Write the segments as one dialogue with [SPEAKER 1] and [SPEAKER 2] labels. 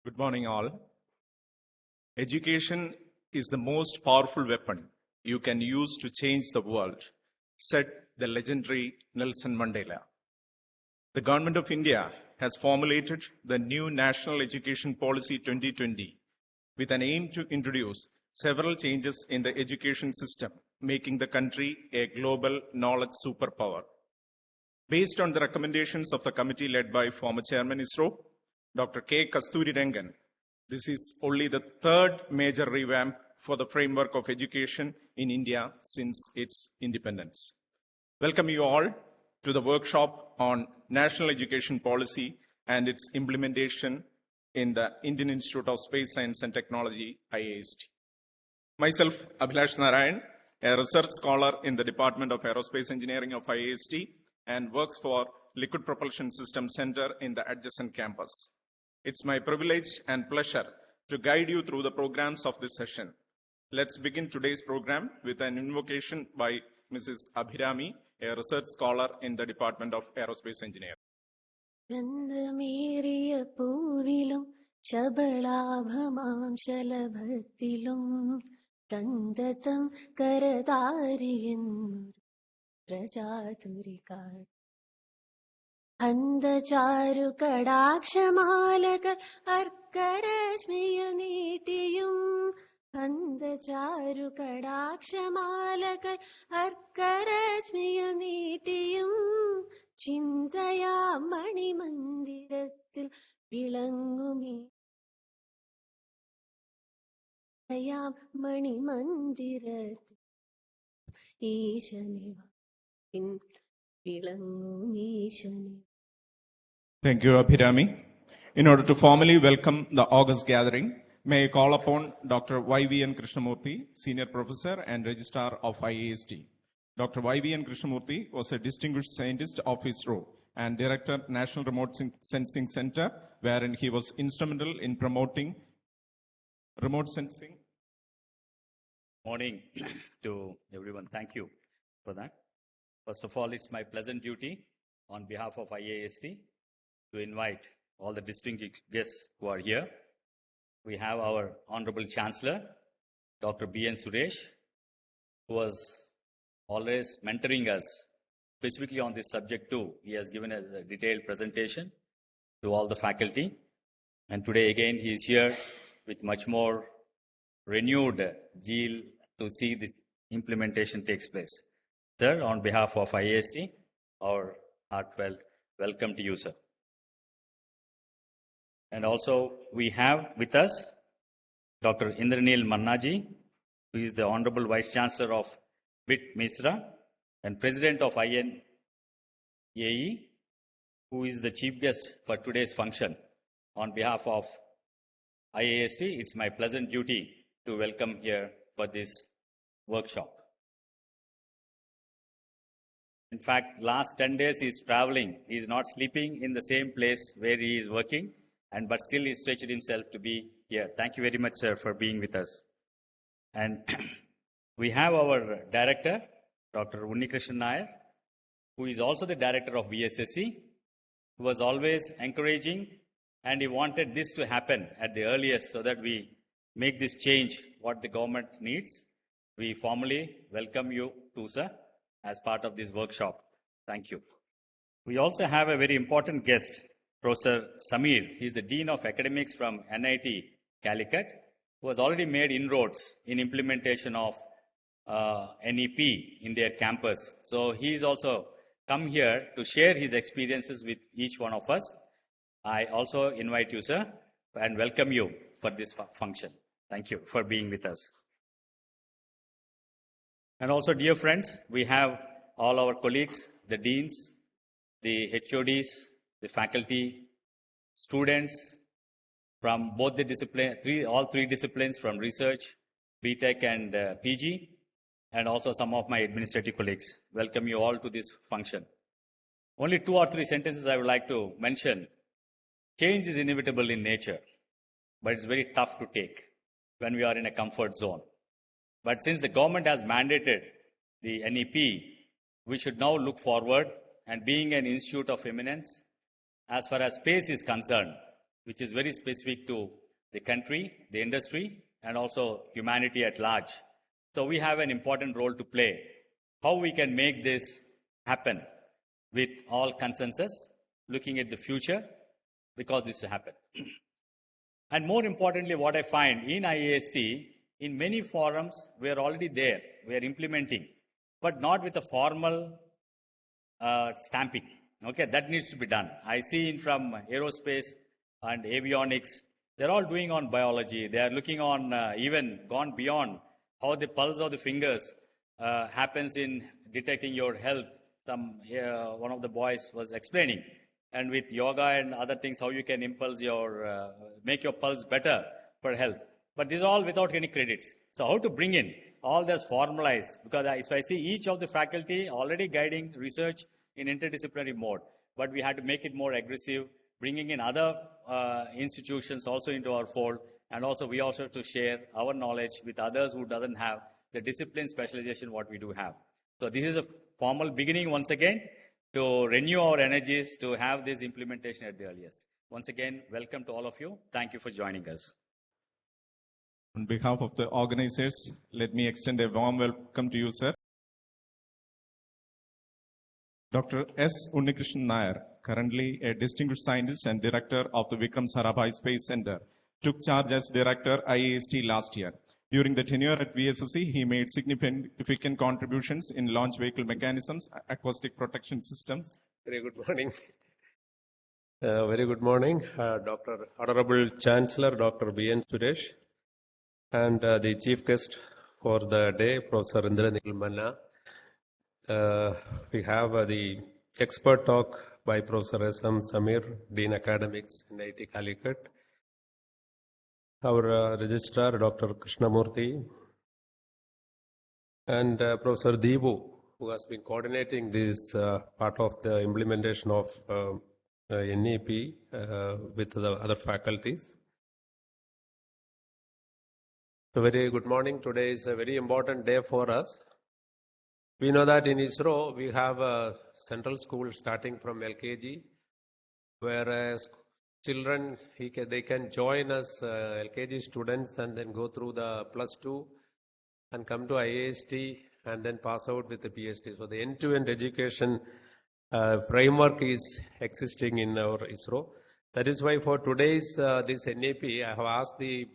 [SPEAKER 1] Good morning, all. Education is the most powerful weapon you can use to change the world, said the legendary Nelson Mandela. The Government of India has formulated the new National Education Policy 2020 with an aim to introduce several changes in the education system, making the country a global knowledge superpower. Based on the recommendations of the committee led by former Chairman ISRO, Dr. K. Kasturi Rangan, this is only the third major revamp for the framework of education in India since its independence. Welcome you all to the workshop on National Education Policy and its implementation in the Indian Institute of Space Science and Technology, IIST. Myself, Abhilash Narayan, a research scholar in the Department of Aerospace Engineering of IIST and works for Liquid Propulsion System Center in the adjacent campus. It's my privilege and pleasure to guide you through the programs of this session. Let's begin today's program with an invocation by Mrs. Abhirami, a research scholar in the Department of Aerospace Engineering.
[SPEAKER 2] Handacharu kadakshamalakal arkarashmiyunitiyum Handacharu kadakshamalakal arkarashmiyunitiyum Chintaya mani mandirathil vilangumi Chintaya mani mandirathil Ishaneva
[SPEAKER 1] Thank you, Abhirami. In order to formally welcome the August gathering, may I call upon Dr. Y.V.N. Krishnamurthy, Senior Professor and Registrar of IIST. Dr. Y.V.N. Krishnamurthy was a distinguished scientist of ISRO and Director, National Remote Sensing Center, wherein he was instrumental in promoting remote sensing.
[SPEAKER 3] Morning to everyone. Thank you for that. First of all, it's my pleasant duty on behalf of IIST to invite all the distinguished guests who are here. We have our Honorable Chancellor, Dr. B.N. Suresh, who was always mentoring us specifically on this subject too. He has given us a detailed presentation to all the faculty. And today again, he is here with much more renewed zeal to see the implementation takes place. Sir, on behalf of IIST, our heartfelt welcome to you, sir. And also, we have with us Dr. Indranil Mannaji, who is the Honorable Vice Chancellor of BIT Misra and President of INAE, who is the chief guest for today's function. On behalf of IIST, it's my pleasant duty to welcome here for this workshop. In fact, last 10 days he's traveling. He's not sleeping in the same place where he is working, but still he stretched himself to be here. Thank you very much, sir, for being with us. And we have our director, Dr. Unnikrishnan Nair, who is also the director of VSSC, who was always encouraging, and he wanted this to happen at the earliest so that we make this change what the government needs. We formally welcome you too, sir, as part of this workshop. Thank you. We also have a very important guest, Professor Samir. He is the Dean of Academics from NIT Calicut, who has already made inroads in implementation of NEP in their campus. So he is also come here to share his experiences with each one of us. I also invite you, sir, and welcome you for this function. Thank you for being with us. And also, dear friends, we have all our colleagues, the deans, the HODs, the faculty, students from both the discipline, all three disciplines from research, BTech and PG, and also some of my administrative colleagues. Welcome you all to this function. Only 2 or 3 sentences I would like to mention. Change is inevitable in nature, but it's very tough to take when we are in a comfort zone. But since the government has mandated the NEP, we should now look forward, and being an institute of eminence, as far as space is concerned, which is very specific to the country, the industry, and also humanity at large. So we have an important role to play. How we can make this happen with all consensus, looking at the future, because this will happen. And more importantly, what I find in IIST, in many forums, we are already there, we are implementing, but not with a formal stamping. Okay, that needs to be done. I see from aerospace and avionics, they're all doing on biology. They are looking on even gone beyond how the pulse of the fingers happens in detecting your health. One of the boys was explaining. And with yoga and other things, how you can impulse your, make your pulse better for health. But this is all without any credits. So how to bring in all this formalized? Because if I see each of the faculty already guiding research in interdisciplinary mode, but we had to make it more aggressive, bringing in other institutions also into our fold, and also we also have to share our knowledge with others who doesn't have the discipline specialization what we do have. So this is a formal beginning once again to renew our energies to have this implementation at the earliest. Once again, welcome to all of you. Thank you for joining us.
[SPEAKER 1] On behalf of the organizers, let me extend a warm welcome to you, sir. Dr. S. Unnikrishnan Nair, currently a distinguished scientist and director of the Vikram Sarabhai Space Center, took charge as director IIST last year. During the tenure at VSSC, he made significant contributions in launch vehicle mechanisms, acoustic protection systems.
[SPEAKER 4] Very good morning. Very good morning, Dr. Honorable Chancellor, Dr. B.N. Suresh, and the chief guest for the day, Professor Indra Nilmanna. We have the expert talk by Professor S.M. Samir, Dean Academics in IIT Calicut. Our registrar, Dr. Krishnamurthy, and Professor Deepu, who has been coordinating this part of the implementation of NEP with the other faculties. So very good morning. Today is a very important day for us. We know that in ISRO, we have a central school starting from LKG, whereas children, they can join us, LKG students, and then go through the +2 and come to IIST and then pass out with the PhD. So the end-to-end education framework is existing in our ISRO. That is why for today's this NAP, I have asked the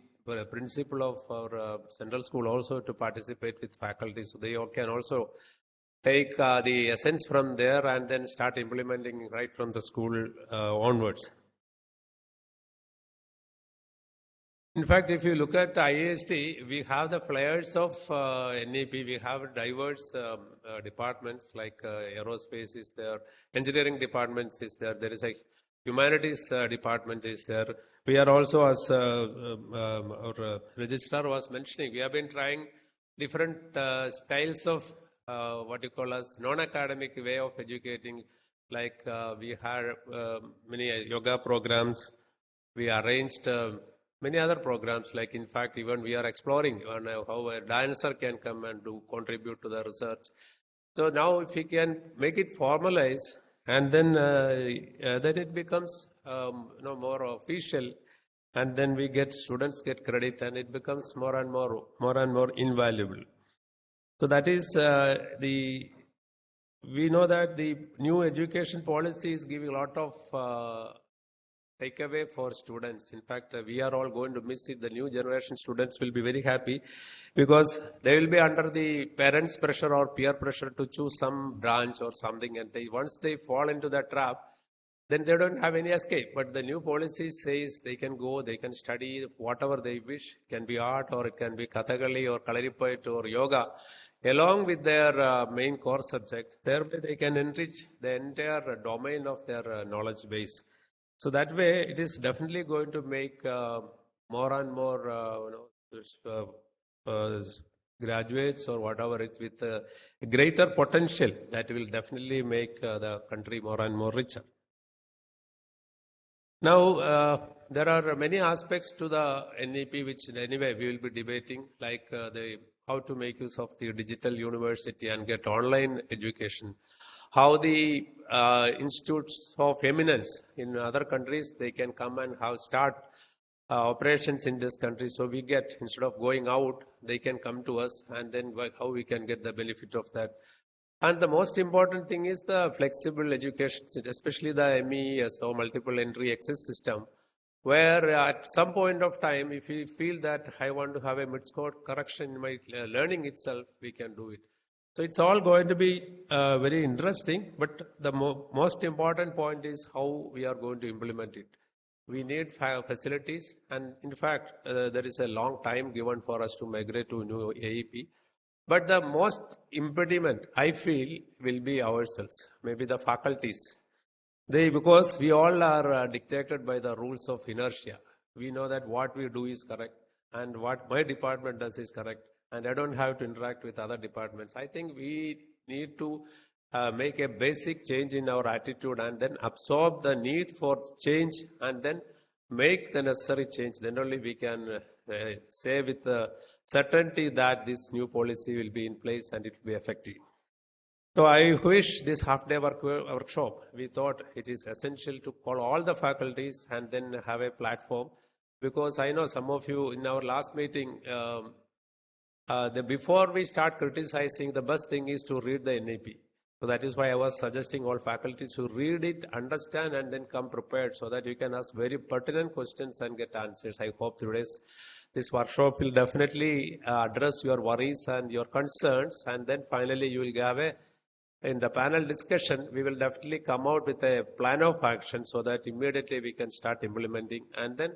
[SPEAKER 4] principal of our central school also to participate with faculty, so they can also take the essence from there and then start implementing right from the school onwards. In fact, if you look at IIST, we have the flyers of NEP. We have diverse departments like aerospace is there, engineering departments is there, there is a humanities department is there. We are also, as our registrar was mentioning, we have been trying different styles of what you call as non-academic way of educating. Like we had many yoga programs. We arranged many other programs, like in fact even we are exploring on how a dancer can come and contribute to the research. So now if we can make it formalized and then it becomes more official, and then we get students get credit and it becomes more and more invaluable. So that is we know that the new education policy is giving a lot of takeaway for students. In fact, we are all going to miss it. The new generation students will be very happy because they will be under the parents' pressure or peer pressure to choose some branch or something, and once they fall into that trap, then they don't have any escape. But the new policy says they can go, they can study whatever they wish. It can be art, or it can be Kathakali or Kalaripayattu or yoga, along with their main core subject. Thereby they can enrich the entire domain of their knowledge base. So that way, it is definitely going to make more and more graduates or whatever it with greater potential that will definitely make the country more and more richer. Now, there are many aspects to the NEP which anyway we will be debating, like how to make use of the digital university and get online education. how the institutes of eminence in other countries, they can come and start operations in this country. So we get, instead of going out, they can come to us, and then how we can get the benefit of that. And the most important thing is the flexible education, especially the MES or multiple entry exit system, where at some point of time, if we feel that I want to have a mid-score correction in my learning itself, we can do it. So it's all going to be very interesting, but the most important point is how we are going to implement it. We need facilities, and in fact, there is a long time given for us to migrate to new AEP. But the most impediment, I feel, will be ourselves, maybe the faculties. Because we all are dictated by the rules of inertia. We know that what we do is correct, and what my department does is correct, and I don't have to interact with other departments. I think we need to make a basic change in our attitude, and then absorb the need for change, and then make the necessary change. Then only we can say with certainty that this new policy will be in place and it will be effective. So I wish this half-day workshop, we thought it is essential to call all the faculties and then have a platform, because I know some of you in our last meeting, before we start criticizing, the best thing is to read the NAP. So that is why I was suggesting all faculty to read it, understand, and then come prepared, so that you can ask very pertinent questions and get answers. I hope this workshop will definitely address your worries and your concerns, and then finally you will have in the panel discussion, we will definitely come out with a plan of action, so that immediately we can start implementing, and then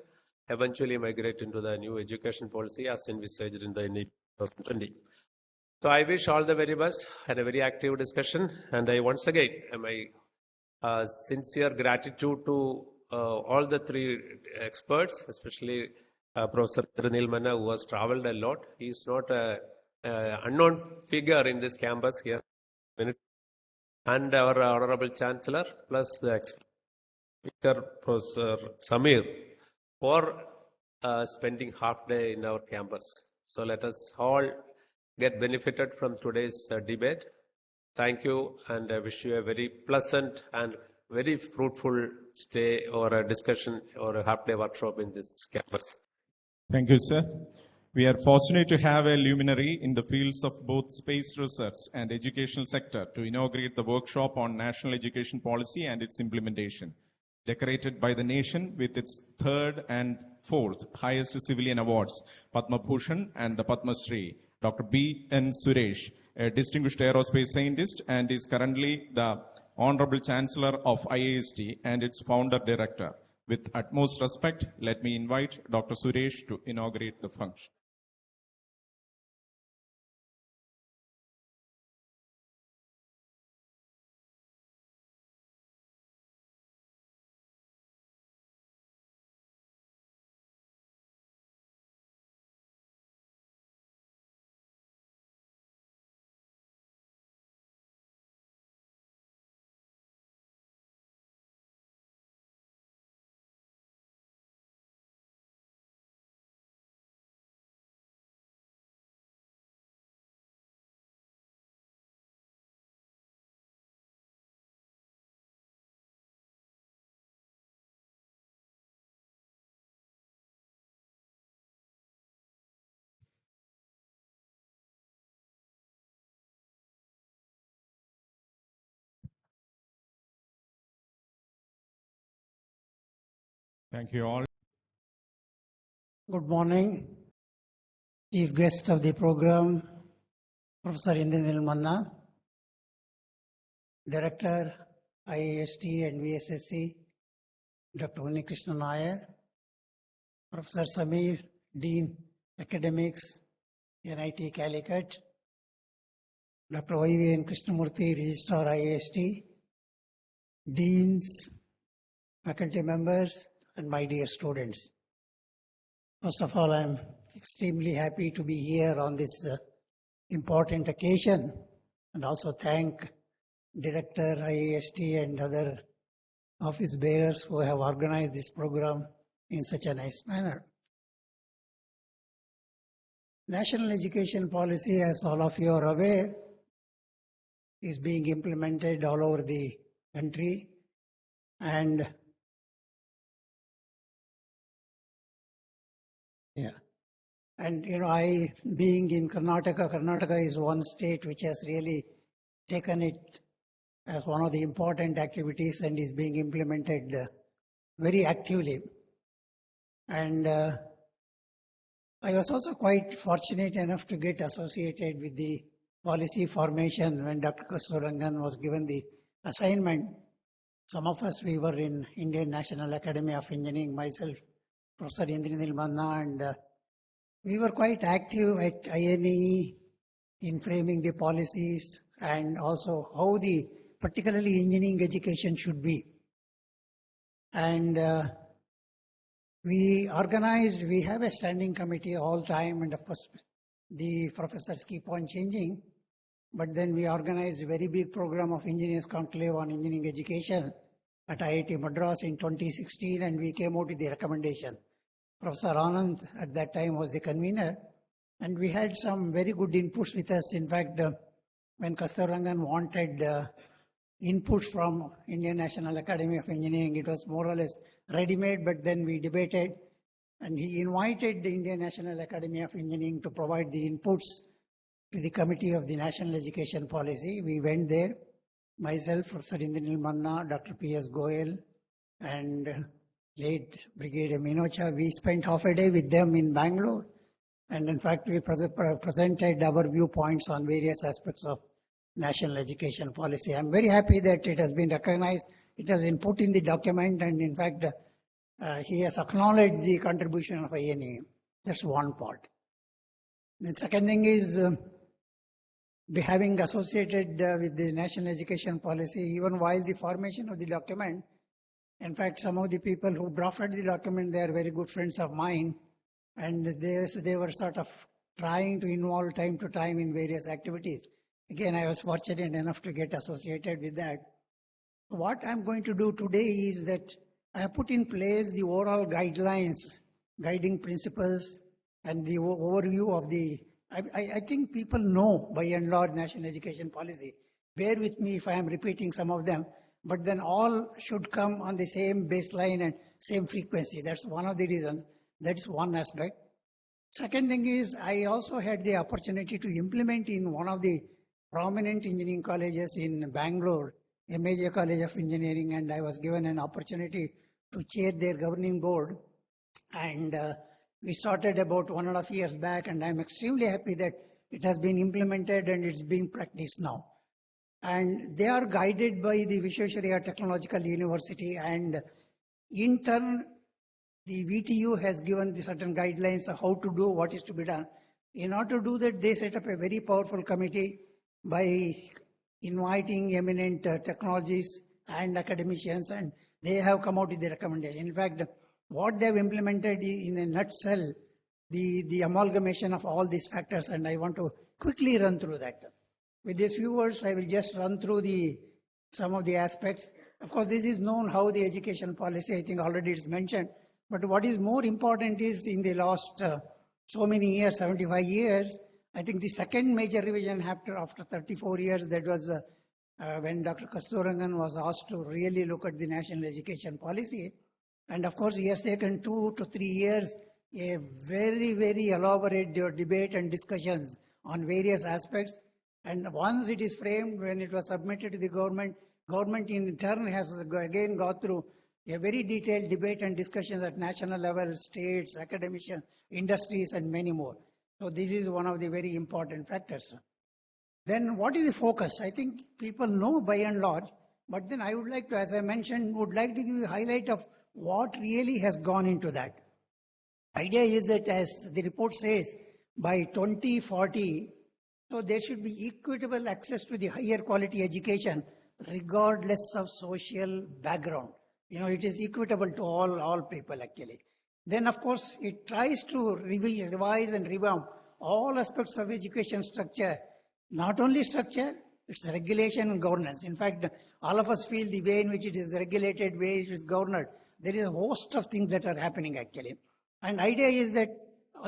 [SPEAKER 4] eventually migrate into the new education policy as envisaged in the NEP 2020. So I wish all the very best and a very active discussion. And I once again, my sincere gratitude to all the three experts, especially Professor Nilmana, who has traveled a lot. He is not an unknown figure in this campus here. And our Honorable Chancellor, plus the speaker, Professor Samir, for spending half day in our campus. So let us all get benefited from today's debate. Thank you, and I wish you a very pleasant and very fruitful stay or a discussion or a half-day workshop in this campus.
[SPEAKER 1] Thank you, sir. We are fortunate to have a luminary in the fields of both space research and educational sector to inaugurate the workshop on national education policy and its implementation, decorated by the nation with its third and fourth highest civilian awards, Padma Bhushan and the Padma Shri. Dr. B.N. Suresh, a distinguished aerospace scientist, and is currently the Honorable Chancellor of IIST and its founder director. With utmost respect, let me invite Dr. Suresh to inaugurate the function. Thank you all.
[SPEAKER 5] Good morning, Chief Guest of the program, Professor Indranil Manna, Director, IIST and VSSC, Dr. Unikrishna Nair, Professor Samir, Dean, Academics, NIT Calicut, Dr. Y.V.N. Krishnamurthy, Registrar, IIST, Deans, faculty members, and my dear students. First of all, I'm extremely happy to be here on this important occasion, and also thank Director, IIST and other office bearers who have organized this program in such a nice manner. National education policy, as all of you are aware, is being implemented all over the country. And yeah. And, I, being in Karnataka is one state which has really taken it as one of the important activities and is being implemented very actively. And I was also quite fortunate enough to get associated with the policy formation when Dr. Kasturangan was given the assignment. Some of us, we were in Indian National Academy of Engineering, myself, Professor Indranil Manna, and we were quite active at INE in framing the policies and also how the particularly engineering education should be. And we have a standing committee all time, and of course the professors keep on changing, but then we organized a very big program of engineers conclave on engineering education at IIT Madras in 2016, and we came out with the recommendation. Professor Anand at that time was the convener, and we had some very good inputs with us. In fact, when Kasturangan wanted inputs from Indian National Academy of Engineering, it was more or less ready-made, but then we debated, and he invited the Indian National Academy of Engineering to provide the inputs to the Committee of the National Education Policy. We went there, myself, Professor Indranil Manna, Dr. P.S. Goyal, and late Brigadier Minocha. We spent half a day with them in Bangalore, and in fact, we presented our viewpoints on various aspects of national education policy. I'm very happy that it has been recognized. It has been put in the document, and in fact, he has acknowledged the contribution of INA. That's one part. The second thing is, having associated with the national education policy, even while the formation of the document, in fact, some of the people who drafted the document, they are very good friends of mine, and they were sort of trying to involve time to time in various activities. Again, I was fortunate enough to get associated with that. What I'm going to do today is that I have put in place the overall guidelines, guiding principles, and the overview of the, I think people know by and large national education policy. Bear with me if I am repeating some of them, but then all should come on the same baseline and same frequency. That's one of the reasons. That's one aspect. Second thing is, I also had the opportunity to implement in one of the prominent engineering colleges in Bangalore, a major college of engineering, and I was given an opportunity to chair their governing board. And we started about 1.5 years back, and I'm extremely happy that it has been implemented and it's being practiced now. And they are guided by the Visvesvaraya Technological University, and in turn, the VTU has given the certain guidelines of how to do what is to be done. In order to do that, they set up a very powerful committee by inviting eminent technologists and academicians, and they have come out with the recommendation. In fact, what they have implemented in a nutshell, the amalgamation of all these factors, and I want to quickly run through that. With these few words, I will just run through some of the aspects. Of course, this is known how the education policy, I think already it's mentioned, but what is more important is in the last so many years, 75 years, I think the second major revision after 34 years, that was when Dr. Kasturangan was asked to really look at the national education policy. And of course, he has taken 2 to 3 years, a very, very elaborate debate and discussions on various aspects. And once it is framed, when it was submitted to the government in turn has again gone through a very detailed debate and discussions at national level, states, academicians, industries, and many more. So this is one of the very important factors. Then what is the focus? I think people know by and large, but then I would like to, as I mentioned, would like to give you a highlight of what really has gone into that. Idea is that, as the report says, by 2040, so there should be equitable access to the higher quality education, regardless of social background. It is equitable to all people actually. Then, of course, it tries to revise and revamp all aspects of education structure. Not only structure, it's regulation and governance. In fact, all of us feel the way in which it is regulated, way it is governed. There is a host of things that are happening actually. And idea is that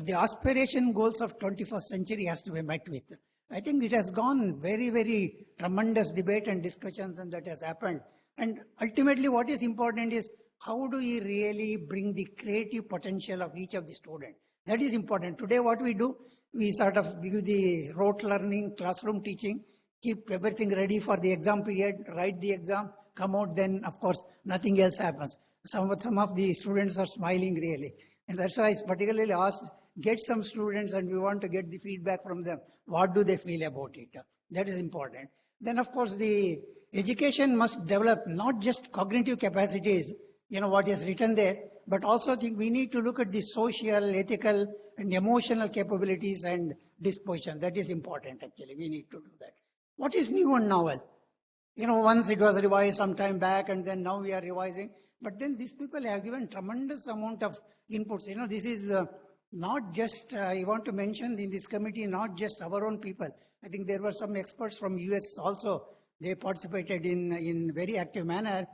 [SPEAKER 5] the aspiration goals of 21st century has to be met with. I think it has gone very, very tremendous debate and discussions and that has happened. And ultimately what is important is how do we really bring the creative potential of each of the students. That is important. Today what we do, we sort of give the rote learning, classroom teaching, keep everything ready for the exam period, write the exam, come out, then of course nothing else happens. Some of the students are smiling really. And that's why I particularly asked, get some students and we want to get the feedback from them. What do they feel about it? That is important. Then of course the education must develop not just cognitive capacities, what is written there, but also think we need to look at the social, ethical and emotional capabilities and disposition. That is important actually. We need to do that. What is new and novel? Once it was revised some time back and then now we are revising. But then these people have given tremendous amount of inputs. This is not just, I want to mention in this committee, not just our own people. I think there were some experts from US also. They participated in very active manner.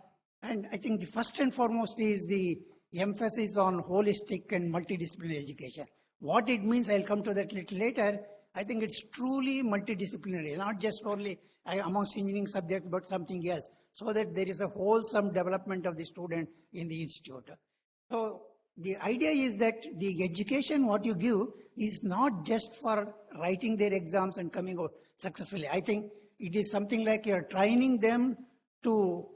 [SPEAKER 5] And I think the first and foremost is the emphasis on holistic and multidisciplinary education. What it means, I'll come to that little later. I think it's truly multidisciplinary, not just only amongst engineering subjects, but something else, so that there is a wholesome development of the student in the institute. So the idea is that the education, what you give, is not just for writing their exams and coming out successfully. I think it is something like you're training them to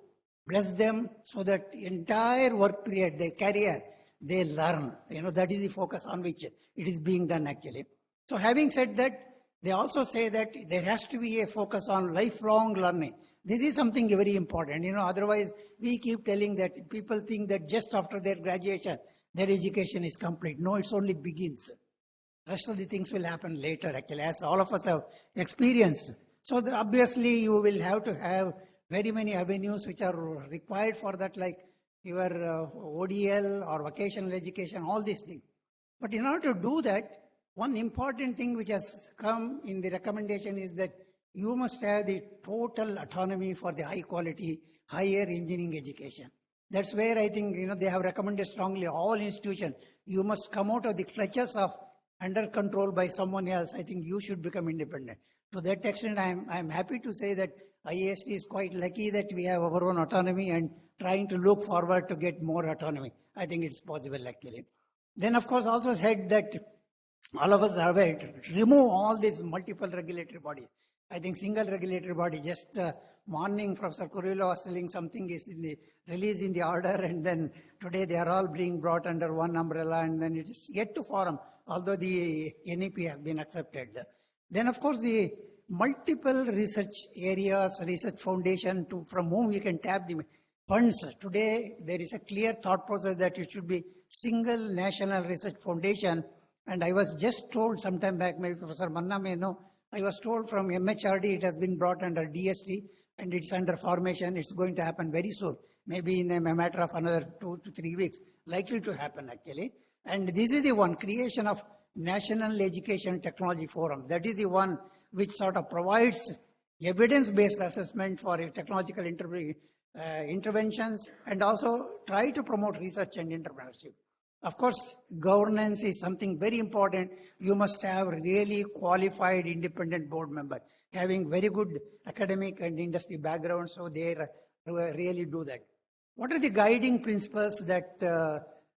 [SPEAKER 5] bless them so that entire work period, their career, they learn. That is the focus on which it is being done actually. So having said that, they also say that there has to be a focus on lifelong learning. This is something very important. Otherwise we keep telling that people think that just after their graduation, their education is complete. No, it's only begins. Rest of the things will happen later actually, as all of us have experienced. So obviously you will have to have very many avenues which are required for that, like your ODL or vocational education, all these things. But in order to do that, one important thing which has come in the recommendation is that you must have the total autonomy for the high quality, higher engineering education. That's where I think, they have recommended strongly all institutions, you must come out of the clutches of under control by someone else. I think you should become independent. To that extent, I'm happy to say that IIST is quite lucky that we have our own autonomy and trying to look forward to get more autonomy. I think it's possible actually. Then of course also said that all of us are aware to remove all these multiple regulatory bodies. I think single regulatory body, just morning Professor Kurila was telling something is in the release in the order, and then today they are all being brought under one umbrella, and then it is yet to form, although the NEP has been accepted. Then of course the multiple research areas, research foundation from whom we can tap the funds. Today there is a clear thought process that it should be single national research foundation. And I was just told sometime back, maybe Professor Manna may know, I was told from MHRD it has been brought under DST and it's under formation. It's going to happen very soon, maybe in a matter of another 2 to 3 weeks, likely to happen actually. And this is the one, creation of National Education Technology Forum. That is the one which sort of provides evidence-based assessment for technological interventions and also try to promote research and entrepreneurship. Of course, governance is something very important. You must have really qualified independent board member, having very good academic and industry background, so they really do that. What are the guiding principles that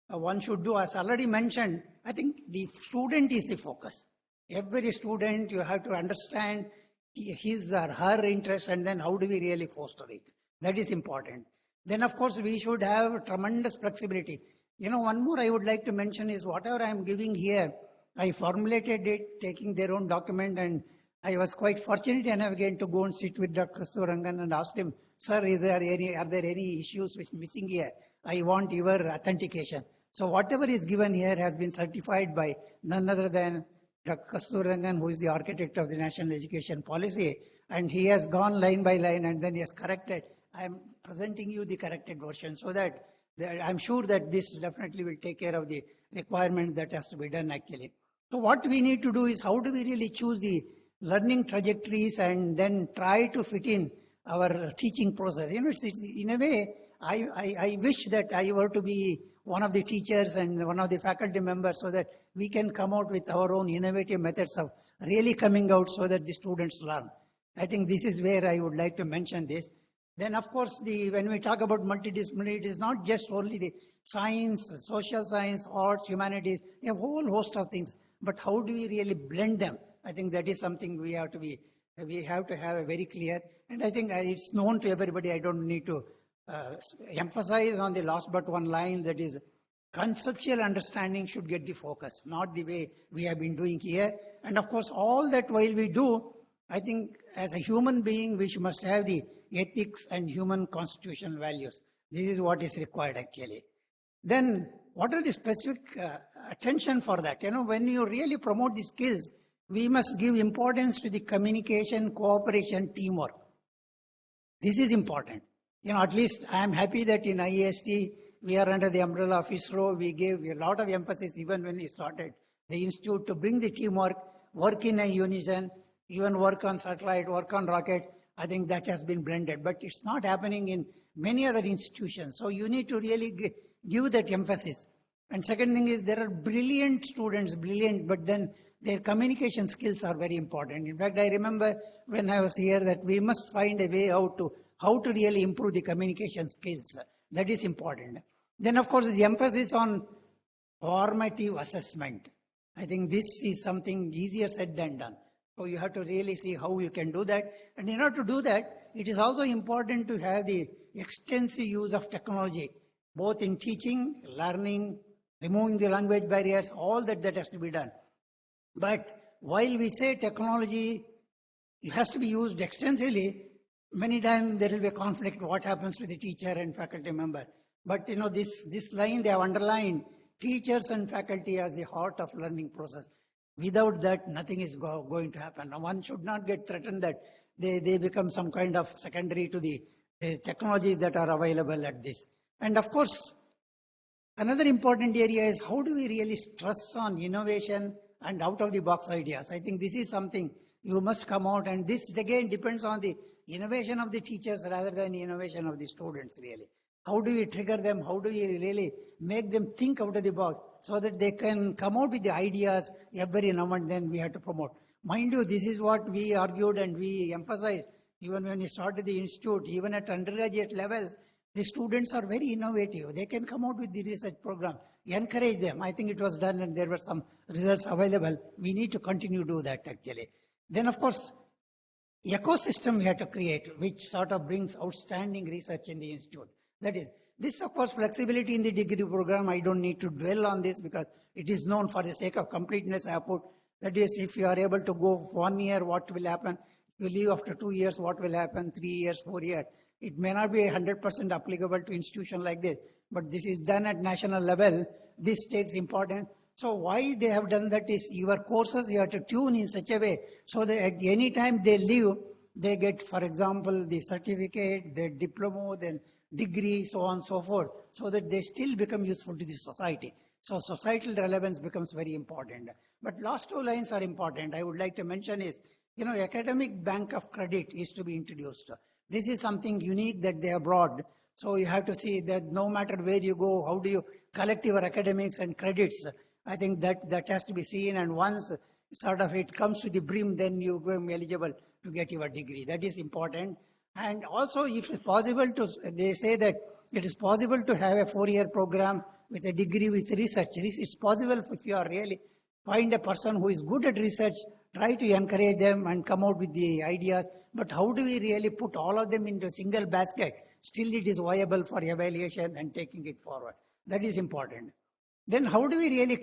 [SPEAKER 5] one should do? As already mentioned, I think the student is the focus. Every student, you have to understand his or her interest, and then how do we really foster it? That is important. Then, of course, we should have tremendous flexibility. One more I would like to mention is whatever I am giving here, I formulated it, taking their own document, and I was quite fortunate enough again to go and sit with Dr. Surangan and asked him, sir, are there any issues which are missing here? I want your authentication. So whatever is given here has been certified by none other than Dr. Surangan, who is the architect of the National Education Policy, and he has gone line by line and then he has corrected. I am presenting you the corrected version so that I'm sure that this definitely will take care of the requirement that has to be done actually. So what we need to do is how do we really choose the learning trajectories and then try to fit in our teaching process. In a way, I wish that I were to be one of the teachers and one of the faculty members so that we can come out with our own innovative methods of really coming out so that the students learn. I think this is where I would like to mention this. Then, of course, when we talk about multidisciplinary, it is not just only the science, social science, arts, humanities, a whole host of things. But how do we really blend them? I think that is something we have to have a very clear. And I think it's known to everybody. I don't need to emphasize on the last but one line, that is, conceptual understanding should get the focus, not the way we have been doing here. And of course, all that while we do, I think as a human being, we must have the ethics and human constitutional values. This is what is required actually. Then what are the specific attention for that? When you really promote the skills, we must give importance to the communication, cooperation, teamwork. This is important. At least I am happy that in IIST, we are under the umbrella of ISRO. We gave a lot of emphasis even when we started the institute to bring the teamwork, work in a unison, even work on satellite, work on rocket. I think that has been blended, but it's not happening in many other institutions. So you need to really give that emphasis. And second thing is, there are brilliant students, but then their communication skills are very important. In fact, I remember when I was here that we must find a way out to how to really improve the communication skills. That is important. Then, of course, the emphasis on formative assessment. I think this is something easier said than done. So you have to really see how you can do that. And in order to do that, it is also important to have the extensive use of technology, both in teaching, learning, removing the language barriers, all that has to be done. But while we say technology, it has to be used extensively, many times there will be a conflict, what happens to the teacher and faculty member. But this line they have underlined, teachers and faculty as the heart of learning process. Without that, nothing is going to happen. Now, one should not get threatened that they become some kind of secondary to the technologies that are available at this. And of course, another important area is how do we really stress on innovation and out-of-the-box ideas. I think this is something you must come out, and this again depends on the innovation of the teachers rather than the innovation of the students really. How do we trigger them? How do we really make them think out of the box so that they can come out with the ideas every now and then we have to promote? Mind you, this is what we argued and we emphasized even when we started the institute, even at undergraduate levels. The students are very innovative. They can come out with the research program. Encourage them. I think it was done and there were some results available. We need to continue to do that actually. Then of course, ecosystem we have to create, which sort of brings outstanding research in the institute. That is, this of course flexibility in the degree program, I don't need to dwell on this because it is known for the sake of completeness I have put. That is, if you are able to go 1 year, what will happen? You leave after 2 years, what will happen? 3 years, 4 years. It may not be 100% applicable to institution like this, but this is done at national level. This takes importance. So why they have done that is your courses you have to tune in such a way so that at any time they leave, they get, for example, the certificate, the diploma, then degree, so on and so forth, so that they still become useful to the society. So societal relevance becomes very important. But last 2 lines are important. I would like to mention is, academic bank of credit is to be introduced. This is something unique that they have brought. So you have to see that no matter where you go, how do you collect your academics and credits? I think that has to be seen, and once sort of it comes to the brim, then you become eligible to get your degree. That is important. And also, if it's possible they say that it is possible to have a 4-year program with a degree with research. It's possible if you are really find a person who is good at research, try to encourage them and come out with the ideas. But how do we really put all of them into a single basket? Still it is viable for evaluation and taking it forward. That is important. Then how do we really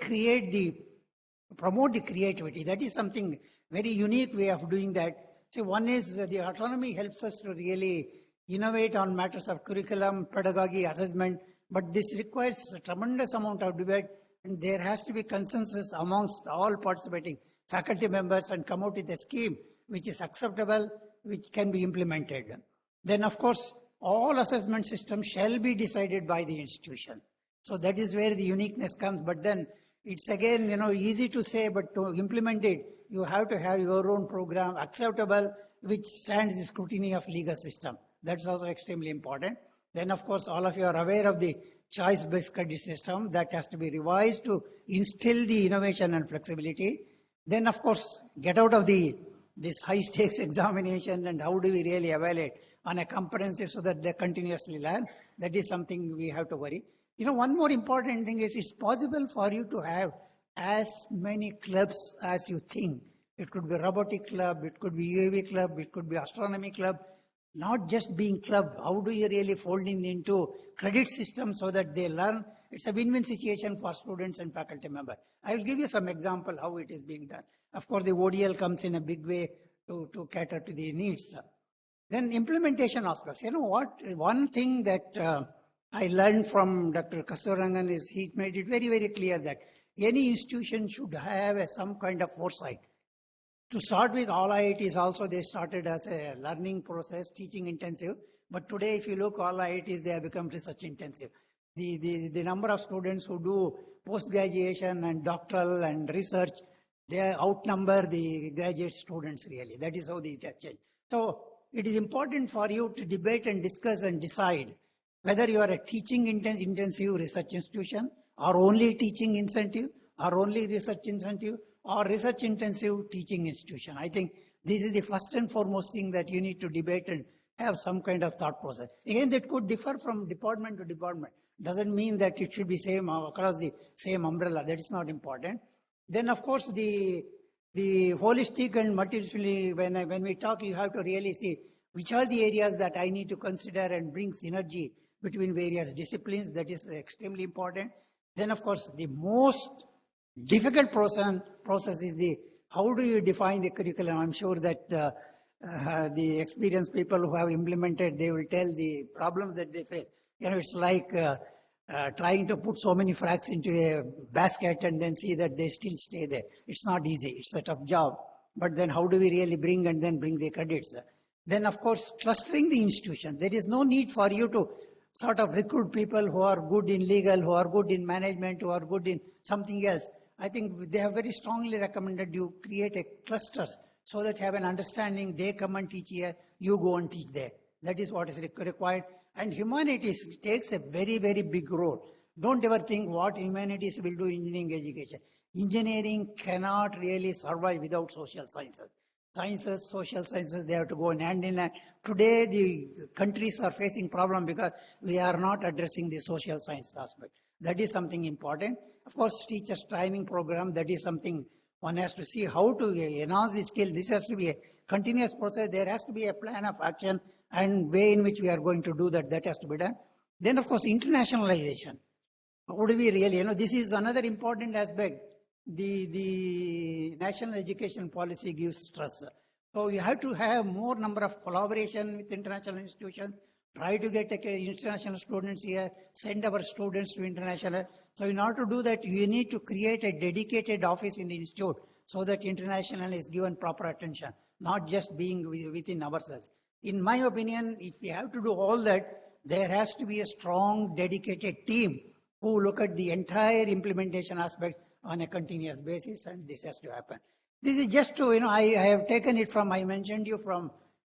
[SPEAKER 5] promote the creativity? That is something very unique way of doing that. So one is the autonomy helps us to really innovate on matters of curriculum, pedagogy, assessment, but this requires a tremendous amount of debate, and there has to be consensus amongst all participating faculty members and come out with a scheme which is acceptable, which can be implemented. Then of course, all assessment systems shall be decided by the institution. So that is where the uniqueness comes, but then it's again, easy to say, but to implement it, you have to have your own program acceptable, which stands the scrutiny of legal system. That's also extremely important. Then, of course, all of you are aware of the choice-based credit system that has to be revised to instill the innovation and flexibility. Then, of course, get out of this high stakes examination and how do we really evaluate on a comprehensive so that they continuously learn. That is something we have to worry. One more important thing is it's possible for you to have as many clubs as you think. It could be robotic club, it could be UAV club, it could be astronomy club. Not just being club, how do you really fold in into credit system so that they learn? It's a win-win situation for students and faculty members. I will give you some example how it is being done. Of course, the ODL comes in a big way to cater to the needs. Then implementation aspects. One thing that I learned from Dr. Kasturangan is he made it very, very clear that any institution should have some kind of foresight. To start with, all IITs also, they started as a learning process, teaching intensive. But today, if you look, all IITs, they have become research intensive. The number of students who do post-graduation and doctoral and research, they outnumber the graduate students really. That is how they change. So it is important for you to debate and discuss and decide whether you are a teaching intensive research institution or only teaching incentive or only research incentive or research intensive teaching institution. I think this is the first and foremost thing that you need to debate and have some kind of thought process. Again, that could differ from department to department. Doesn't mean that it should be same across the same umbrella. That is not important. Then, of course, the holistic and multidisciplinary, when we talk, you have to really see which are the areas that I need to consider and bring synergy between various disciplines. That is extremely important. Then, of course, the most difficult process is how do you define the curriculum? I'm sure that the experienced people who have implemented, they will tell the problems that they face. It's like trying to put so many frags into a basket and then see that they still stay there. It's not easy. It's a tough job. But then how do we really bring the credits? Then, of course, clustering the institution. There is no need for you to sort of recruit people who are good in legal, who are good in management, who are good in something else. I think they have very strongly recommended you create a clusters so that you have an understanding. They come and teach here, you go and teach there. That is what is required. And humanities takes a very, very big role. Don't ever think what humanities will do engineering education. Engineering cannot really survive without social sciences. Sciences, social sciences, they have to go hand in hand. Today, the countries are facing problem because we are not addressing the social science aspect. That is something important. Of course, teachers training program, that is something one has to see how to enhance the skill. This has to be a continuous process. There has to be a plan of action and way in which we are going to do that. That has to be done. Then, of course, internationalization. How do we really, this is another important aspect. The national education policy gives stress. So you have to have more number of collaboration with international institutions, try to get international students here, send our students to international. So in order to do that, you need to create a dedicated office in the institute so that international is given proper attention, not just being within ourselves. In my opinion, if we have to do all that, there has to be a strong, dedicated team who look at the entire implementation aspect on a continuous basis, and this has to happen. This is just to, I have taken it from, I mentioned you from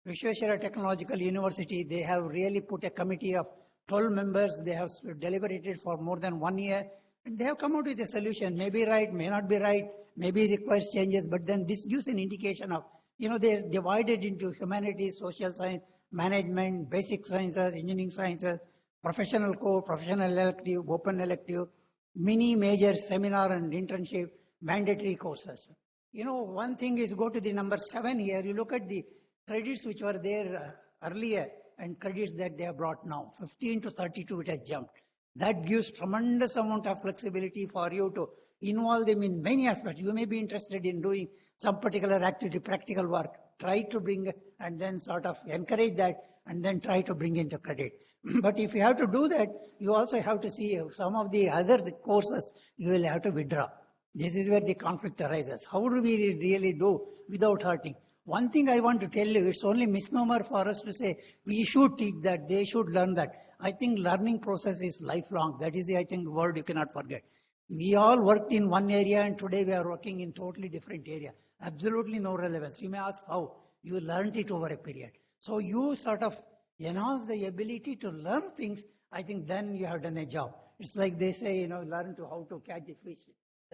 [SPEAKER 5] Vishweshwara Technological University. They have really put a committee of 12 members. They have deliberated for more than 1 year, and they have come out with a solution. May be right, may not be right, maybe requires changes, but then this gives an indication of, they divided into humanities, social science, management, basic sciences, engineering sciences, professional core, professional elective, open elective, mini, major, seminar and internship, mandatory courses. One thing is go to the number 7 here. You look at the credits which were there earlier and credits that they have brought now. 15 to 32 it has jumped. That gives tremendous amount of flexibility for you to involve them in many aspects. You may be interested in doing some particular activity, practical work. Try to bring and then sort of encourage that and then try to bring into credit. But if you have to do that, you also have to see some of the other courses you will have to withdraw. This is where the conflict arises. How do we really do without hurting? One thing I want to tell you, it's only misnomer for us to say, we should teach that, they should learn that. I think learning process is lifelong. That is the, I think, word you cannot forget. We all worked in one area and today we are working in totally different area. Absolutely no relevance. You may ask how. You learned it over a period. So you sort of enhance the ability to learn things. I think then you have done a job. It's like they say, learn to how to catch a fish.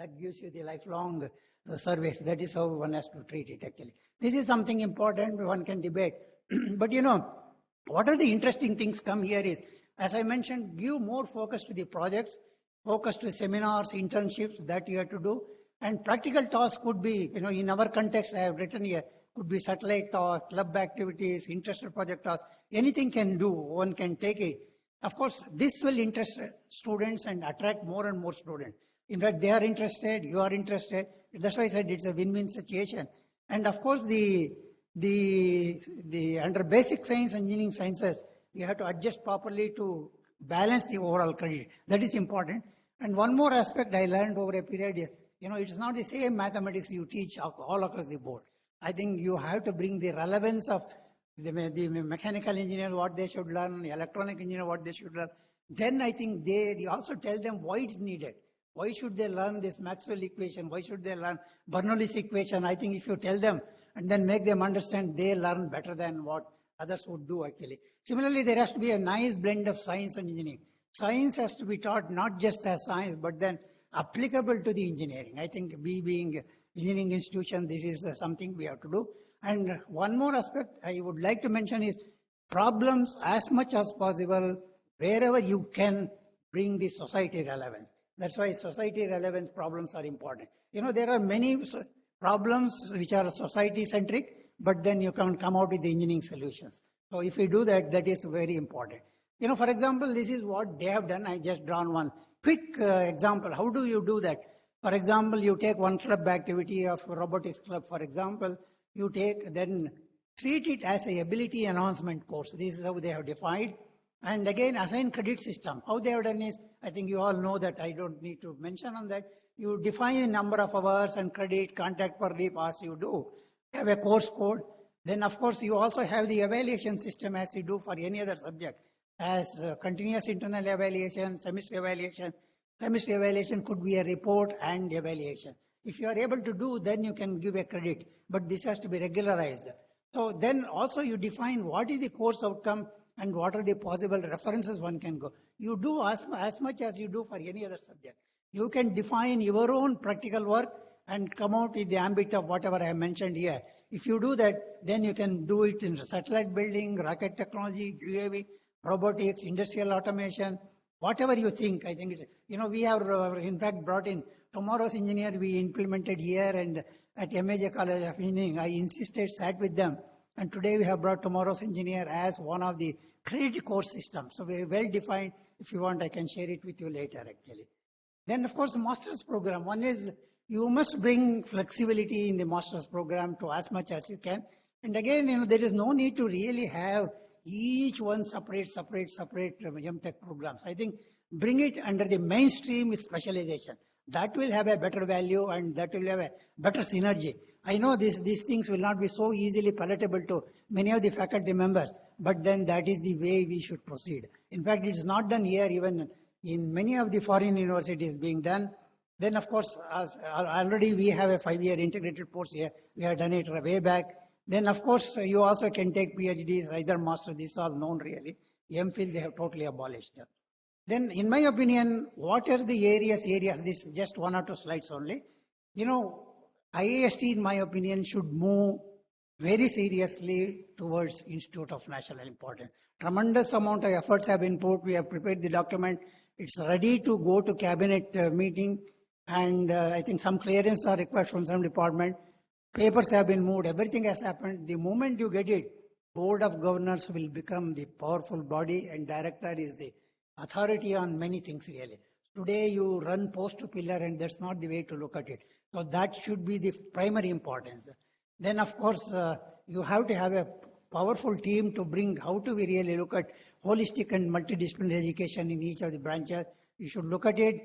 [SPEAKER 5] That gives you the lifelong service. That is how one has to treat it actually. This is something important one can debate. But what are the interesting things come here is, as I mentioned, give more focus to the projects, focus to seminars, internships that you have to do. And practical tasks could be, in our context, I have written here, could be satellite talk, club activities, interested project tasks, anything can do, one can take it. Of course, this will interest students and attract more and more students. In fact, they are interested, you are interested. That's why I said it's a win-win situation. And of course, the under basic science, engineering sciences, you have to adjust properly to balance the overall credit. That is important. And one more aspect I learned over a period is, it is not the same mathematics you teach all across the board. I think you have to bring the relevance of the mechanical engineer, what they should learn, the electronic engineer, what they should learn. Then I think they also tell them why it's needed. Why should they learn this Maxwell equation? Why should they learn Bernoulli's equation? I think if you tell them and then make them understand, they learn better than what others would do actually. Similarly, there has to be a nice blend of science and engineering. Science has to be taught not just as science, but then applicable to the engineering. I think we being engineering institution, this is something we have to do. And one more aspect I would like to mention is problems as much as possible, wherever you can bring the society relevance. That's why society relevance problems are important. There are many problems which are society centric, but then you can come out with the engineering solutions. So if we do that, that is very important. For example, this is what they have done. I just drawn one quick example. How do you do that? For example, you take one club activity of robotics club, for example, you take, then treat it as a ability enhancement course. This is how they have defined. And again, assign credit system. How they have done is, I think you all know that, I don't need to mention on that. You define a number of hours and credit, contact per leap as you do. You have a course code. Then of course, you also have the evaluation system as you do for any other subject, as continuous internal evaluation, semester evaluation. Semester evaluation could be a report and evaluation. If you are able to do, then you can give a credit, but this has to be regularized. So then also you define what is the course outcome and what are the possible references one can go. You do as much as you do for any other subject. You can define your own practical work and come out with the ambit of whatever I have mentioned here. If you do that, then you can do it in satellite building, rocket technology, UAV, robotics, industrial automation, whatever you think. I think it's, we have in fact brought in tomorrow's engineer we implemented here and at MAJ College of Engineering. I insisted, sat with them. And today we have brought tomorrow's engineer as one of the credit course systems. So we well defined. If you want, I can share it with you later actually. Then of course, the master's program. One is you must bring flexibility in the master's program to as much as you can. And again, there is no need to really have each one separate MTech programs. I think bring it under the mainstream with specialization. That will have a better value and that will have a better synergy. I know these things will not be so easily palatable to many of the faculty members, but then that is the way we should proceed. In fact, it's not done here, even in many of the foreign universities being done. Then of course, already we have a 5-year integrated course here. We have done it way back. Then of course, you also can take PhDs, either master, this is all known really. MPhil, they have totally abolished. Then in my opinion, what are the areas, this is just 1 or 2 slides only. IIST in my opinion should move very seriously towards Institute of National Importance. Tremendous amount of efforts have been put. We have prepared the document. It's ready to go to cabinet meeting. And I think some clearance are required from some department. Papers have been moved. Everything has happened. The moment you get it, Board of Governors will become the powerful body and director is the authority on many things really. Today you run post to pillar and that's not the way to look at it. So that should be the primary importance. Then of course, you have to have a powerful team to bring how do we really look at holistic and multidisciplinary education in each of the branches. You should look at it.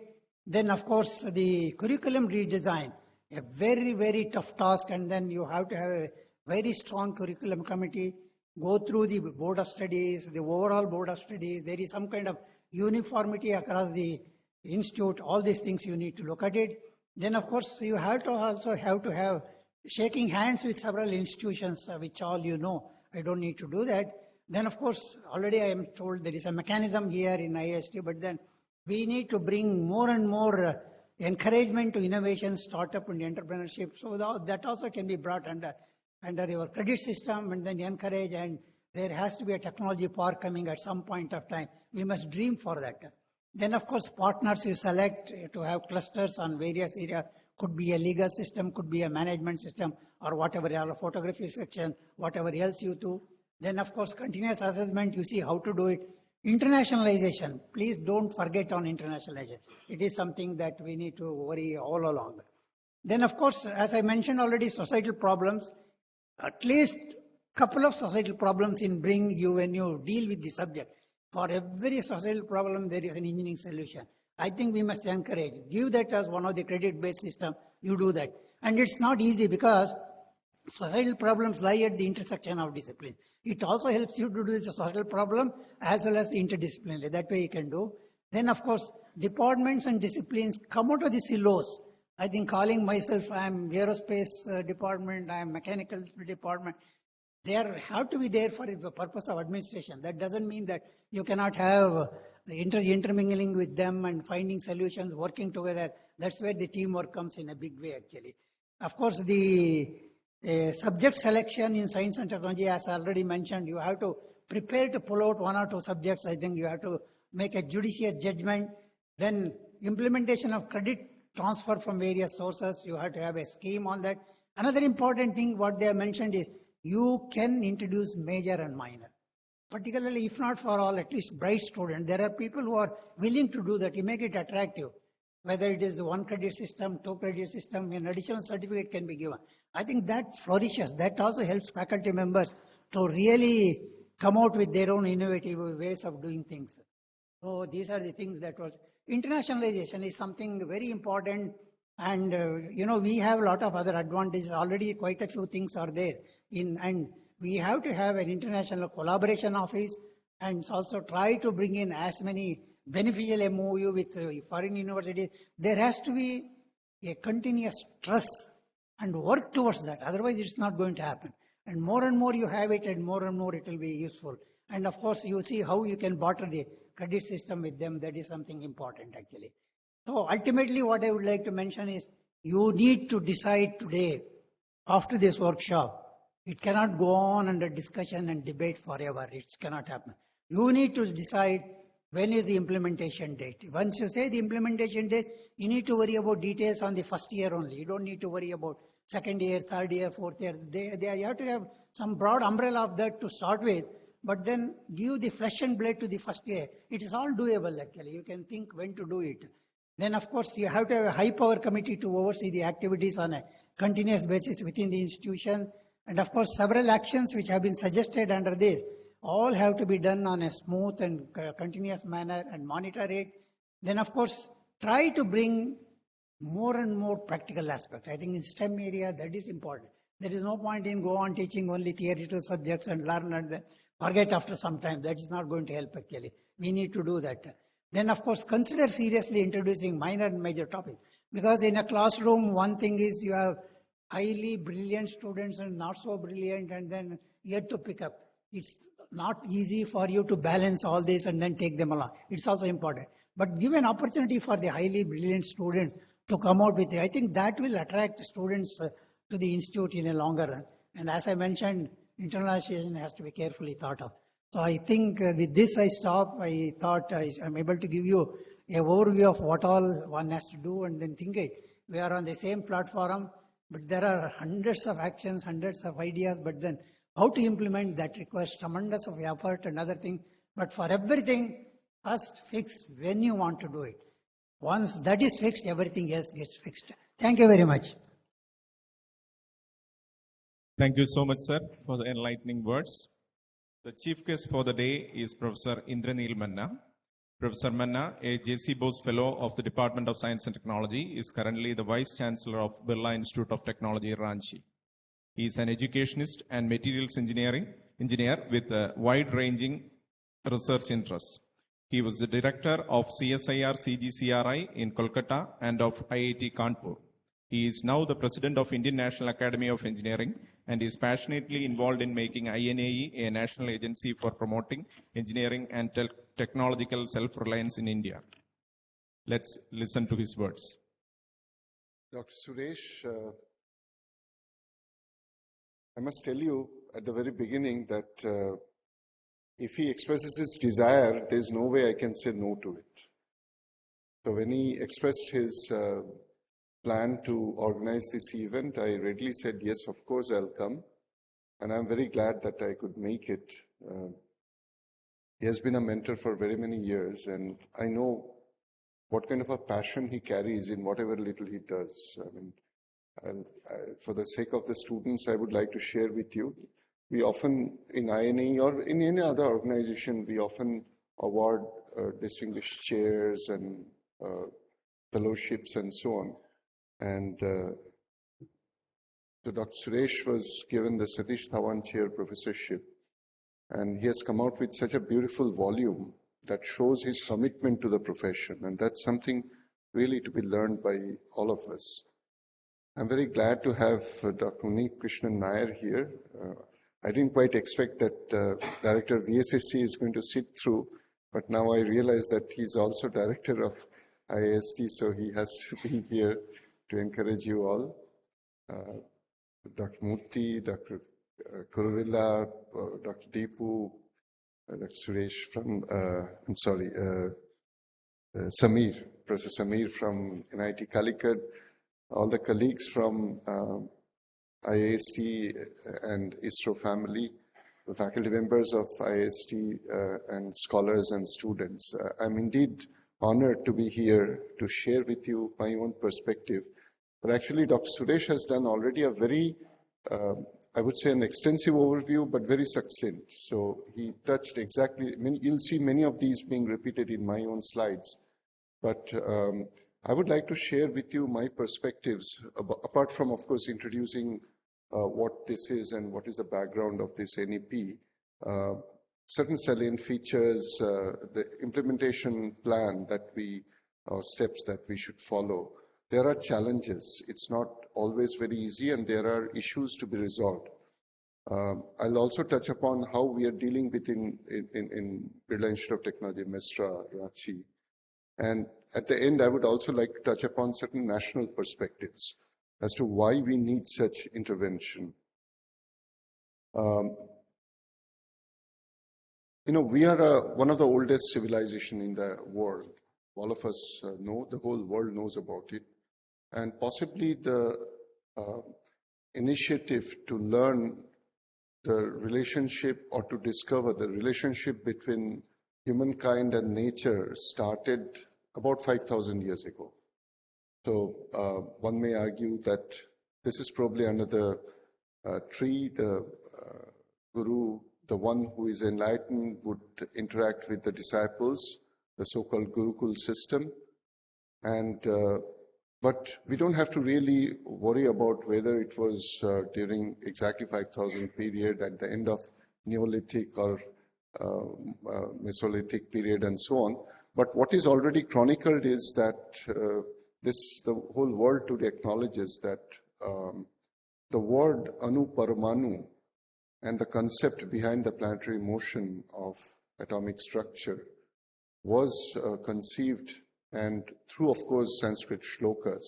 [SPEAKER 5] Then of course, the curriculum redesign, a very, very tough task, and then you have to have a very strong curriculum committee, go through the board of studies, the overall board of studies. There is some kind of uniformity across the institute. All these things you need to look at it. Then of course, you have to also have shaking hands with several institutions, which all you know. I don't need to do that. Then of course, already I am told there is a mechanism here in IIST, but then we need to bring more and more encouragement to innovation, startup and entrepreneurship. So that also can be brought under your credit system and then encourage, and there has to be a technology park coming at some point of time. We must dream for that. Then of course partners you select to have clusters on various areas, could be a legal system, could be a management system or whatever, or photography section, whatever else you do. Then of course continuous assessment, you see how to do it. Internationalization, please don't forget on internationalization. It is something that we need to worry all along. Then of course, as I mentioned already, societal problems, at least couple of societal problems in bring you when you deal with the subject. For every societal problem, there is an engineering solution. I think we must encourage, give that as one of the credit-based system, you do that. And it's not easy because societal problems lie at the intersection of discipline. It also helps you to do the societal problem as well as the interdisciplinary. That way you can do. Then of course, departments and disciplines come out of the silos. I think calling myself, I'm aerospace department, I'm mechanical department. They have to be there for the purpose of administration. That doesn't mean that you cannot have the intermingling with them and finding solutions, working together. That's where the teamwork comes in a big way actually. Of course, the subject selection in science and technology, as I already mentioned, you have to prepare to pull out one or two subjects. I think you have to make a judicious judgment. Then implementation of credit transfer from various sources, you have to have a scheme on that. Another important thing what they have mentioned is you can introduce major and minor. Particularly, if not for all, at least bright students. There are people who are willing to do that. You make it attractive. Whether it is the 1 credit system, 2 credit system, an additional certificate can be given. I think that flourishes. That also helps faculty members to really come out with their own innovative ways of doing things. So these are the things that was. Internationalization is something very important. And, we have a lot of other advantages. Already quite a few things are there. And we have to have an international collaboration office and also try to bring in as many beneficial MOU with foreign universities. There has to be a continuous trust and work towards that. Otherwise, it's not going to happen. And more you have it, and more it will be useful. And of course, you see how you can barter the credit system with them. That is something important, actually. So ultimately, what I would like to mention is you need to decide today, after this workshop. It cannot go on under discussion and debate forever. It cannot happen. You need to decide when is the implementation date. Once you say the implementation date, you need to worry about details on the first year only. You don't need to worry about second year, third year, fourth year. You have to have some broad umbrella of that to start with, but then give the flesh and blood to the first year. It is all doable actually. You can think when to do it. Then of course you have to have a high power committee to oversee the activities on a continuous basis within the institution. And of course several actions which have been suggested under this all have to be done on a smooth and continuous manner and monitor it. Then of course try to bring more and more practical aspects. I think in STEM area that is important. There is no point in go on teaching only theoretical subjects and learn and then forget after some time. That is not going to help actually. We need to do that. Then of course consider seriously introducing minor and major topics. Because in a classroom, one thing is you have highly brilliant students and not so brilliant, and then yet to pick up. It's not easy for you to balance all this and then take them along. It's also important. But give an opportunity for the highly brilliant students to come out with it. I think that will attract students to the institute in a longer run. And as I mentioned, internationalization has to be carefully thought of. So I think with this I stop. I thought I'm able to give you an overview of what all one has to do and then think it. We are on the same platform, but there are hundreds of actions, hundreds of ideas, but then how to implement that requires tremendous of effort and other things. But for everything, first fix when you want to do it. Once that is fixed, everything else gets fixed. Thank you very much.
[SPEAKER 1] Thank you so much, sir, for the enlightening words. The chief guest for the day is Professor Indraneel Manna. Professor Manna, a J.C. Bose Fellow of the Department of Science and Technology, is currently the Vice Chancellor of Birla Institute of Technology, Ranchi. He is an educationist and materials engineer with wide-ranging research interests. He was the director of CSIR CGCRI in Kolkata and of IIT Kanpur. He is now the president of Indian National Academy of Engineering and is passionately involved in making INAE a national agency for promoting engineering and technological self-reliance in India. Let's listen to his words.
[SPEAKER 6] Dr. Suresh, I must tell you at the very beginning that if he expresses his desire, there's no way I can say no to it. So when he expressed his plan to organize this event, I readily said, yes, of course, I'll come. And I'm very glad that I could make it. He has been a mentor for very many years, and I know what kind of a passion he carries in whatever little he does. I mean, for the sake of the students, I would like to share with you. We often, in INE or in any other organization, we often award distinguished chairs and fellowships and so on. And so Dr. Suresh was given the Satish Dhawan Chair Professorship, and he has come out with such a beautiful volume that shows his commitment to the profession, and that's something really to be learned by all of us. I'm very glad to have Dr. Uneek Krishnan Nair here. I didn't quite expect that Director VSSC is going to sit through, but now I realize that he's also Director of IIST, so he has to be here to encourage you all. Dr. Murthy, Dr. Kuruvilla, Dr. Deepu, Dr. Suresh from, Samir, Professor Samir from NIT Calicut, all the colleagues from IIST and ISRO family, the faculty members of IIST and scholars and students. I'm indeed honored to be here to share with you my own perspective. But actually, Dr. Suresh has done already a very, I would say an extensive overview, but very succinct. So he touched exactly, you'll see many of these being repeated in my own slides. But I would like to share with you my perspectives, apart from, of course, introducing what this is and what is the background of this NEP, certain salient features, the implementation plan that or steps that we should follow. There are challenges. It's not always very easy, and there are issues to be resolved. I'll also touch upon how we are dealing with in Birla Institute of Technology, Mesra, Ranchi. And at the end, I would also like to touch upon certain national perspectives as to why we need such intervention. We are one of the oldest civilizations in the world. All of us know, the whole world knows about it. And possibly the initiative to learn the relationship or to discover the relationship between humankind and nature started about 5,000 years ago. So one may argue that this is probably under the tree, the guru, the one who is enlightened would interact with the disciples, the so-called Gurukul system. And but we don't have to really worry about whether it was during exactly 5,000 period at the end of Neolithic or Mesolithic period and so on. But what is already chronicled is that the whole world today acknowledges that the word Anu Paramanu and the concept behind the planetary motion of atomic structure was conceived, and through, of course, Sanskrit shlokas.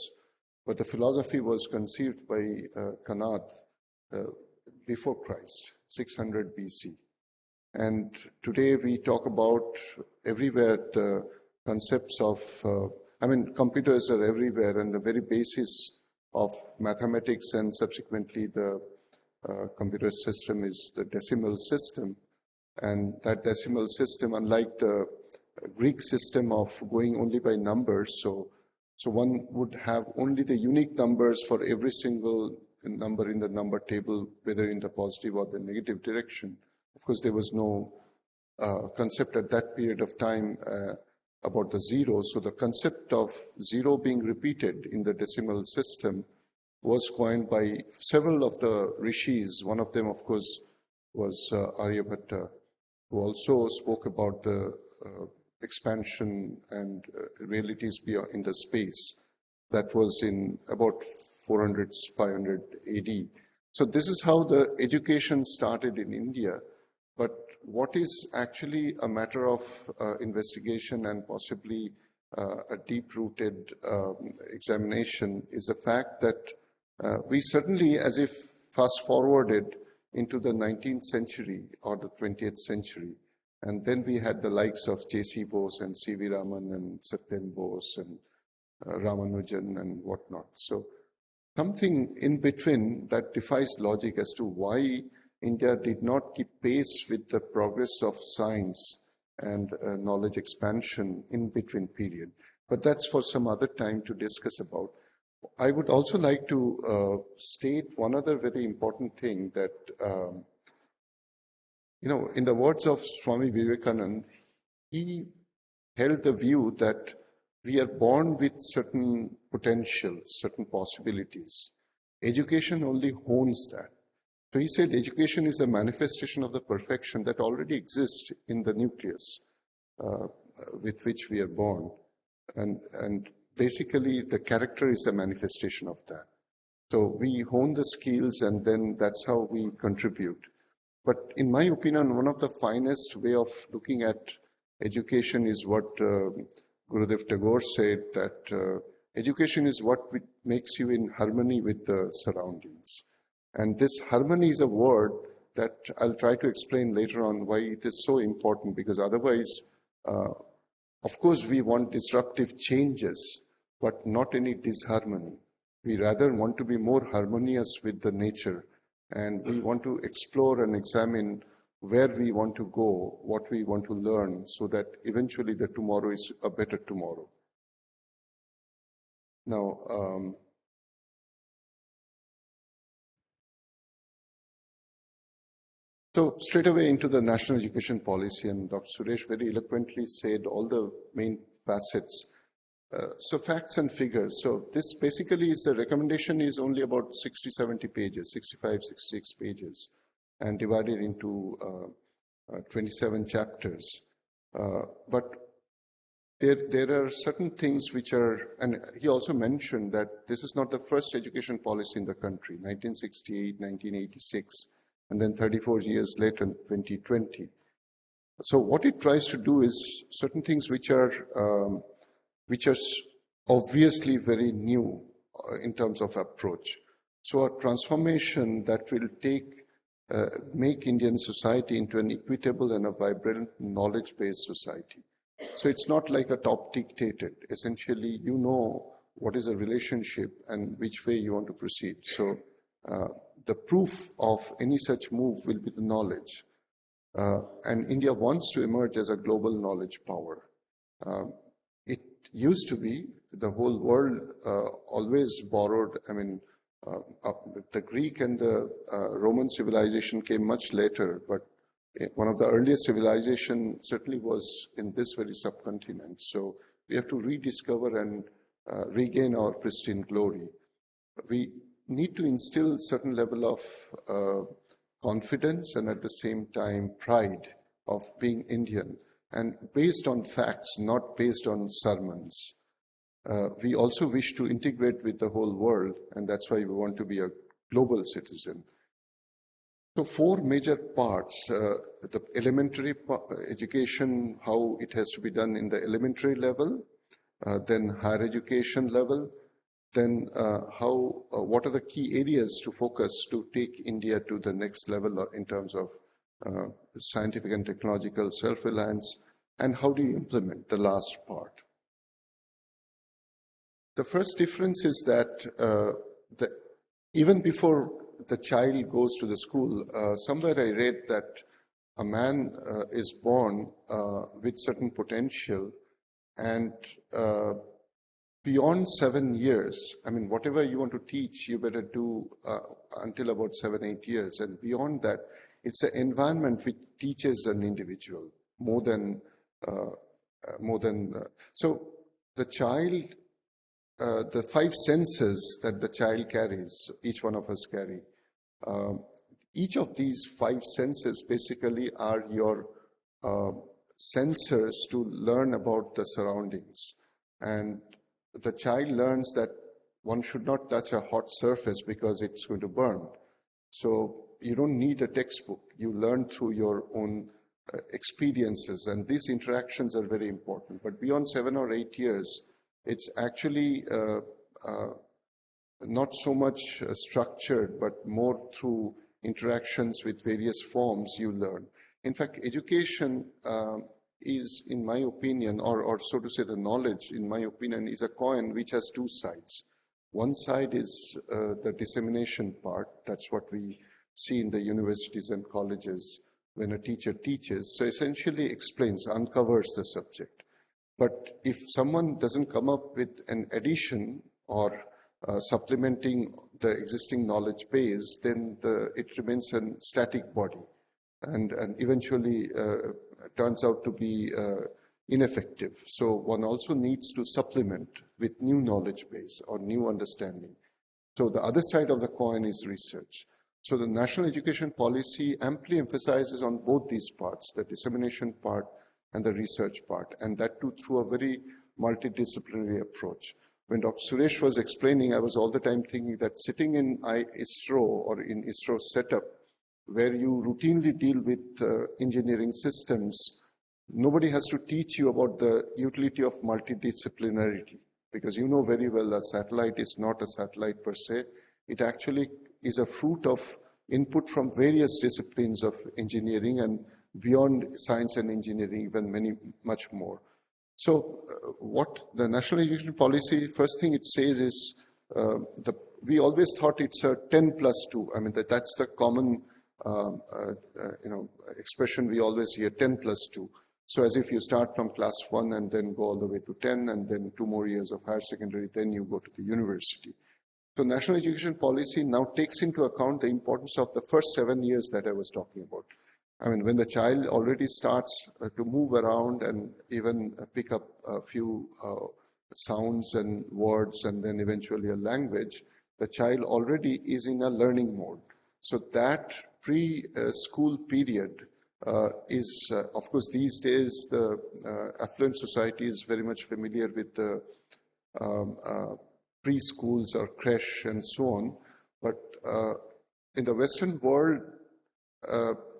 [SPEAKER 6] But the philosophy was conceived by Kanad before Christ, 600 BC. And today we talk about everywhere the concepts of, computers are everywhere, and the very basis of mathematics and subsequently the computer system is the decimal system. And that decimal system, unlike the Greek system of going only by numbers, so one would have only the unique numbers for every single number in the number table, whether in the positive or the negative direction. Of course, there was no concept at that period of time about the zero. So the concept of zero being repeated in the decimal system was coined by several of the rishis. One of them, of course, was Aryabhatta, who also spoke about the expansion and realities beyond in the space. That was in about 400, 500 AD. So this is how the education started in India. But what is actually a matter of investigation and possibly a deep-rooted examination is the fact that we certainly, as if fast-forwarded into the 19th century or the 20th century, and then we had the likes of J.C. Bose and C.V. Raman and Satyen Bose and Ramanujan and whatnot. So something in between that defies logic as to why India did not keep pace with the progress of science and knowledge expansion in between period. But that's for some other time to discuss about. I would also like to state one other very important thing that, in the words of Swami Vivekananda, he held the view that we are born with certain potential, certain possibilities. Education only hones that. So he said education is a manifestation of the perfection that already exists in the nucleus with which we are born. And basically the character is the manifestation of that. So we hone the skills and then that's how we contribute. But in my opinion, one of the finest way of looking at education is what Gurudev Tagore said, that education is what makes you in harmony with the surroundings. And this harmony is a word that I'll try to explain later on why it is so important, because otherwise, of course, we want disruptive changes, but not any disharmony. We rather want to be more harmonious with the nature, and we want to explore and examine where we want to go, what we want to learn, so that eventually the tomorrow is a better tomorrow. Now, so straight away into the national education policy, and Dr. Suresh very eloquently said all the main facets. So facts and figures. So this basically is the recommendation is only about 60, 70 pages, 65, 66 pages, and divided into 27 chapters. But there are certain things which are, and he also mentioned that this is not the first education policy in the country, 1968, 1986, and then 34 years later, 2020. So what it tries to do is certain things which are obviously very new in terms of approach. So a transformation that will make Indian society into an equitable and a vibrant knowledge-based society. So it's not like a top dictated. Essentially, you know what is a relationship and which way you want to proceed. So the proof of any such move will be the knowledge. And India wants to emerge as a global knowledge power. It used to be the whole world always borrowed, the Greek and the Roman civilization came much later, but one of the earliest civilization certainly was in this very subcontinent. So we have to rediscover and regain our pristine glory. We need to instill certain level of confidence and at the same time pride of being Indian, and based on facts, not based on sermons. We also wish to integrate with the whole world, and that's why we want to be a global citizen. So 4 major parts, the elementary education, how it has to be done in the elementary level, then higher education level, then what are the key areas to focus to take India to the next level in terms of scientific and technological self-reliance, and how do you implement the last part. The first difference is that even before the child goes to the school, somewhere I read that a man is born with certain potential, and beyond 7 years, whatever you want to teach, you better do until about 7, 8 years. And beyond that, it's the environment which teaches an individual more than so the child, the 5 senses that the child carries, each one of us carry, each of these 5 senses basically are your sensors to learn about the surroundings. And the child learns that one should not touch a hot surface because it's going to burn. So you don't need a textbook. You learn through your own experiences, and these interactions are very important. But beyond 7 or 8 years, it's actually not so much structured, but more through interactions with various forms you learn. In fact, education is, in my opinion, or so to say, the knowledge, in my opinion, is a coin which has two sides. One side is the dissemination part. That's what we see in the universities and colleges when a teacher teaches. So essentially explains, uncovers the subject. But if someone doesn't come up with an addition or supplementing the existing knowledge base, then it remains a static body and eventually turns out to be ineffective. So one also needs to supplement with new knowledge base or new understanding. So the other side of the coin is research. So the national education policy amply emphasizes on both these parts, the dissemination part and the research part, and that too through a very multidisciplinary approach. When Dr. Suresh was explaining, I was all the time thinking that sitting in IIST or in ISRO setup, where you routinely deal with engineering systems, nobody has to teach you about the utility of multidisciplinarity, because you know very well a satellite is not a satellite per se. It actually is a fruit of input from various disciplines of engineering and beyond science and engineering, even much more. So what the national education policy, first thing it says is, we always thought it's a 10+2. I mean, that's the common expression we always hear, 10+2. So as if you start from class 1 and then go all the way to 10 and then 2 more years of higher secondary, then you go to the university. So national education policy now takes into account the importance of the first 7 years that I was talking about. I mean, when the child already starts to move around and even pick up a few sounds and words and then eventually a language, the child already is in a learning mode. So that pre-school period is, of course, these days the affluent society is very much familiar with the preschools or creche and so on. But in the Western world,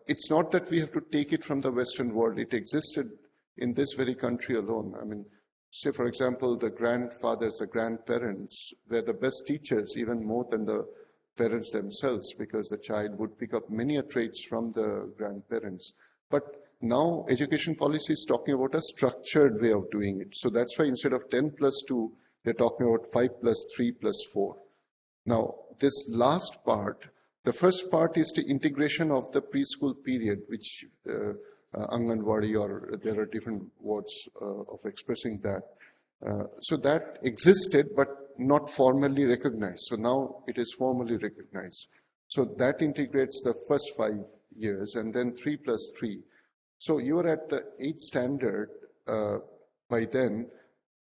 [SPEAKER 6] it's not that we have to take it from the Western world. It existed in this very country alone. I mean, say, for example, the grandfathers, the grandparents were the best teachers, even more than the parents themselves, because the child would pick up many traits from the grandparents. But now education policy is talking about a structured way of doing it. So that's why instead of 10+2, they're talking about 5+3+4. Now, this last part, the first part is the integration of the preschool period, which Anganwadi, or there are different words of expressing that. So that existed, but not formally recognized. So now it is formally recognized. So that integrates the first 5 years and then 3+3. So you are at the 8th standard by then.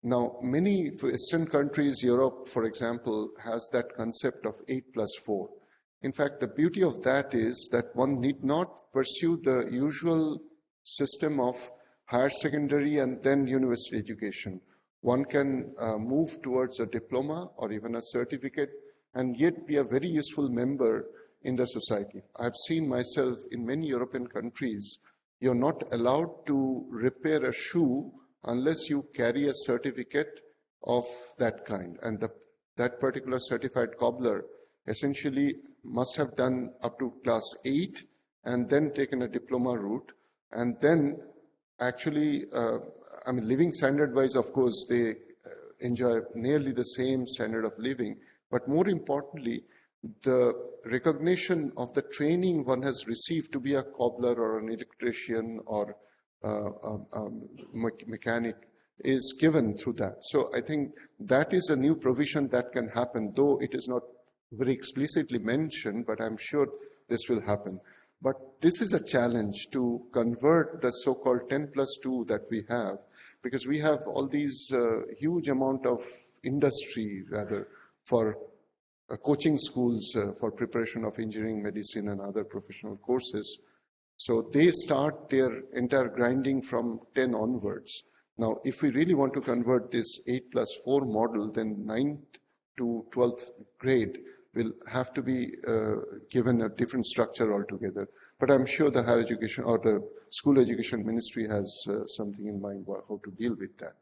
[SPEAKER 6] Now, many Western countries, Europe, for example, has that concept of 8+4. In fact, the beauty of that is that one need not pursue the usual system of higher secondary and then university education. One can move towards a diploma or even a certificate and yet be a very useful member in the society. I've seen myself in many European countries, you're not allowed to repair a shoe unless you carry a certificate of that kind. And that particular certified cobbler essentially must have done up to class 8 and then taken a diploma route. And then actually, I mean, living standard-wise, of course, they enjoy nearly the same standard of living. But more importantly, the recognition of the training one has received to be a cobbler or an electrician or mechanic is given through that. So I think that is a new provision that can happen, though it is not very explicitly mentioned, but I'm sure this will happen. But this is a challenge to convert the so-called 10+2 that we have, because we have all these huge amount of industry, rather, for coaching schools for preparation of engineering, medicine, and other professional courses. So they start their entire grinding from 10 onwards. Now, if we really want to convert this 8+4 model, then 9th to 12th grade will have to be given a different structure altogether. But I'm sure the higher education or the school education ministry has something in mind how to deal with that.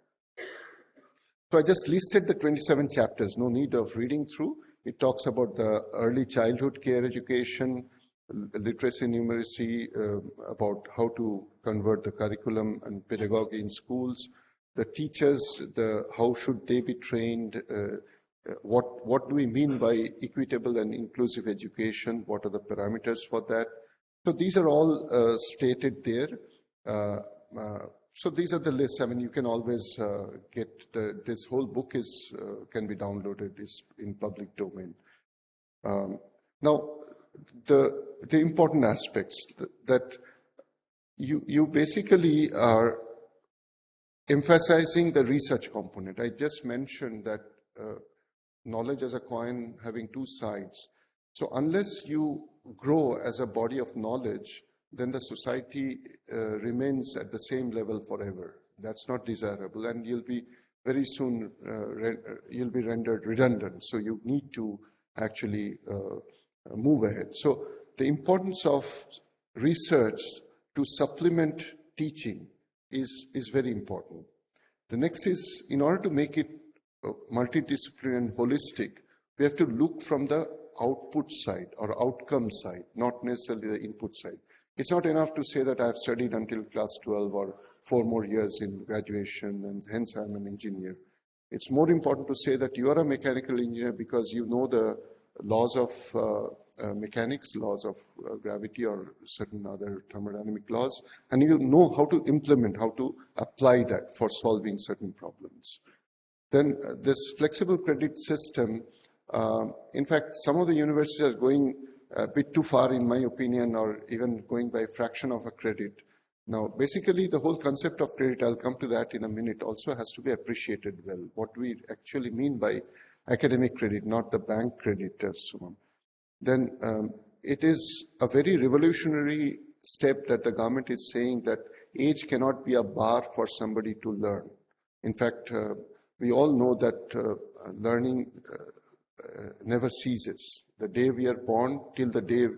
[SPEAKER 6] So I just listed the 27 chapters, no need of reading through. It talks about the early childhood care education, literacy and numeracy, about how to convert the curriculum and pedagogy in schools, the teachers, how should they be trained, what do we mean by equitable and inclusive education, what are the parameters for that. So these are all stated there. So these are the lists. I mean, you can always get this whole book can be downloaded, is in public domain. Now, the important aspects that you basically are emphasizing the research component. I just mentioned that knowledge as a coin having two sides. So unless you grow as a body of knowledge, then the society remains at the same level forever. That's not desirable, and you'll be very soon you'll be rendered redundant. So you need to actually move ahead. So the importance of research to supplement teaching is very important. The next is, in order to make it multidisciplinary and holistic, we have to look from the output side or outcome side, not necessarily the input side. It's not enough to say that I've studied until class 12 or 4 more years in graduation and hence I'm an engineer. It's more important to say that you are a mechanical engineer because you know the laws of mechanics, laws of gravity or certain other thermodynamic laws, and you know how to implement, how to apply that for solving certain problems. Then this flexible credit system, in fact, some of the universities are going a bit too far, in my opinion, or even going by a fraction of a credit. Now, basically, the whole concept of credit, I'll come to that in a minute, also has to be appreciated well. What we actually mean by academic credit, not the bank credit and so on. Then it is a very revolutionary step that the government is saying that age cannot be a bar for somebody to learn. In fact, we all know that learning never ceases. The day we are born till the day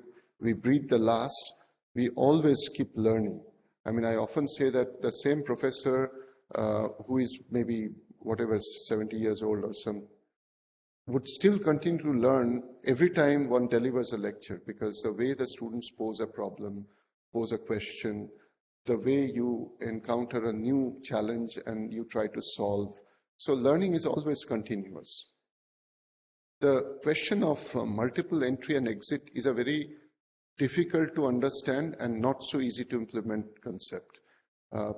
[SPEAKER 6] we breathe the last, we always keep learning. I mean, I often say that the same professor who is maybe whatever 70 years old or some would still continue to learn every time one delivers a lecture, because the way the students pose a problem, pose a question, the way you encounter a new challenge and you try to solve. So learning is always continuous. The question of multiple entry and exit is a very difficult to understand and not so easy to implement concept,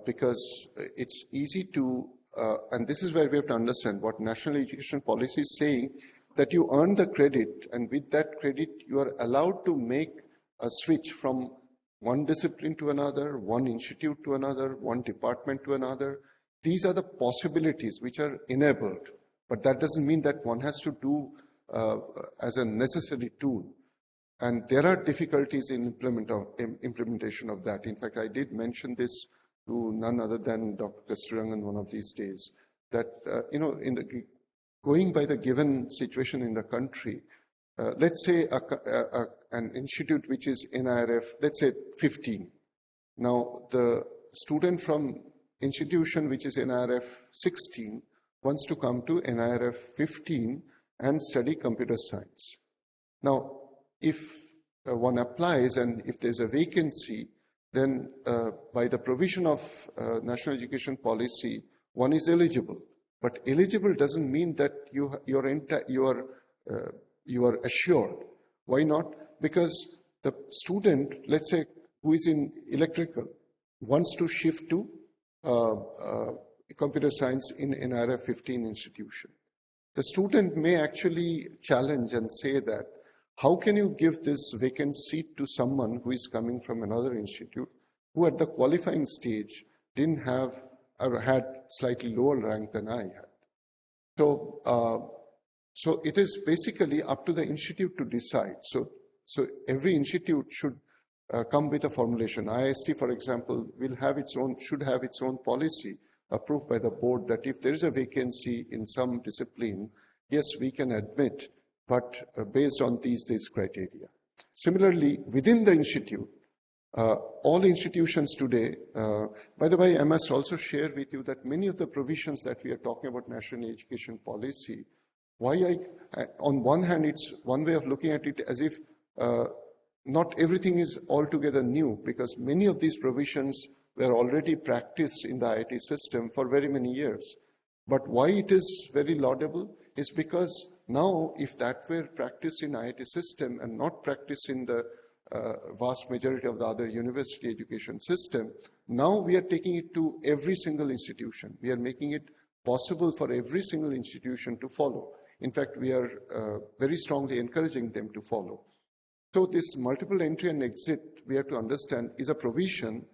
[SPEAKER 6] because it's easy to, and this is where we have to understand what national education policy is saying, that you earn the credit, and with that credit you are allowed to make a switch from one discipline to another, one institute to another, one department to another. These are the possibilities which are enabled, but that doesn't mean that one has to do as a necessary tool. And there are difficulties in implementation of that. In fact, I did mention this to none other than Dr. Kasturangan one of these days, that, going by the given situation in the country, let's say an institute which is NIRF, let's say 15. Now, the student from institution which is NIRF 16 wants to come to NIRF 15 and study computer science. Now, if one applies and if there's a vacancy, then by the provision of national education policy, one is eligible. But eligible doesn't mean that you are assured. Why not? Because the student, let's say, who is in electrical, wants to shift to computer science in NIRF 15 institution. The student may actually challenge and say that, how can you give this vacant seat to someone who is coming from another institute, who at the qualifying stage didn't have or had slightly lower rank than I had? So, so it is basically up to the institute to decide. So every institute should come with a formulation. IIST, for example, should have its own policy approved by the board that if there is a vacancy in some discipline, yes, we can admit, but based on these criteria. Similarly, within the institute, All institutions today, by the way, I must also share with you that many of the provisions that we are talking about national education policy, on one hand, it's one way of looking at it as if not everything is altogether new, because many of these provisions were already practiced in the IIT system for very many years. But why it is very laudable is because now, if that were practiced in IIT system and not practiced in the vast majority of the other university education system, now we are taking it to every single institution. We are making it possible for every single institution to follow. In fact, we are very strongly encouraging them to follow. So this multiple entry and exit, we have to understand, is a provision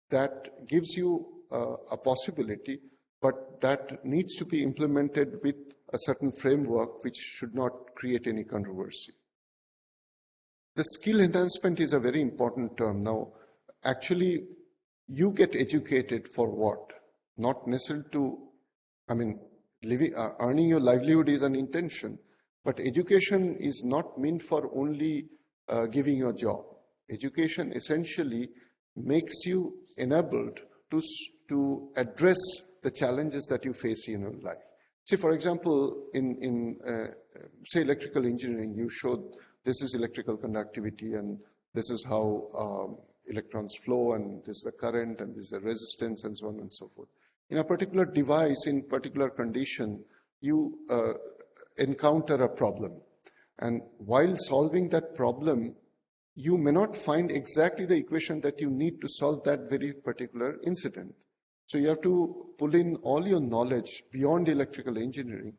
[SPEAKER 6] that gives you a possibility, but that needs to be implemented with a certain framework which should not create any controversy. The skill enhancement is a very important term. Now, actually, you get educated for what? Not necessarily earning your livelihood is an intention, but education is not meant for only giving you a job. Education essentially makes you enabled to address the challenges that you face in your life. See, for example, in say electrical engineering, you showed this is electrical conductivity and this is how electrons flow and this is the current and this is the resistance and so on and so forth. In a particular device, in particular condition, you encounter a problem. And while solving that problem, you may not find exactly the equation that you need to solve that very particular incident. So you have to pull in all your knowledge beyond electrical engineering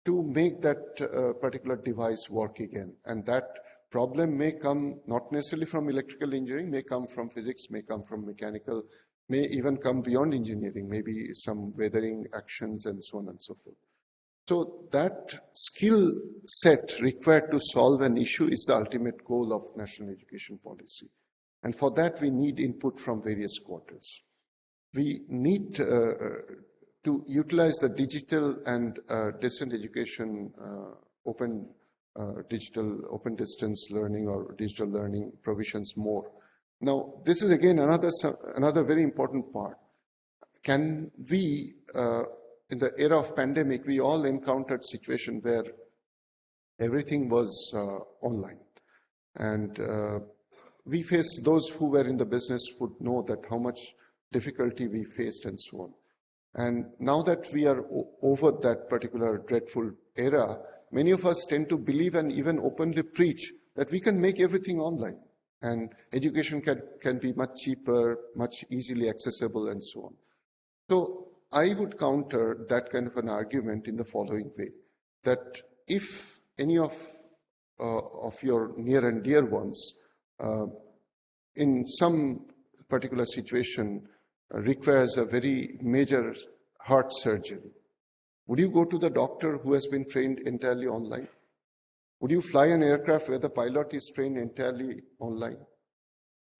[SPEAKER 6] to make that particular device work again. And that problem may come not necessarily from electrical engineering, may come from physics, may come from mechanical, may even come beyond engineering, maybe some weathering actions and so on and so forth. So that skill set required to solve an issue is the ultimate goal of national education policy. And for that, we need input from various quarters. We need to utilize the digital and distant education, open distance learning or digital learning provisions more. Now, this is again another very important part. Can we, in the era of pandemic, we all encountered situation where everything was online. And we faced, those who were in the business would know that how much difficulty we faced and so on. And now that we are over that particular dreadful era, many of us tend to believe and even openly preach that we can make everything online and education can be much cheaper, much easily accessible and so on. So I would counter that kind of an argument in the following way, that if any of your near and dear ones in some particular situation requires a very major heart surgery, would you go to the doctor who has been trained entirely online? Would you fly an aircraft where the pilot is trained entirely online?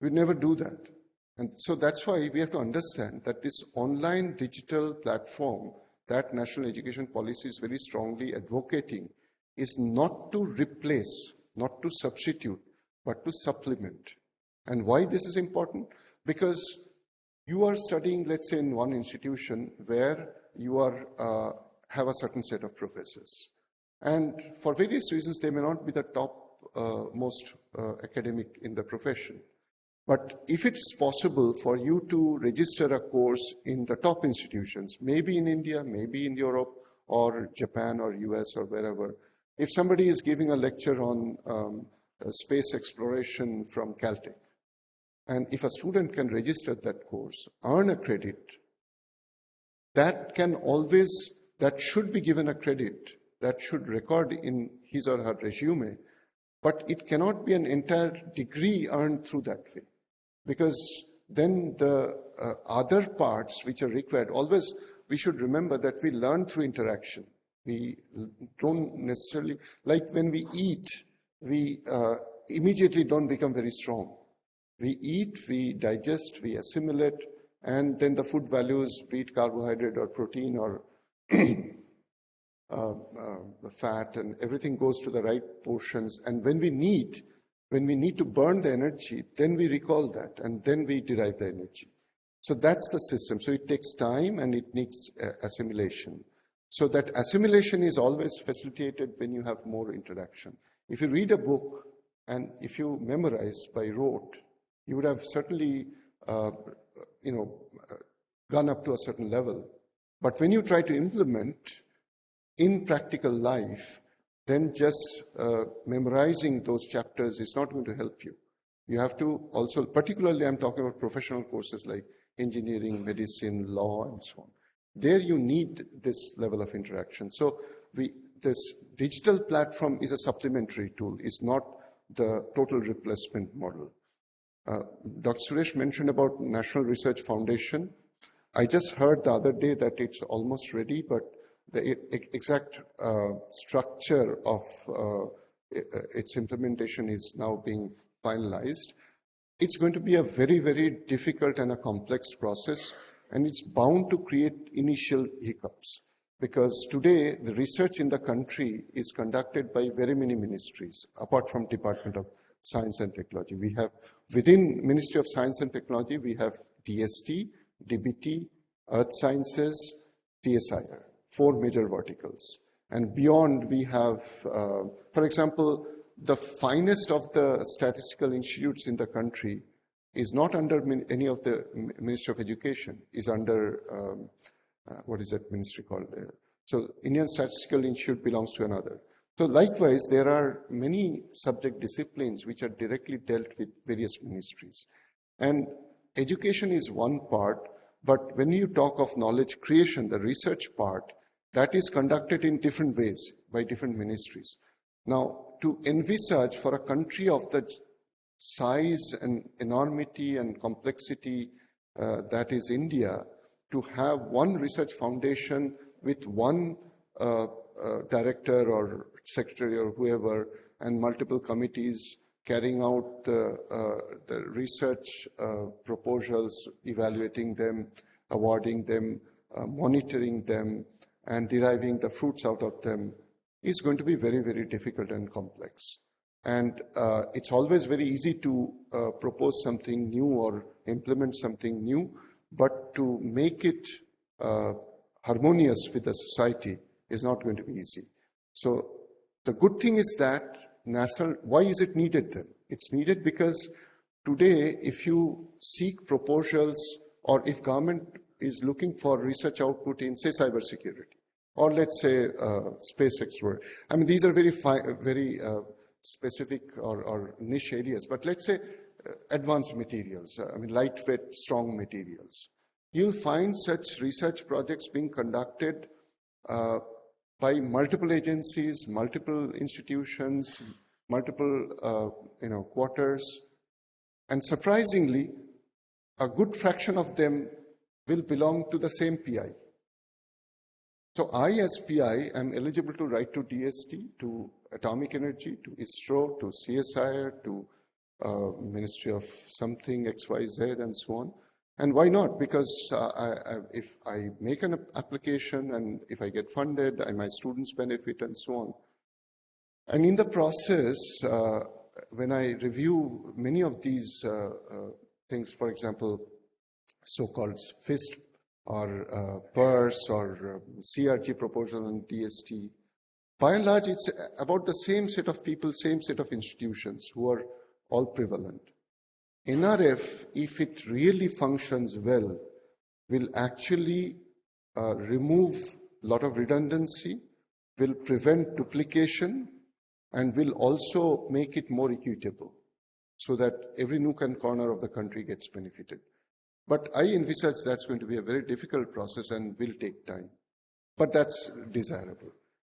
[SPEAKER 6] We'd never do that. And so that's why we have to understand that this online digital platform that national education policy is very strongly advocating is not to replace, not to substitute, but to supplement. And why this is important? Because you are studying, let's say, in one institution where you are have a certain set of professors. And for various reasons, they may not be the top most academic in the profession. But if it's possible for you to register a course in the top institutions, maybe in India, maybe in Europe, or Japan, or US, or wherever, if somebody is giving a lecture on space exploration from Caltech, and if a student can register that course, earn a credit, that should be given a credit, that should record in his or her resume, but it cannot be an entire degree earned through that way. Because then the other parts which are required, always we should remember that we learn through interaction. We don't necessarily, like when we eat, we immediately don't become very strong. We eat, we digest, we assimilate, and then the food values, be it carbohydrate or protein or fat, and everything goes to the right portions. And when we need, When we need to burn the energy, then we recall that, and then we derive the energy. So that's the system. So it takes time and it needs assimilation. So that assimilation is always facilitated when you have more interaction. If you read a book and if you memorize by rote, you would have certainly, gone up to a certain level. But when you try to implement in practical life, then just memorizing those chapters is not going to help you. You have to also, particularly I'm talking about professional courses like engineering, medicine, law, and so on. There you need this level of interaction. So this digital platform is a supplementary tool, is not the total replacement model. Dr. Suresh mentioned about National Research Foundation. I just heard the other day that it's almost ready, but the exact structure of its implementation is now being finalized. It's going to be a very, very difficult and a complex process, and it's bound to create initial hiccups. Because today, the research in the country is conducted by very many ministries, apart from Department of Science and Technology. We have, within Ministry of Science and Technology, we have DST, DBT, Earth Sciences, CSIR, 4 major verticals. And beyond, we have, for example, the finest of the statistical institutes in the country is not under any of the Ministry of Education, is under, what is that ministry called? So Indian Statistical Institute belongs to another. So likewise, there are many subject disciplines which are directly dealt with various ministries. And education is one part, but when you talk of knowledge creation, the research part, that is conducted in different ways by different ministries. Now, to envisage for a country of the size and enormity and complexity that is India, to have one research foundation with one director or secretary or whoever, and multiple committees carrying out the research proposals, evaluating them, awarding them, monitoring them, and deriving the fruits out of them, is going to be very, very difficult and complex. And it's always very easy to propose something new or implement something new, but to make it harmonious with the society is not going to be easy. So the good thing is that national, why is it needed then? It's needed because today, if you seek proposals or if government is looking for research output in, say, cybersecurity, or let's say space exploration. I mean, these are very specific or niche areas, but let's say advanced materials, lightweight, strong materials. You'll find such research projects being conducted by multiple agencies, multiple institutions, multiple quarters, and surprisingly, a good fraction of them will belong to the same PI. So I, as PI, am eligible to write to DST, to Atomic Energy, to ISRO, to CSIR, to Ministry of something, XYZ, and so on. And why not? Because if I make an application and if I get funded, my students benefit and so on. And in the process, when I review many of these things, for example, so-called FIST or PERS or CRG proposal and DST, by and large, it's about the same set of people, same set of institutions who are all prevalent. NRF, if it really functions well, will actually remove a lot of redundancy, will prevent duplication, and will also make it more equitable so that every nook and corner of the country gets benefited. But I envisage that's going to be a very difficult process and will take time. But that's desirable.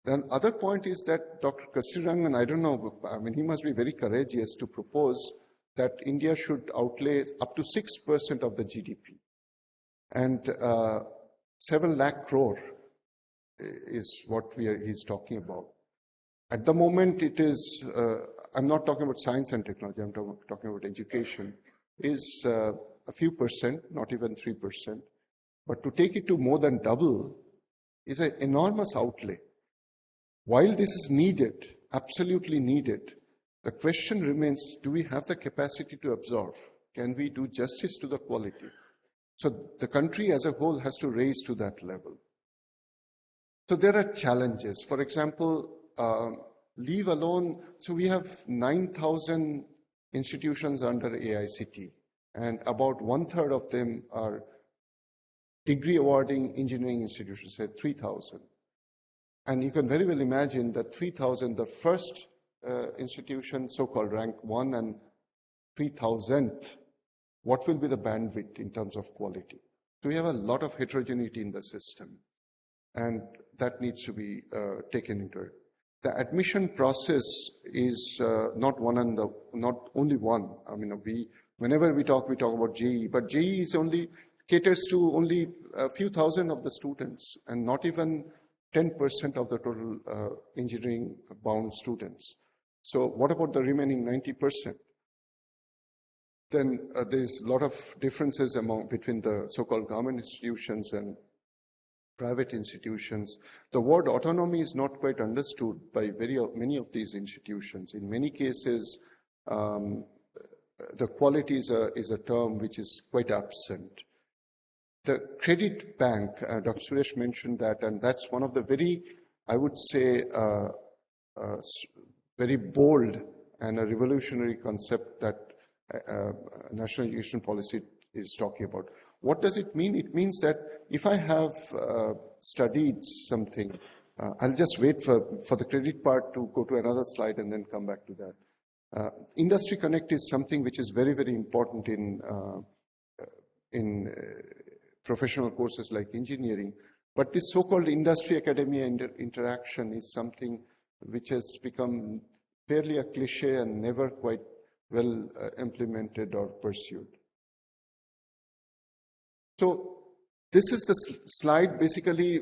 [SPEAKER 6] The other point is that Dr. Kasturirangan, I don't know, he must be very courageous to propose that India should outlay up to 6% of the GDP. And 7 lakh crore is what he's talking about. At the moment, it is, I'm not talking about science and technology, I'm talking about education, is a few percent, not even 3%. But to take it to more than double is an enormous outlay. While this is needed, absolutely needed, The question remains, do we have the capacity to absorb? Can we do justice to the quality? So the country as a whole has to raise to that level. So there are challenges. For example, leave alone, so we have 9,000 institutions under IIST, and about 1/3 of them are degree awarding engineering institutions, say 3,000. And you can very well imagine that 3,000, the first institution, so-called rank 1 and 3,000th, what will be the bandwidth in terms of quality? So we have a lot of heterogeneity in the system, and that needs to be taken into it. The admission process is not only one. I mean, whenever we talk about JEE, but JEE is caters to only a few thousand of the students, and not even 10% of the total engineering-bound students. So what about the remaining 90%? Then there's a lot of differences between the so-called government institutions and private institutions. The word autonomy is not quite understood by many of these institutions. In many cases, the quality is a term which is quite absent. The credit bank, Dr. Suresh mentioned that, and that's one of the very, I would say, very bold and a revolutionary concept that national education policy is talking about. What does it mean? It means that if I have studied something, I'll just wait for the credit part to go to another slide and then come back to that. Industry Connect is something which is very, very important in professional courses like engineering. But this so-called industry academia interaction is something which has become fairly a cliche and never quite well implemented or pursued. So this is the slide. Basically,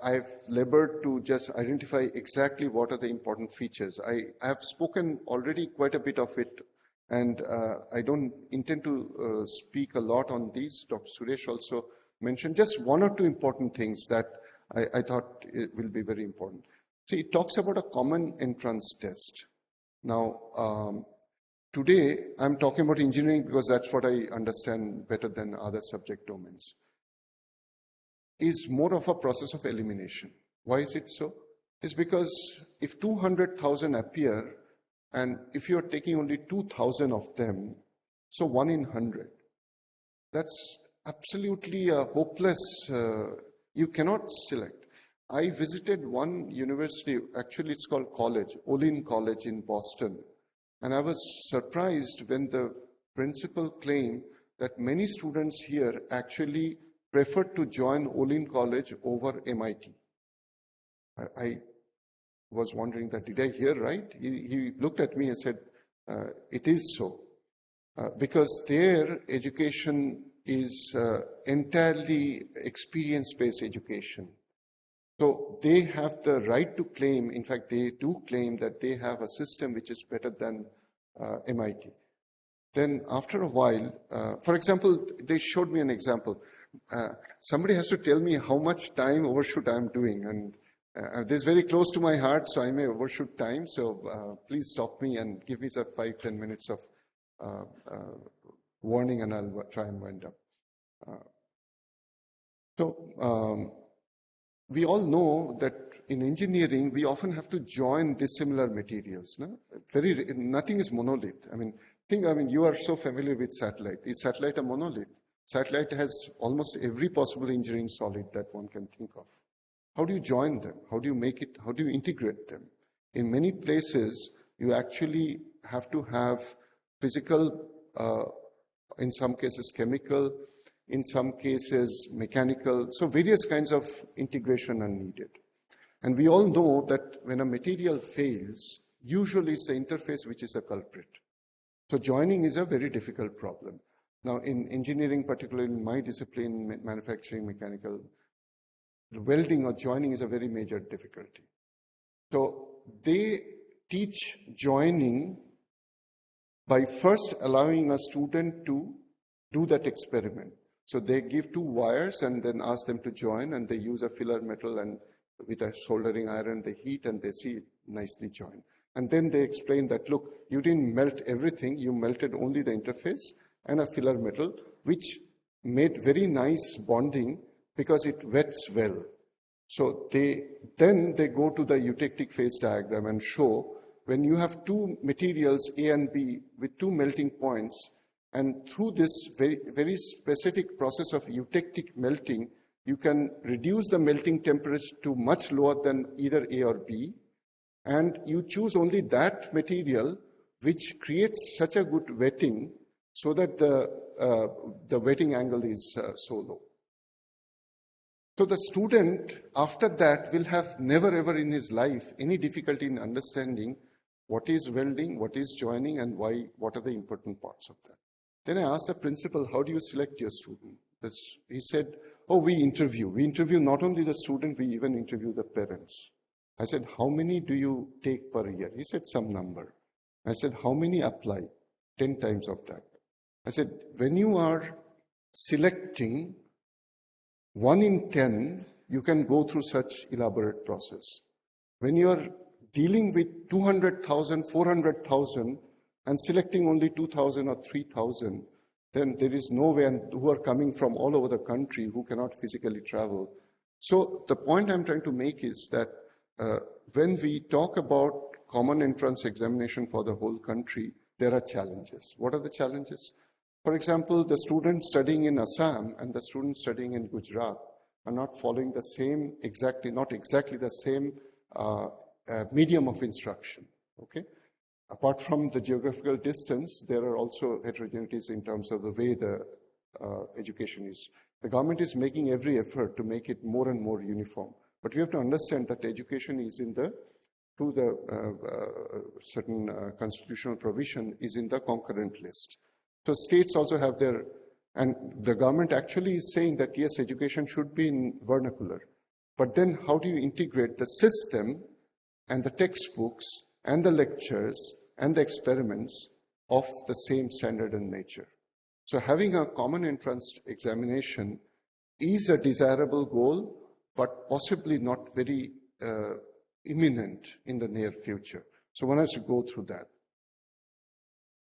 [SPEAKER 6] I've labored to just identify exactly what are the important features. I have spoken already quite a bit of it, and I don't intend to speak a lot on these. Dr. Suresh also mentioned just one or two important things that I thought it will be very important. See, it talks about a common entrance test. Now, today I'm talking about engineering because that's what I understand better than other subject domains. Is more of a process of elimination. Why is it so? It's because if 200,000 appear, and if you're taking only 2,000 of them, so 1 in 100, that's absolutely hopeless. You cannot select. I visited one university, actually it's called college, Olin College in Boston. And I was surprised when the principal claimed that many students here actually preferred to join Olin College over MIT. I was wondering that, did I hear right? He looked at me and said, it is so. Because their education is entirely experience-based education. So they have the right to claim, in fact, they do claim that they have a system which is better than MIT. Then after a while, for example, they showed me an example. Somebody has to tell me how much time overshoot I'm doing. And this is very close to my heart, so I may overshoot time. So please stop me and give me 5-10 minutes of warning, and I'll try and wind up. We all know that in engineering, we often have to join dissimilar materials. No? Nothing is monolith. You are so familiar with satellite. Is satellite a monolith? Satellite has almost every possible engineering solid that one can think of. How do you join them? How do you make it? How do you integrate them? In many places, you actually have to have physical, in some cases chemical, in some cases mechanical. So various kinds of integration are needed. And we all know that when a material fails, usually it's the interface which is the culprit. So joining is a very difficult problem. Now in engineering, particularly in my discipline, manufacturing, mechanical, welding or joining is a very major difficulty. So they teach joining by first allowing a student to do that experiment. So they give 2 wires and then ask them to join, and they use a filler metal, and with a soldering iron they heat and they see it nicely joined. And then they explained that, look, you didn't melt everything, you melted only the interface and a filler metal, which made very nice bonding because it wets well. So then they go to the eutectic phase diagram and show when you have two materials, A and B, with two melting points, and through this very, very specific process of eutectic melting, you can reduce the melting temperature to much lower than either A or B, and you choose only that material which creates such a good wetting so that the wetting angle is so low. So the student, after that, will have never ever in his life any difficulty in understanding what is welding, what is joining, and why, what are the important parts of that. Then I asked the principal, how do you select your student? He said, oh, we interview. We interview not only the student, we even interview the parents. I said, how many do you take per year? He said, some number. I said, how many apply? 10 times of that. I said, when you are selecting 1 in 10, you can go through such elaborate process. When you are dealing with 200,000, 400,000 and selecting only 2,000 or 3,000, then there is no way, and who are coming from all over the country who cannot physically travel. So the point I'm trying to make is that when we talk about common entrance examination for the whole country, there are challenges. What are the challenges? For example, the students studying in Assam and the students studying in Gujarat are not following the same, not exactly the same medium of instruction, okay? Apart from the geographical distance, there are also heterogeneities in terms of the way the education is. The government is making every effort to make it more and more uniform. But we have to understand that education is through the certain constitutional provision, is in the concurrent list. So states also have their, and the government actually is saying that yes, education should be in vernacular. But then how do you integrate the system and the textbooks and the lectures and the experiments of the same standard and nature? So having a common entrance examination is a desirable goal, but possibly not very imminent in the near future. So one has to go through that.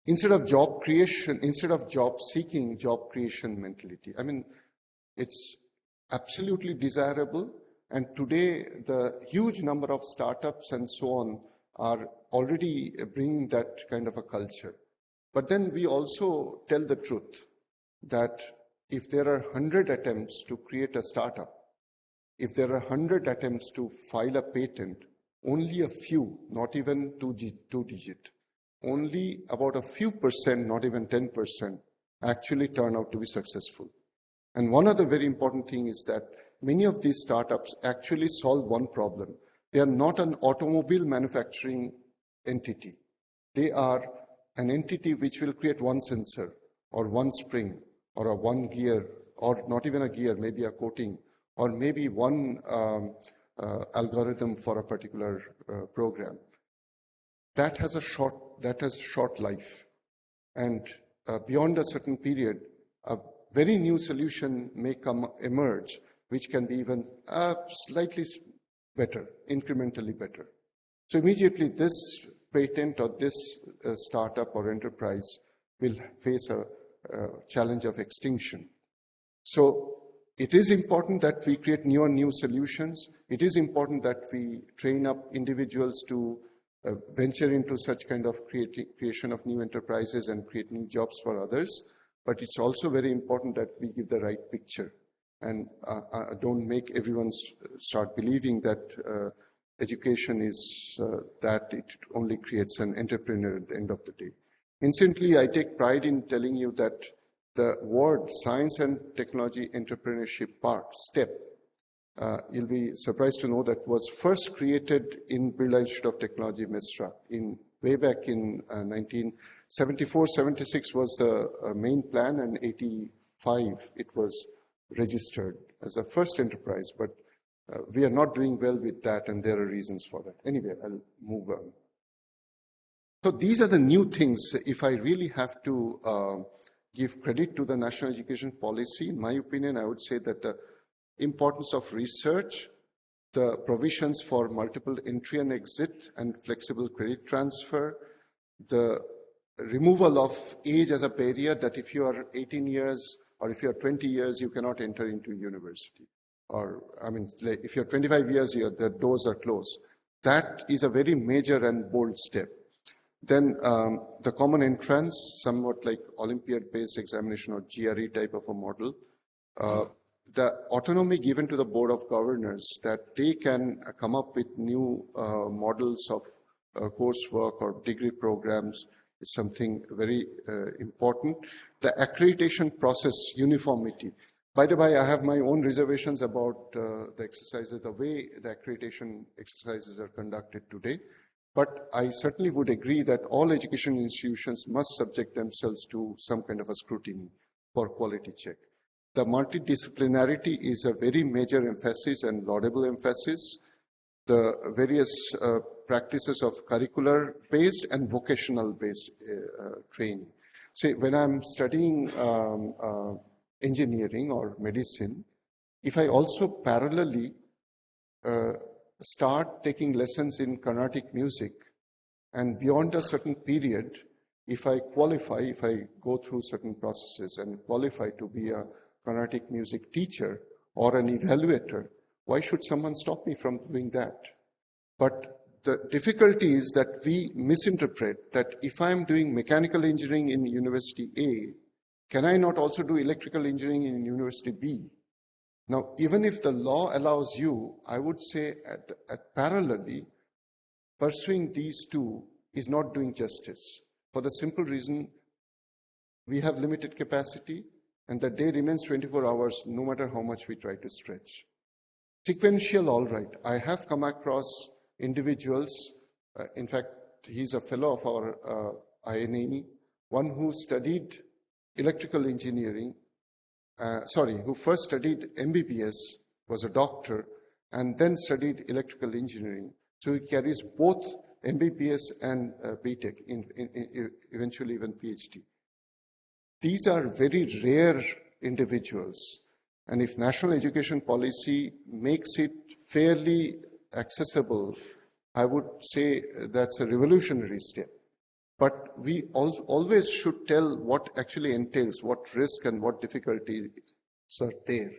[SPEAKER 6] Instead of job creation, instead of job seeking, job creation mentality. I mean, it's absolutely desirable. And today, the huge number of startups and so on are already bringing that kind of a culture. But then we also tell the truth that if there are 100 attempts to create a startup, if there are 100 attempts to file a patent, only a few, not even two digit, only about a few percent, not even 10%, actually turn out to be successful. And one other very important thing is that many of these startups actually solve one problem. They are not an automobile manufacturing entity. They are an entity which will create one sensor or one spring or a one gear, or not even a gear, maybe a coating, or maybe one algorithm for a particular program. That has a short life. And beyond a certain period, a very new solution may emerge, which can be even slightly better, incrementally better. So immediately this patent or this startup or enterprise will face a challenge of extinction. So it is important that we create new solutions. It is important that we train up individuals to venture into such kind of creation of new enterprises and create new jobs for others. But it's also very important that we give the right picture and don't make everyone start believing that education is that it only creates an entrepreneur at the end of the day. Incidentally, I take pride in telling you that the word science and technology entrepreneurship part, STEP, you'll be surprised to know that was first created in Birla Institute of Technology, Mesra, way back in 1974-76 was the main plan, and 85 it was registered as a first enterprise, but we are not doing well with that, and there are reasons for that. Anyway, I'll move on. So these are the new things. If I really have to give credit to the national education policy, in my opinion, I would say that the importance of research the provisions for multiple entry and exit and flexible credit transfer, the removal of age as a barrier, that if you are 18 years or if you are 20 years, you cannot enter into university. Or, I mean, like if you're 25 years, the doors are closed. That is a very major and bold step. Then the common entrance, somewhat like Olympiad-based examination or GRE type of a model. The autonomy given to the Board of Governors that they can come up with new models of coursework or degree programs is something very important. The accreditation process uniformity. By the way, I have my own reservations about the exercises, the way the accreditation exercises are conducted today. But I certainly would agree that all education institutions must subject themselves to some kind of a scrutiny for quality check. The multidisciplinarity is a very major emphasis and laudable emphasis. The various practices of curricular-based and vocational-based training. See, when I'm studying engineering or medicine, if I also parallelly start taking lessons in Carnatic music, and beyond a certain period, if I qualify, if I go through certain processes and qualify to be a Carnatic music teacher or an evaluator, why should someone stop me from doing that? But the difficulty is that we misinterpret that if I'm doing mechanical engineering in University A, can I not also do electrical engineering in University B? Now, even if the law allows you, I would say at parallelly, pursuing these two is not doing justice. For the simple reason, we have limited capacity and the day remains 24 hours no matter how much we try to stretch. Sequential, all right. I have come across individuals, in fact, he's a fellow of our INAE, one who studied electrical engineering, who first studied MBBS, was a doctor, and then studied electrical engineering. So he carries both MBBS and BTech, eventually even PhD. These are very rare individuals. And if national education policy makes it fairly accessible, I would say that's a revolutionary step. But we always should tell what actually entails, what risk and what difficulties are there.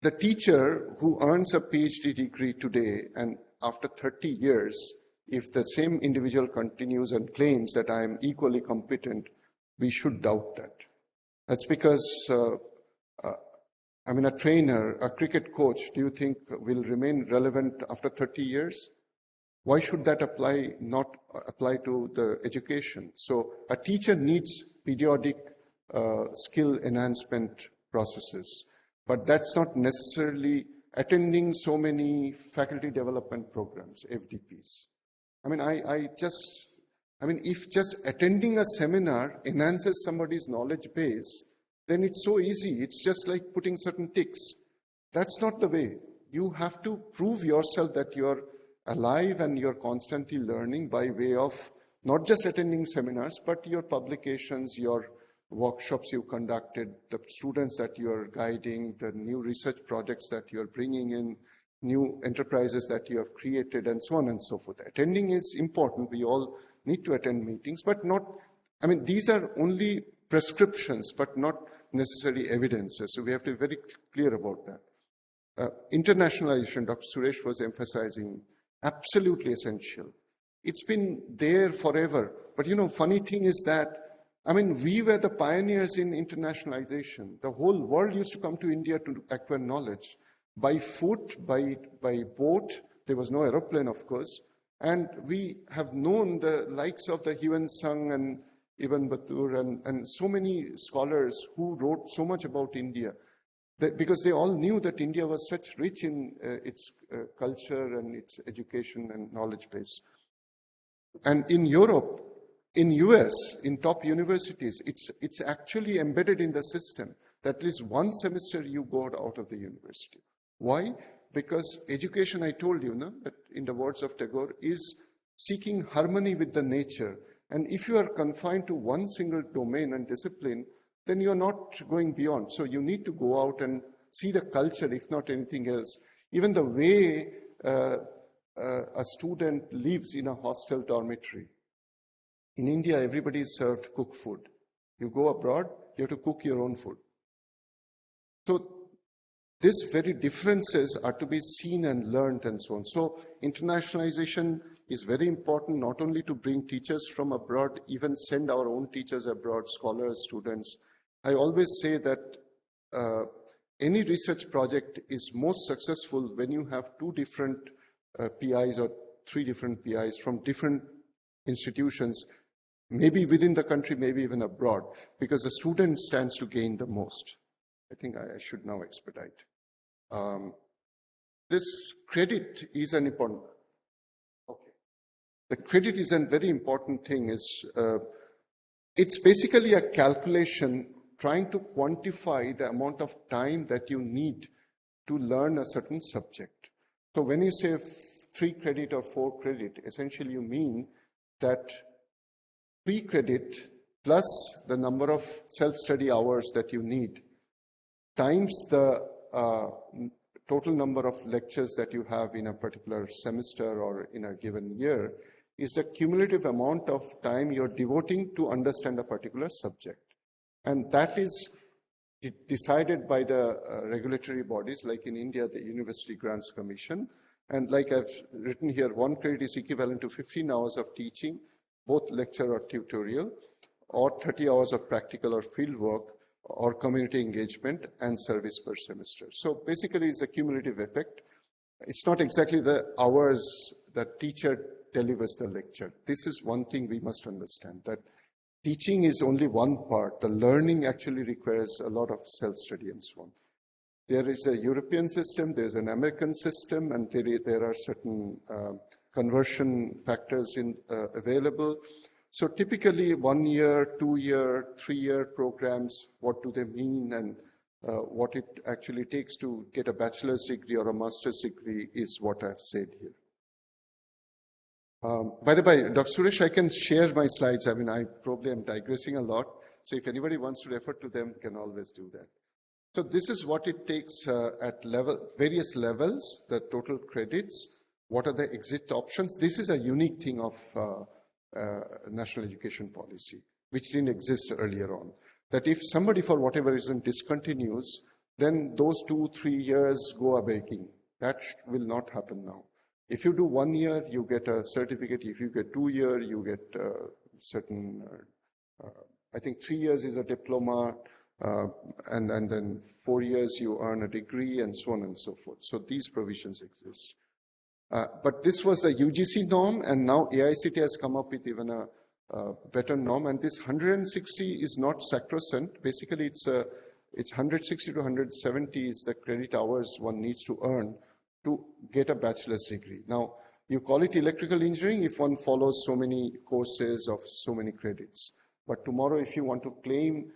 [SPEAKER 6] The teacher who earns a PhD degree today and after 30 years, if the same individual continues and claims that I am equally competent, we should doubt that. That's because, a trainer, a cricket coach, do you think will remain relevant after 30 years? Why should that not apply to the education? So a teacher needs periodic skill enhancement processes, but that's not necessarily attending so many faculty development programs, FDPs. If just attending a seminar enhances somebody's knowledge base, then it's so easy. It's just like putting certain ticks. That's not the way. You have to prove yourself that you're alive and you're constantly learning by way of not just attending seminars, but your publications, your workshops you conducted, the students that you're guiding, the new research projects that you're bringing in, new enterprises that you have created, and so on and so forth. Attending is important. We all need to attend meetings, but these are only prescriptions, but not necessarily evidences. So we have to be very clear about that. Internationalization, Dr. Suresh was emphasizing, absolutely essential. It's been there forever. But funny thing is that, we were the pioneers in internationalization. The whole world used to come to India to acquire knowledge. By foot, by boat, there was no aeroplane, of course. And we have known the likes of the Hiuen Tsang and Ibn Battur and so many scholars who wrote so much about India. Because they all knew that India was such rich in its culture and its education and knowledge base. And in Europe, in US, in top universities, it's actually embedded in the system that at least one semester you go out of the university. Why? Because education, I told you, that in the words of Tagore, is seeking harmony with the nature. And if you are confined to one single domain and discipline, then you're not going beyond. So you need to go out and see the culture, if not anything else. Even the way a student lives in a hostel dormitory. In India, everybody is served cooked food. You go abroad, you have to cook your own food. So these very differences are to be seen and learned and so on. So internationalization is very important, not only to bring teachers from abroad, even send our own teachers abroad, scholars, students. I always say that any research project is most successful when you have two different PIs or three different PIs from different institutions, maybe within the country, maybe even abroad, because the student stands to gain the most. I think I should now expedite. This credit is an important, okay. The credit is a very important thing. It's basically a calculation trying to quantify the amount of time that you need to learn a certain subject. So when you say 3 credit or 4 credit, essentially you mean that 3 credit plus the number of self-study hours that you need times the total number of lectures that you have in a particular semester or in a given year is the cumulative amount of time you're devoting to understand a particular subject. And that is decided by the regulatory bodies, like in India, the University Grants Commission. And like I've written here, 1 credit is equivalent to 15 hours of teaching, both lecture or tutorial, or 30 hours of practical or field work, or community engagement and service per semester. So basically it's a cumulative effect. It's not exactly the hours that teacher delivers the lecture. This is one thing we must understand, that teaching is only one part. The learning actually requires a lot of self-study and so on. There is a European system, there's an American system, and there are certain conversion factors available. So typically 1 year, 2 year, 3 year programs, what do they mean, and what it actually takes to get a bachelor's degree or a master's degree is what I've said here. By the way, Dr. Suresh, I can share my slides. I mean, I probably am digressing a lot. So if anybody wants to refer to them, can always do that. So this is what it takes at various levels, the total credits. What are the exit options? This is a unique thing of national education policy, which didn't exist earlier on. That if somebody, for whatever reason, discontinues, then those 2-3 years go a-begging. That will not happen now. If you do 1 year, you get a certificate. If you get 2 years, you get certain, I think 3 years is a diploma, and then 4 years you earn a degree, and so on and so forth. So these provisions exist. But this was the UGC norm, and now IIST has come up with even a better norm. And this 160 is not sacrosanct. Basically, it's 160 to 170 is the credit hours one needs to earn to get a bachelor's degree. Now, you call it electrical engineering if one follows so many courses of so many credits. But tomorrow, if you want to claim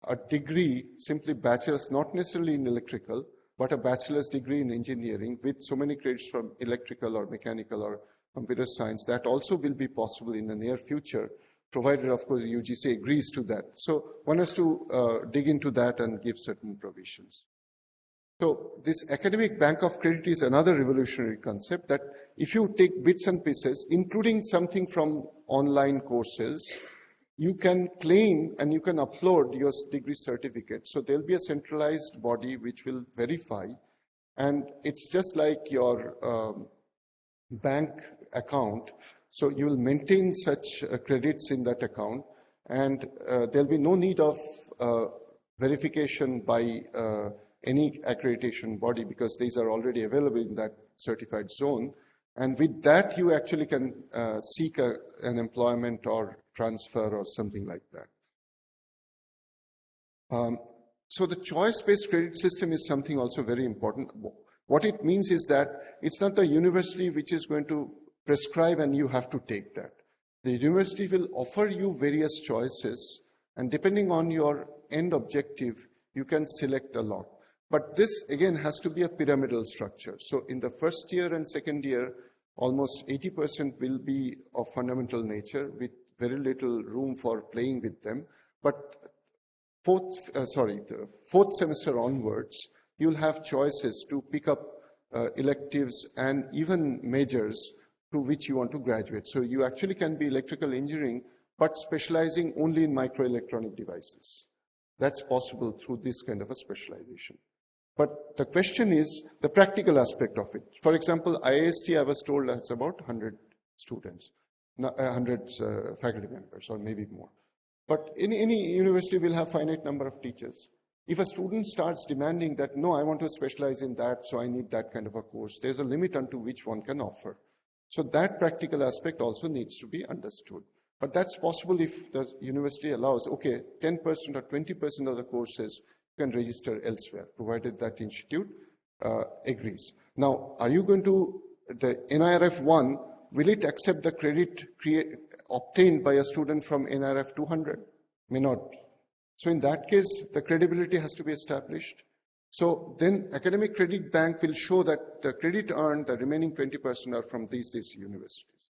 [SPEAKER 6] a degree, simply bachelor's, not necessarily in electrical, but a bachelor's degree in engineering with so many credits from electrical or mechanical or computer science, that also will be possible in the near future, provided, of course, UGC agrees to that. So one has to dig into that and give certain provisions. So this academic bank of credit is another revolutionary concept, that if you take bits and pieces, including something from online courses, you can claim and you can upload your degree certificate. So there'll be a centralized body which will verify. And it's just like your bank account. So you will maintain such credits in that account. And there'll be no need of verification by any accreditation body, because these are already available in that certified zone. And with that, you actually can seek an employment or transfer or something like that. So the choice-based credit system is something also very important. What it means is that it's not the university which is going to prescribe and you have to take that. The university will offer you various choices, and depending on your end objective, you can select a lot. But this, again, has to be a pyramidal structure. So in the first year and second year, almost 80% will be of fundamental nature with very little room for playing with them. But the fourth semester onwards, you'll have choices to pick up electives and even majors to which you want to graduate. So you actually can be electrical engineering, but specializing only in microelectronic devices. That's possible through this kind of a specialization. But the question is the practical aspect of it. For example, IIST, I was told, has about 100 students, 100 faculty members, or maybe more. But any university will have finite number of teachers. If a student starts demanding that, no, I want to specialize in that, so I need that kind of a course, there's a limit unto which one can offer. So that practical aspect also needs to be understood. But that's possible if the university allows, okay, 10% or 20% of the courses can register elsewhere, provided that institute agrees. Now, are you going to, the NIRF 1, will it accept the credit obtained by a student from NIRF 200? May not be. So in that case, the credibility has to be established. So then academic credit bank will show that the credit earned, the remaining 20% are from these universities.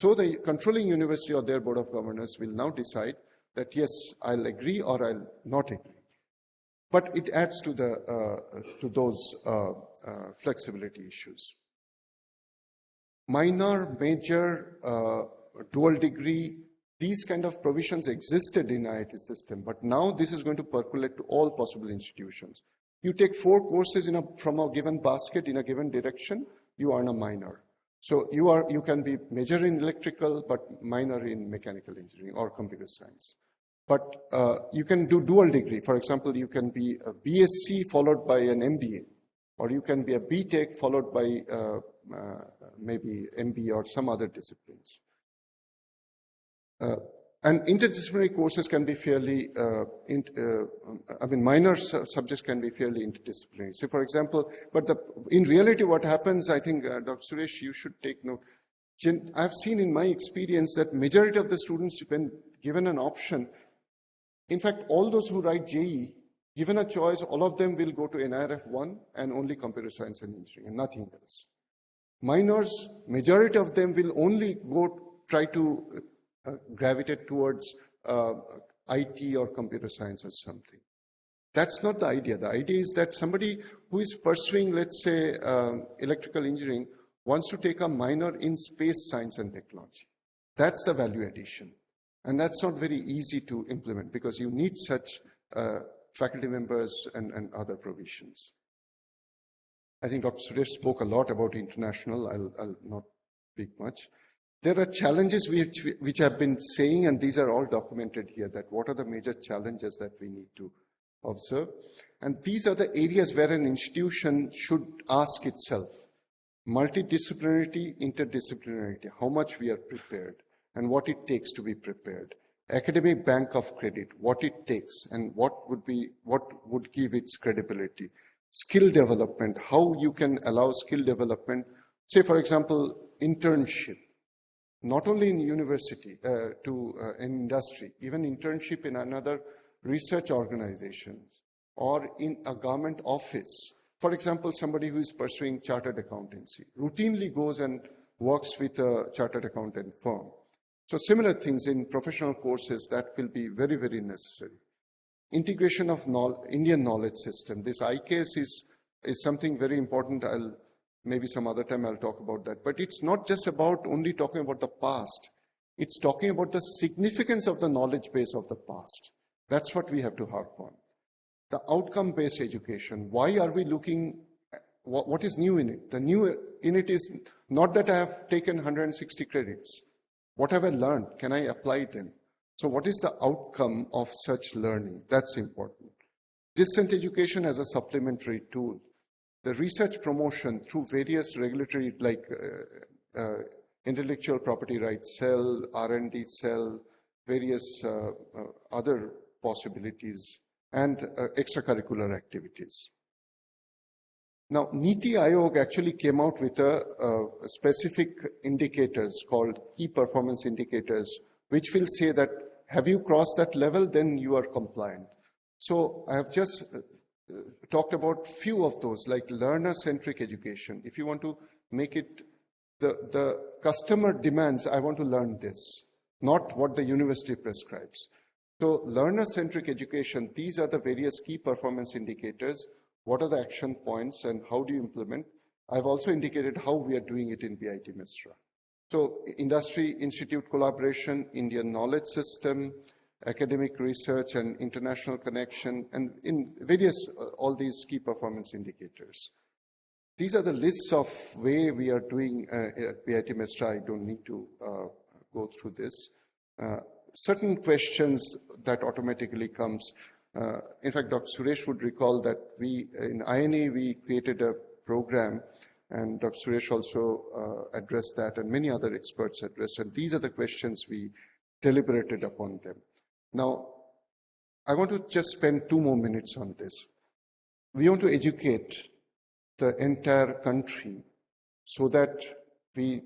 [SPEAKER 6] So the controlling university or their board of governors will now decide that yes, I'll agree or I'll not agree. But it adds to those flexibility issues. Minor, major, dual degree, these kind of provisions existed in IIT system, but now this is going to percolate to all possible institutions. You take 4 courses from a given basket in a given direction, you earn a minor. So you can be major in electrical, but minor in mechanical engineering or computer science. But you can do dual degree. For example, you can be a BSc followed by an MBA, or you can be a BTech followed by maybe MBA or some other disciplines. And interdisciplinary courses can be fairly, minor subjects can be fairly interdisciplinary. So for example, but in reality what happens, I think, Dr. Suresh, you should take note. I've seen in my experience that majority of the students, when given an option, in fact, all those who write JEE, given a choice, all of them will go to NIRF 1 and only computer science and engineering and nothing else. Minors, majority of them will only try to gravitate towards IT or computer science or something. That's not the idea. The idea is that somebody who is pursuing, let's say, electrical engineering wants to take a minor in space science and technology. That's the value addition. And that's not very easy to implement because you need such faculty members and other provisions. I think Dr. Suresh spoke a lot about international. I'll not speak much. There are challenges which I've been saying, and these are all documented here, that what are the major challenges that we need to observe. And these are the areas where an institution should ask itself. Multidisciplinarity, interdisciplinarity, how much we are prepared and what it takes to be prepared. Academic bank of credit, what it takes and what would give its credibility. Skill development, how you can allow skill development. Say, for example, internship. Not only in university, in industry, even internship in another research organizations or in a government office. For example, somebody who is pursuing chartered accountancy routinely goes and works with a chartered accountant firm. So similar things in professional courses that will be very, very necessary. Integration of Indian knowledge system. This IIST is something very important. Maybe some other time I'll talk about that. But it's not just about only talking about the past. It's talking about the significance of the knowledge base of the past. That's what we have to harp on. The outcome-based education. Why are we looking, what is new in it? The new in it is not that I have taken 160 credits. What have I learned? Can I apply them? So what is the outcome of such learning? That's important. Distant education as a supplementary tool. The research promotion through various regulatory, like intellectual property rights cell, R&D cell, various other possibilities, and extracurricular activities. Now, Niti Aayog actually came out with specific indicators called key performance indicators, which will say that have you crossed that level, then you are compliant. So I have just talked about few of those, like learner-centric education. If you want to make it, the customer demands, I want to learn this, not what the university prescribes. So learner-centric education, these are the various key performance indicators what are the action points, and how do you implement? I've also indicated how we are doing it in BIT Misra. So industry institute collaboration, Indian knowledge system, academic research and international connection, and in various, all these key performance indicators. These are the lists of way we are doing at BIT Misra. I don't need to go through this. Certain questions that automatically comes. In fact, Dr. Suresh would recall that we, in INE, we created a program, and Dr. Suresh also addressed that, and many other experts addressed, and these are the questions we deliberated upon them. Now, I want to just spend 2 more minutes on this. We want to educate the entire country so that we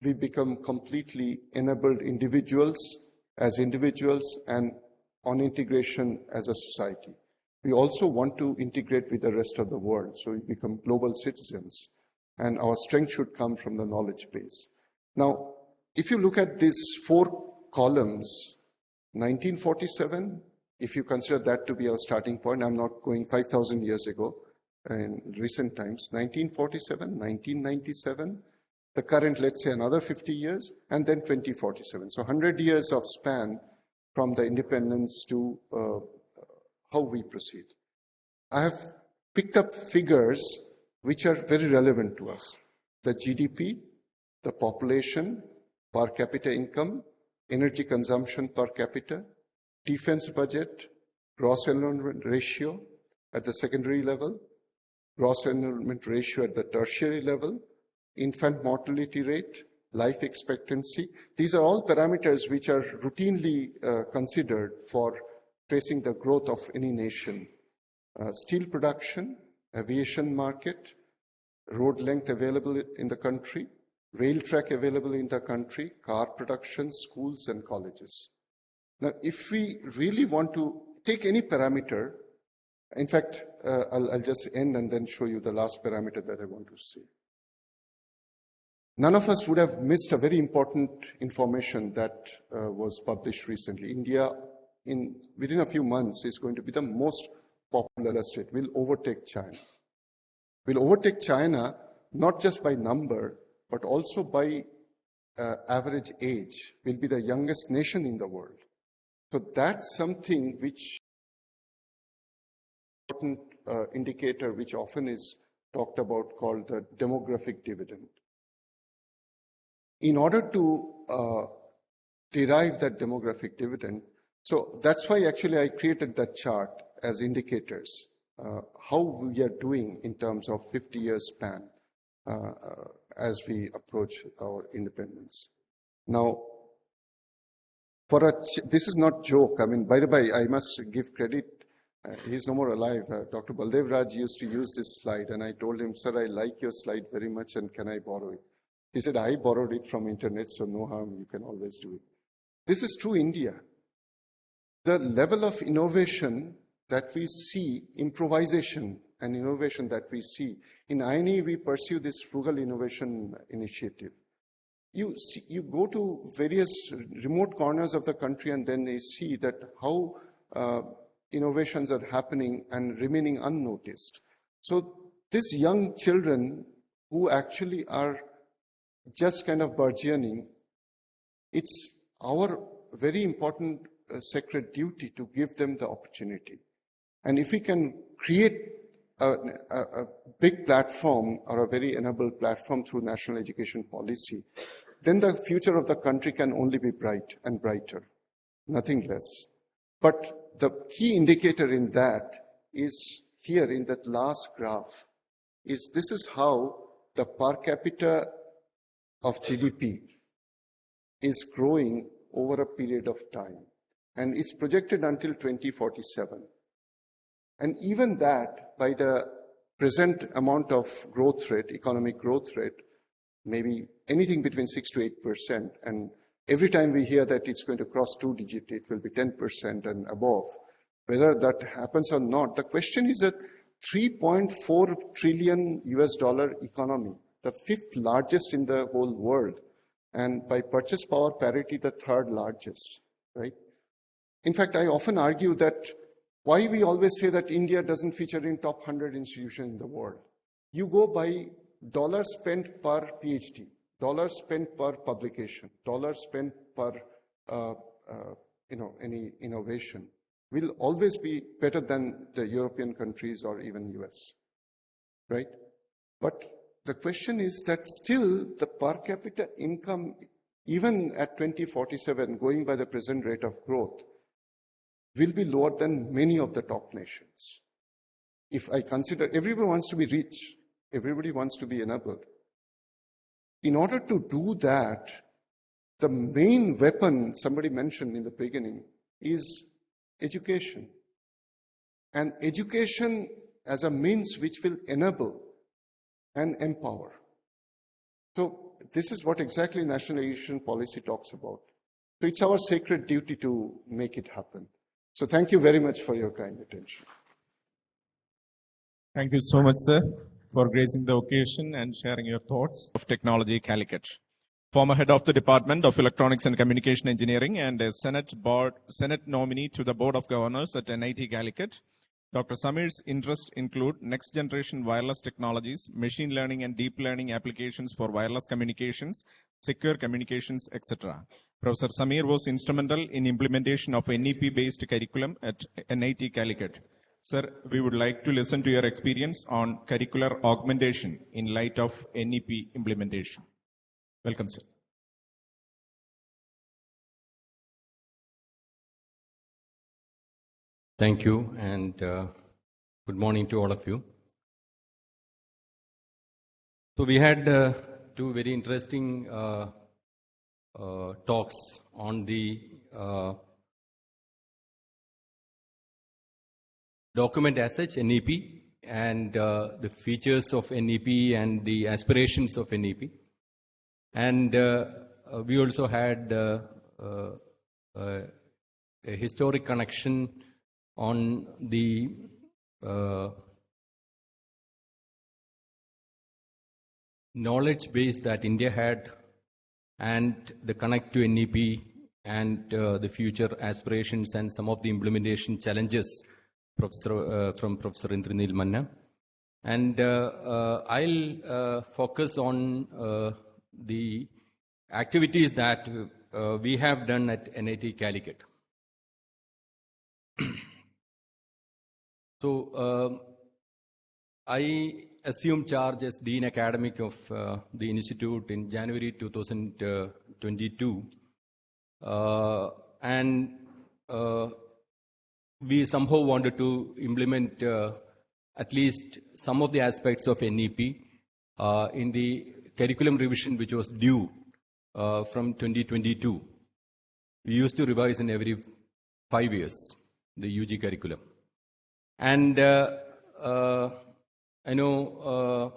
[SPEAKER 6] become completely enabled individuals and on integration as a society. We also want to integrate with the rest of the world, so we become global citizens, and our strength should come from the knowledge base. Now, if you look at these 4 columns, 1947, if you consider that to be our starting point, I'm not going 5,000 years ago in recent times, 1947, 1997, the current, let's say, another 50 years, and then 2047. So 100 years of span from the independence to how we proceed. I have picked up figures which are very relevant to us. The GDP, the population, per capita income, energy consumption per capita, defense budget, gross enrollment ratio at the secondary level, gross enrollment ratio at the tertiary level, infant mortality rate, life expectancy. These are all parameters which are routinely considered for tracing the growth of any nation. Steel production, aviation market, road length available in the country, rail track available in the country, car production, schools and colleges. Now, if we really want to take any parameter, in fact, I'll just end and then show you the last parameter that I want to see. None of us would have missed a very important information that was published recently. India, within a few months, is going to be the most popular state. Will overtake China. Will overtake China not just by number, but also by average age. Will be the youngest nation in the world. So that's something which important indicator which often is talked about, called the demographic dividend. In order to derive that demographic dividend, so that's why actually I created that chart as indicators, how we are doing in terms of 50-year span as we approach our independence. Now, this is not joke. I mean, by the way, I must give credit. He's no more alive. Dr. Baldev Raj used to use this slide, and I told him, sir, I like your slide very much, and can I borrow it? He said, I borrowed it from internet, so no harm, you can always do it. This is true India. The level of innovation that we see, improvisation and innovation that we see, in INE we pursue this frugal innovation initiative. You go to various remote corners of the country and then you see that how innovations are happening and remaining unnoticed. So these young children who actually are just kind of burgeoning, it's our very important sacred duty to give them the opportunity. And if we can create a big platform or a very enabled platform through national education policy, then the future of the country can only be bright and brighter, nothing less. But the key indicator in that is here in that last graph, is this is how the per capita of GDP is growing over a period of time. And it's projected until 2047. And even that, by the present amount of growth rate, economic growth rate, maybe anything between 6 to 8%. And every time we hear that it's going to cross 2-digit, it will be 10% and above. Whether that happens or not, the question is that $3.4 trillion US economy, the 5th largest in the whole world, and by purchase power parity, the 3rd largest, right? In fact, I often argue that Why we always say that India doesn't feature in top 100 institutions in the world. You go by dollars spent per PhD, dollars spent per publication, dollars spent per any innovation will always be better than the European countries or even US, right? But the question is that still the per capita income, even at 2047, going by the present rate of growth, will be lower than many of the top nations. If I consider everybody wants to be rich, everybody wants to be enabled. In order to do that, the main weapon somebody mentioned in the beginning is education. And education as a means which will enable and empower. So this is what exactly national education policy talks about. So it's our sacred duty to make it happen. So thank you very much for your kind attention.
[SPEAKER 1] Thank you so much, sir, for gracing the occasion and sharing your thoughts of Technology Calicut. Former head of the Department of Electronics and Communication Engineering and a Senate nominee to the Board of Governors at NIT Calicut, Dr. Samir's interests include next-generation wireless technologies, machine learning and deep learning applications for wireless communications, secure communications, etc. Professor Samir was instrumental in implementation of NEP-based curriculum at NIT Calicut. Sir, we would like to listen to your experience on curricular augmentation in light of NEP implementation. Welcome, sir.
[SPEAKER 7] Thank you, and good morning to all of you. So we had two very interesting talks on the document as such, NEP, and the features of NEP and the aspirations of NEP. And we also had a historic connection on the knowledge base that India had and the connect to NEP and the future aspirations and some of the implementation challenges from Professor Indranil Manna. And I'll focus on the activities that we have done at NIT Calicut. So I assumed charge as Dean Academic of the Institute in January 2022. And we somehow wanted to implement at least some of the aspects of NEP in the curriculum revision which was due from 2022. We used to revise in every 5 years, the UG curriculum. And I know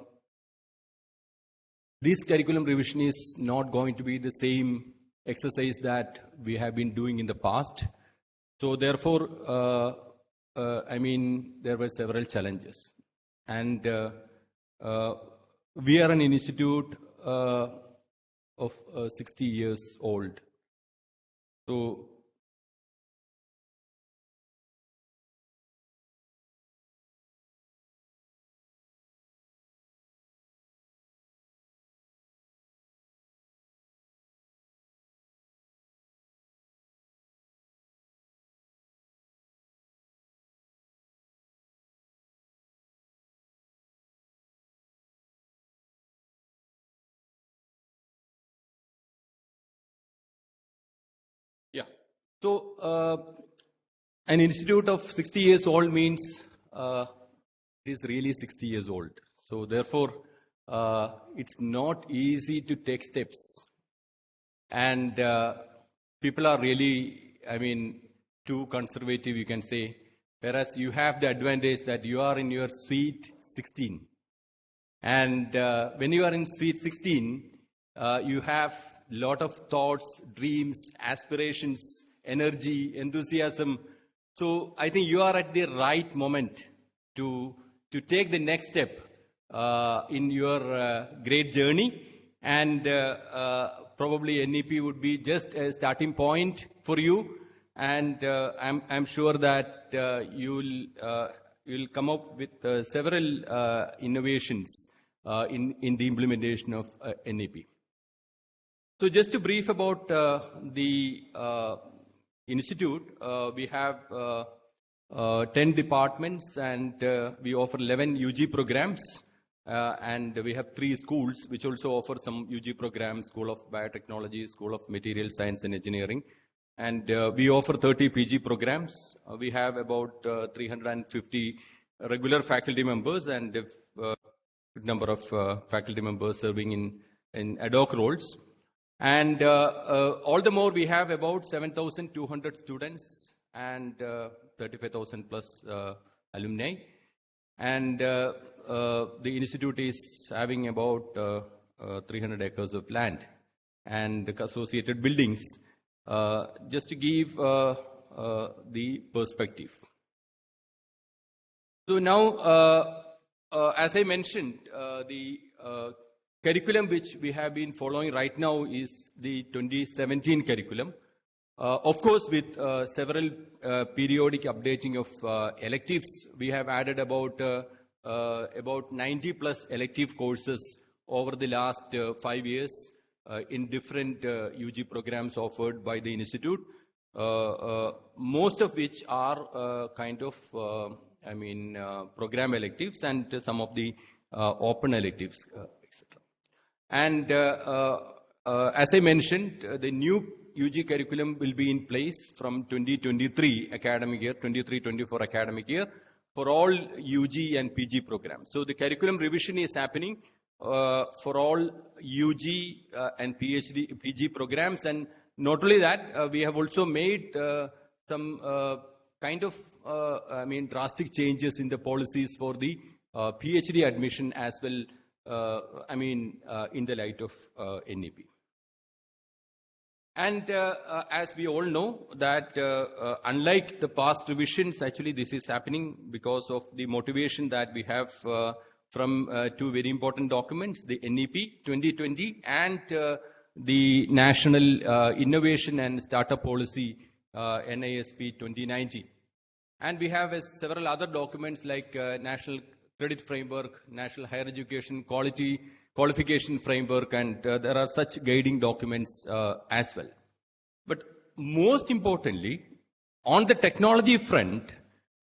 [SPEAKER 7] this curriculum revision is not going to be the same exercise that we have been doing in the past. So therefore, I mean, there were several challenges. And we are an institute of 60 years old. So yeah. So an institute of 60 years old means it is really 60 years old. So therefore, it's not easy to take steps. And people are really, I mean, too conservative, you can say. Whereas you have the advantage that you are in your sweet 16. And when you are in sweet 16, you have a lot of thoughts, dreams, aspirations, energy, enthusiasm. So I think you are at the right moment to take the next step in your great journey. And probably NEP would be just a starting point for you and I'm sure that you'll come up with several innovations in the implementation of NEP. So just to brief about the institute, we have 10 departments, and we offer 11 UG programs, and we have 3 schools which also offer some UG programs: School of Biotechnology, School of Material Science and Engineering, and we offer 30 PG programs. We have about 350 regular faculty members and a good number of faculty members serving in ad hoc roles. And all the more, we have about 7,200 students and 35,000 plus alumni. And the institute is having about 300 acres of land and associated buildings, just to give the perspective. So now, as I mentioned, the curriculum which we have been following right now is the 2017 curriculum. Of course, with several periodic updating of electives, we have added about 90 plus elective courses over the last 5 years in different UG programs offered by the institute, most of which are kind of, program electives and some of the open electives, etc. And as I mentioned, the new UG curriculum will be in place from 2023 academic year, 23-24 academic year, for all UG and PG programs. So the curriculum revision is happening for all UG and PG programs. And not only that, we have also made some drastic changes in the policies for the PhD admission as well, in the light of NEP. And as we all know that unlike the past revisions, actually this is happening because of the motivation that we have from 2 very important documents, the NEP 2020 and the National Innovation and Startup Policy NISP 2019. And we have several other documents like National Credit Framework, National Higher Education Qualification Framework, and there are such guiding documents as well. But most importantly, on the technology front,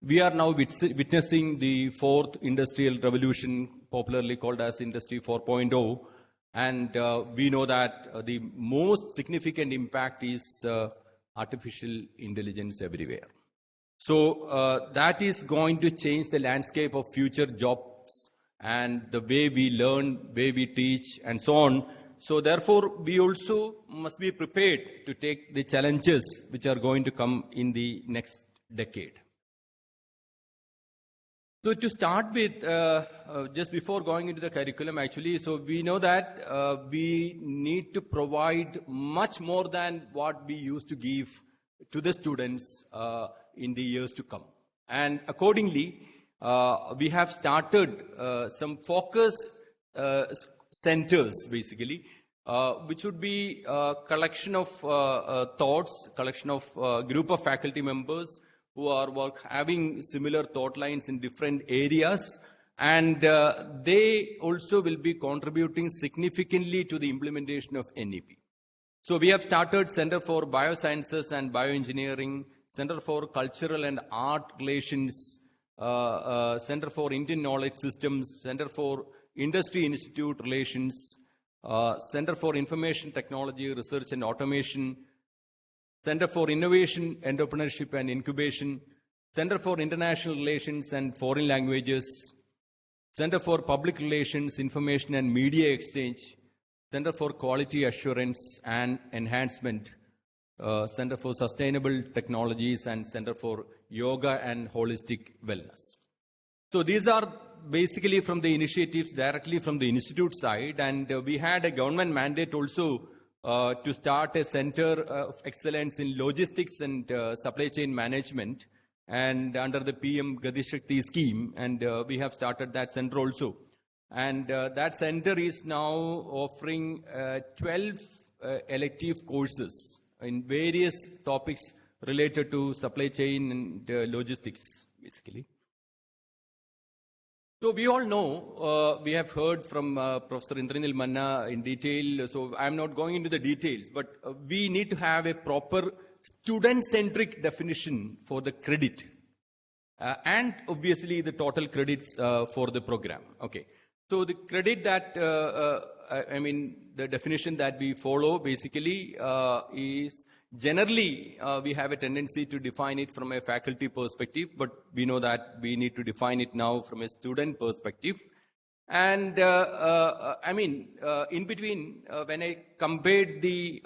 [SPEAKER 7] we are now witnessing the 4th industrial revolution, popularly called as Industry 4.0, and we know that the most significant impact is artificial intelligence everywhere. So that is going to change the landscape of future jobs and the way we learn, way we teach, and so on. So therefore, we also must be prepared to take the challenges which are going to come in the next decade. So to start with, just before going into the curriculum actually, so we know that we need to provide much more than what we used to give to the students in the years to come. And accordingly, we have started some focus centers, basically, which would be a collection of thoughts, collection of group of faculty members who are having similar thought lines in different areas, and they also will be contributing significantly to the implementation of NEP. So we have started Center for Biosciences and Bioengineering, Center for Cultural and Art Relations, Center for Indian Knowledge Systems, Center for Industry Institute Relations, Center for Information Technology, Research and Automation, Center for Innovation, Entrepreneurship and Incubation, Center for International Relations and Foreign Languages, Center for Public Relations, Information and Media Exchange, Center for Quality Assurance and Enhancement, Center for Sustainable Technologies, and Center for Yoga and Holistic Wellness. So these are basically from the initiatives directly from the institute side, and we had a government mandate also to start a center of excellence in logistics and supply chain management, and under the PM Gati Shakti scheme, and we have started that center also. And that center is now offering 12 elective courses in various topics related to supply chain and logistics, basically. So we all know, we have heard from Professor Indranil Manna in detail, so I'm not going into the details, but we need to have a proper student-centric definition for the credit. And obviously the total credits for the program. Okay. So the credit that, the definition that we follow basically is generally we have a tendency to define it from a faculty perspective, but we know that we need to define it now from a student perspective. And in between, when I compared the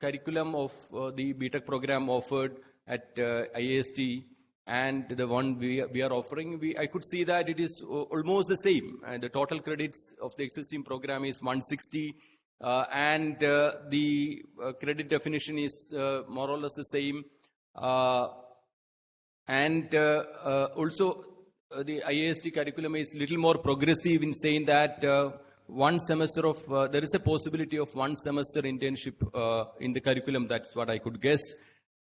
[SPEAKER 7] curriculum of the BTech program offered at IIST and the one we are offering, I could see that it is almost the same. And the total credits of the existing program is 160, and the credit definition is more or less the same. Also, the IIST curriculum is a little more progressive in saying that one semester of, there is a possibility of one semester internship in the curriculum. That's what I could guess.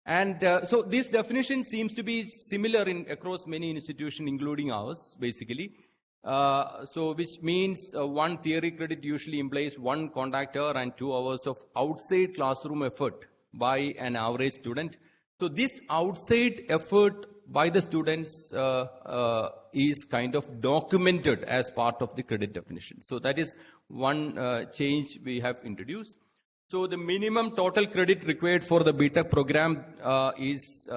[SPEAKER 7] And so this definition seems to be similar across many institutions, including ours, basically. So which means one theory credit usually implies 1 contact hour and 2 hours of outside classroom effort by an average student. So this outside effort by the students is kind of documented as part of the credit definition. So that is one change we have introduced. So the minimum total credit required for the BTech program is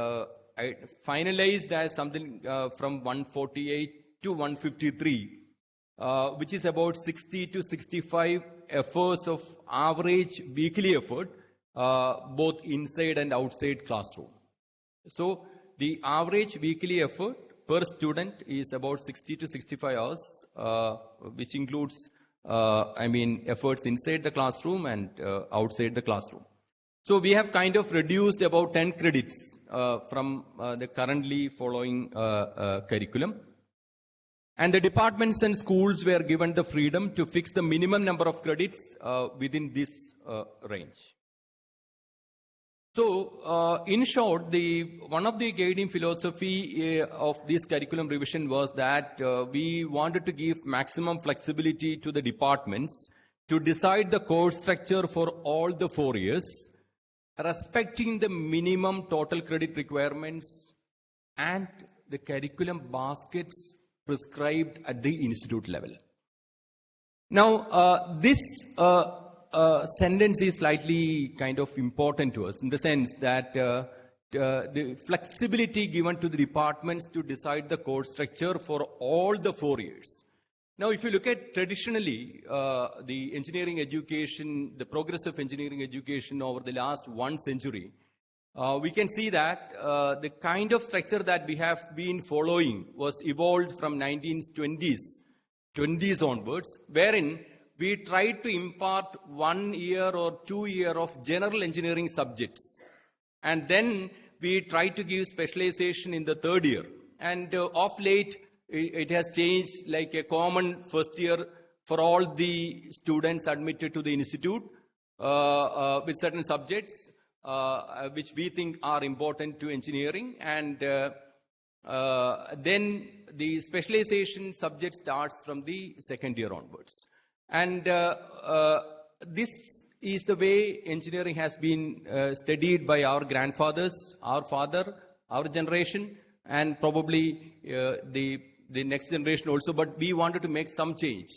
[SPEAKER 7] finalized as something from 148 to 153, which is about 60 to 65 efforts of average weekly effort, both inside and outside classroom. So the average weekly effort per student is about 60 to 65 hours, which includes efforts inside the classroom and outside the classroom. So we have kind of reduced about 10 credits from the currently following curriculum. And the departments and schools were given the freedom to fix the minimum number of credits within this range. So, in short, one of the guiding philosophy of this curriculum revision was that we wanted to give maximum flexibility to the departments to decide the course structure for all the 4 years, respecting the minimum total credit requirements and the curriculum baskets prescribed at the institute level. Now, this sentence is slightly kind of important to us in the sense that the flexibility given to the departments to decide the course structure for all the 4 years. Now, if you look at traditionally the engineering education, the progress of engineering education over the last 1 century, we can see that the kind of structure that we have been following was evolved from 1920s onwards, wherein we tried to impart 1 year or 2 years of general engineering subjects. And then we tried to give specialization in the 3rd year. And of late, it has changed like a common first year for all the students admitted to the institute with certain subjects which we think are important to engineering. And then the specialization subject starts from the 2nd year onwards. And this is the way engineering has been studied by our grandfathers, our father, our generation, and probably the next generation also. But we wanted to make some change.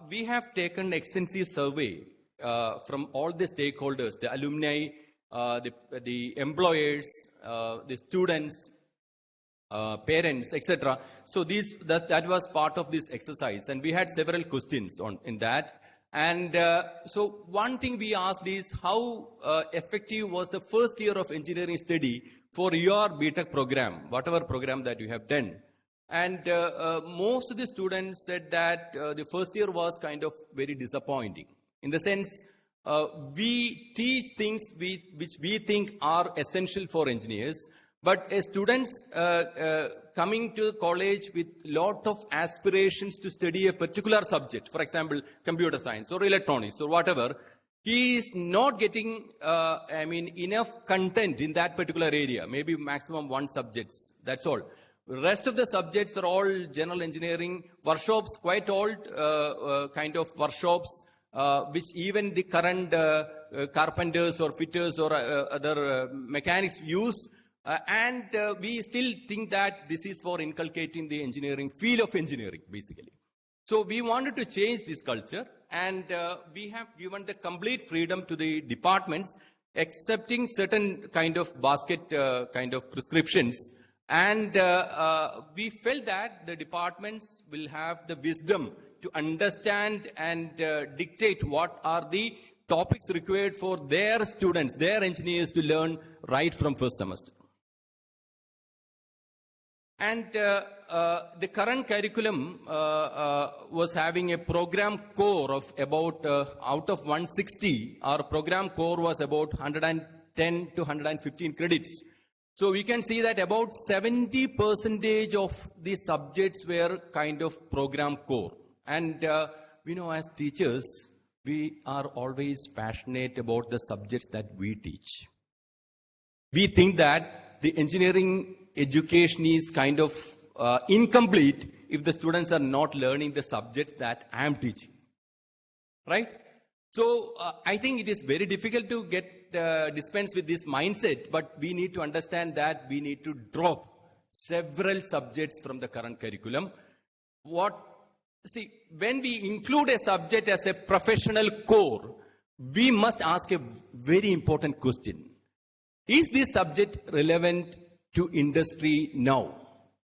[SPEAKER 7] We have taken extensive survey from all the stakeholders, the alumni, the employers, the students, parents, etc. So that was part of this exercise, and we had several questions in that. And so one thing we asked is how effective was the first year of engineering study for your BTech program, whatever program that you have done. And most of the students said that the first year was kind of very disappointing. In the sense, we teach things which we think are essential for engineers, but students coming to college with lot of aspirations to study a particular subject, for example, computer science or electronics or whatever, he is not getting, enough content in that particular area, maybe maximum one subjects, that's all. Rest of the subjects are all general engineering workshops, quite old kind of workshops, which even the current carpenters or fitters or other mechanics use. And we still think that this is for inculcating the engineering, field of engineering, basically. So we wanted to change this culture, and we have given the complete freedom to the departments, accepting certain kind of basket kind of prescriptions. And we felt that the departments will have the wisdom to understand and dictate what are the topics required for their students, their engineers to learn right from first semester. And the current curriculum was having a program core of about, out of 160, our program core was about 110 to 115 credits. So we can see that about 70% of the subjects were kind of program core. And we know as teachers, we are always passionate about the subjects that we teach. We think that the engineering education is kind of incomplete if the students are not learning the subjects that I am teaching. Right? So I think it is very difficult to get dispense with this mindset, but we need to understand that we need to drop several subjects from the current curriculum. When we include a subject as a professional core, we must ask a very important question. Is this subject relevant to industry now,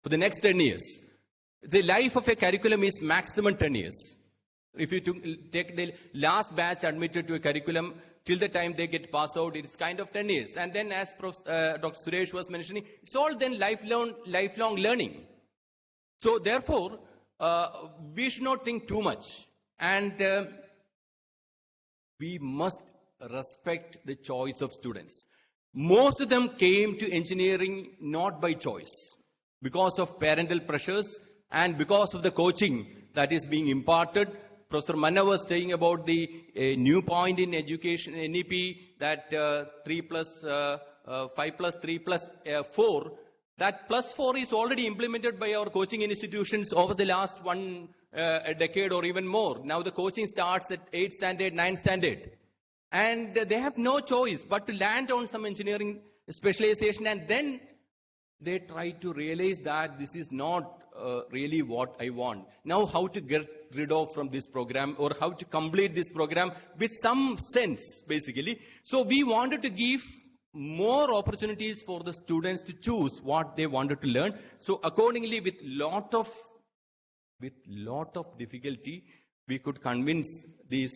[SPEAKER 7] for the next 10 years? The life of a curriculum is maximum 10 years. If you take the last batch admitted to a curriculum, till the time they get passed out, it's kind of 10 years. And then as Dr. Suresh was mentioning, it's all then lifelong learning. So therefore, we should not think too much. And we must respect the choice of students. Most of them came to engineering not by choice, because of parental pressures and because of the coaching that is being imparted. Professor Manna was saying about the new point in education, NEP, that 3 plus 5 plus 3 plus 4, that plus 4 is already implemented by our coaching institutions over the last a decade or even more. Now the coaching starts at 8th standard, 9th standard. And they have no choice but to land on some engineering specialization, and then they try to realize that this is not really what I want. Now how to get rid of from this program, or how to complete this program with some sense, basically. So we wanted to give more opportunities for the students to choose what they wanted to learn. So accordingly, with lot of difficulty, we could convince the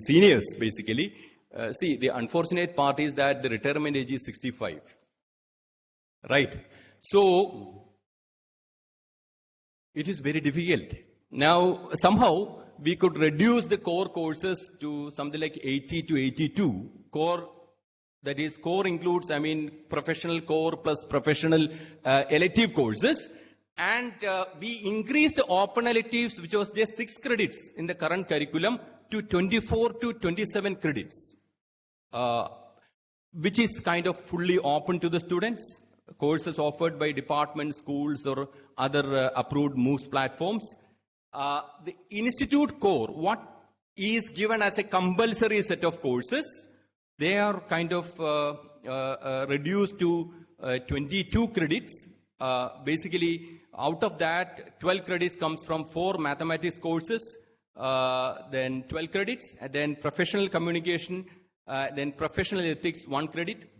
[SPEAKER 7] seniors, basically. The unfortunate part is that the retirement age is 65. Right? So it is very difficult. Now, somehow, we could reduce the core courses to something like 80 to 82. Core, that is, core includes, professional core plus professional elective courses. And we increased the open electives, which was just 6 credits in the current curriculum, to 24 to 27 credits, which is kind of fully open to the students. Courses offered by departments, schools, or other approved MOOCs platforms. The institute core, what is given as a compulsory set of courses, they are kind of reduced to 22 credits. Basically, out of that, 12 credits comes from 4 mathematics courses, then 12 credits, and then professional communication, then professional ethics, 1 credit.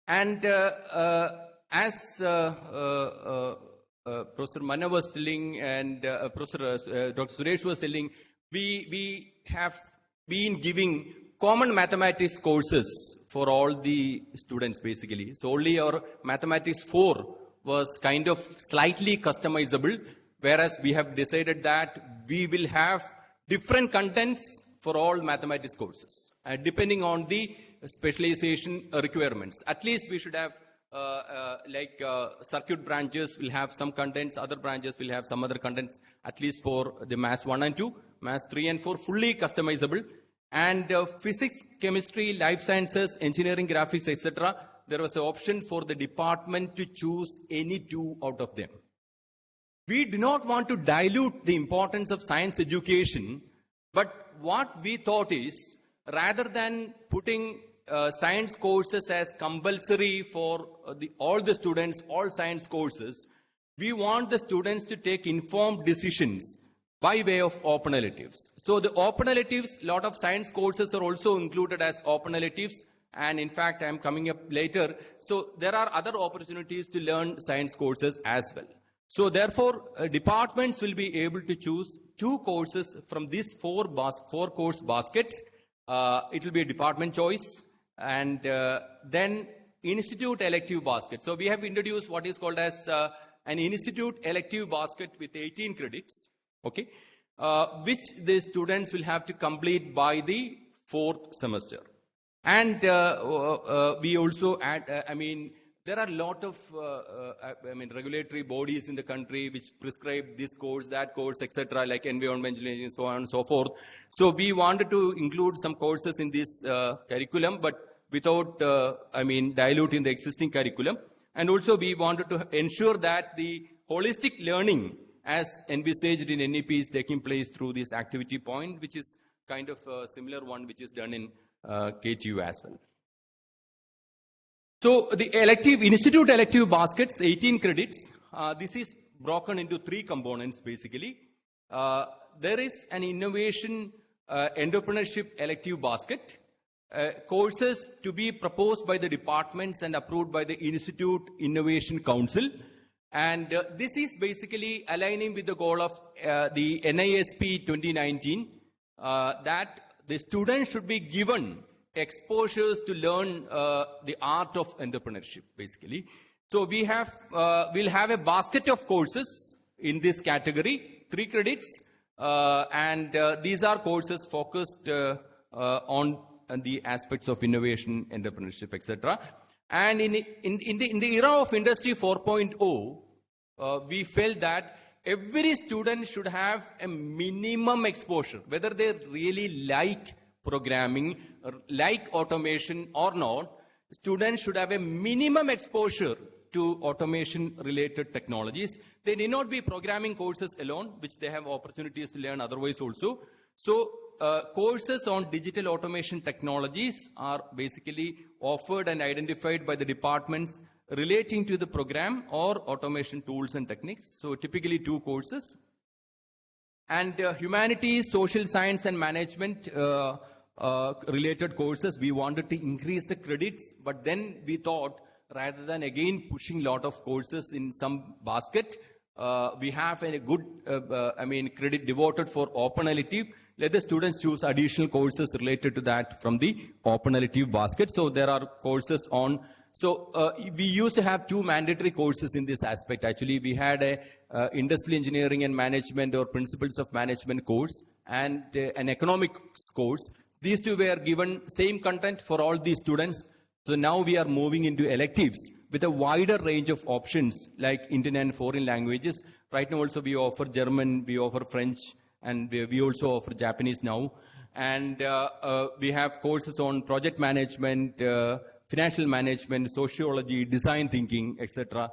[SPEAKER 7] And as Professor Manna was telling, and Professor Dr. Suresh was telling, we have been giving common mathematics courses for all the students, basically. So only our mathematics 4 was kind of slightly customizable, whereas we have decided that we will have different contents for all mathematics courses, depending on the specialization requirements. At least we should have circuit branches will have some contents, other branches will have some other contents, at least for the Maths 1 and 2, Maths 3 and 4, fully customizable. And physics, chemistry, life sciences, engineering, graphics, etc., there was an option for the department to choose any 2 out of them. We do not want to dilute the importance of science education, but what we thought is, rather than putting science courses as compulsory for all the students, all science courses, we want the students to take informed decisions by way of open electives. So the open electives, lot of science courses are also included as open electives, and in fact I am coming up later. So there are other opportunities to learn science courses as well. So therefore, departments will be able to choose 2 courses from these 4 course baskets. It will be a department choice, and then institute elective basket. So we have introduced what is called as an institute elective basket with 18 credits, okay, which the students will have to complete by the 4th semester. And we also add, there are a lot of regulatory bodies in the country which prescribe this course, that course, etc., like environmental engineering, so on and so forth. So we wanted to include some courses in this curriculum, but without, diluting the existing curriculum. And also we wanted to ensure that the holistic learning as envisaged in NEP is taking place through this activity point, which is kind of a similar one which is done in KTU as well. So the institute elective baskets, 18 credits, this is broken into 3 components basically. There is an innovation entrepreneurship elective basket, courses to be proposed by the departments and approved by the Institute Innovation Council. And this is basically aligning with the goal of the NISP 2019, that the students should be given exposures to learn the art of entrepreneurship, basically. So we have, we'll have a basket of courses in this category, 3 credits, and these are courses focused on the aspects of innovation, entrepreneurship, etc. And in the era of Industry 4.0, we felt that every student should have a minimum exposure, whether they really like programming, like automation or not. Students should have a minimum exposure to automation related technologies. They need not be programming courses alone, which they have opportunities to learn otherwise also. So courses on digital automation technologies are basically offered and identified by the departments relating to the program or automation tools and techniques. So typically 2 courses. And humanities, social science and management related courses, we wanted to increase the credits, but then we thought, rather than again pushing a lot of courses in some basket, we have a good credit devoted for open elective. Let the students choose additional courses related to that from the open elective basket. So there are courses on, we used to have 2 mandatory courses in this aspect. Actually, we had a industrial engineering and management or principles of management course and an economics course. These 2 were given same content for all these students. So now we are moving into electives with a wider range of options like Indian and foreign languages. Right now also we offer German, we offer French, and we also offer Japanese now. And we have courses on project management, financial management, sociology, design thinking, etc.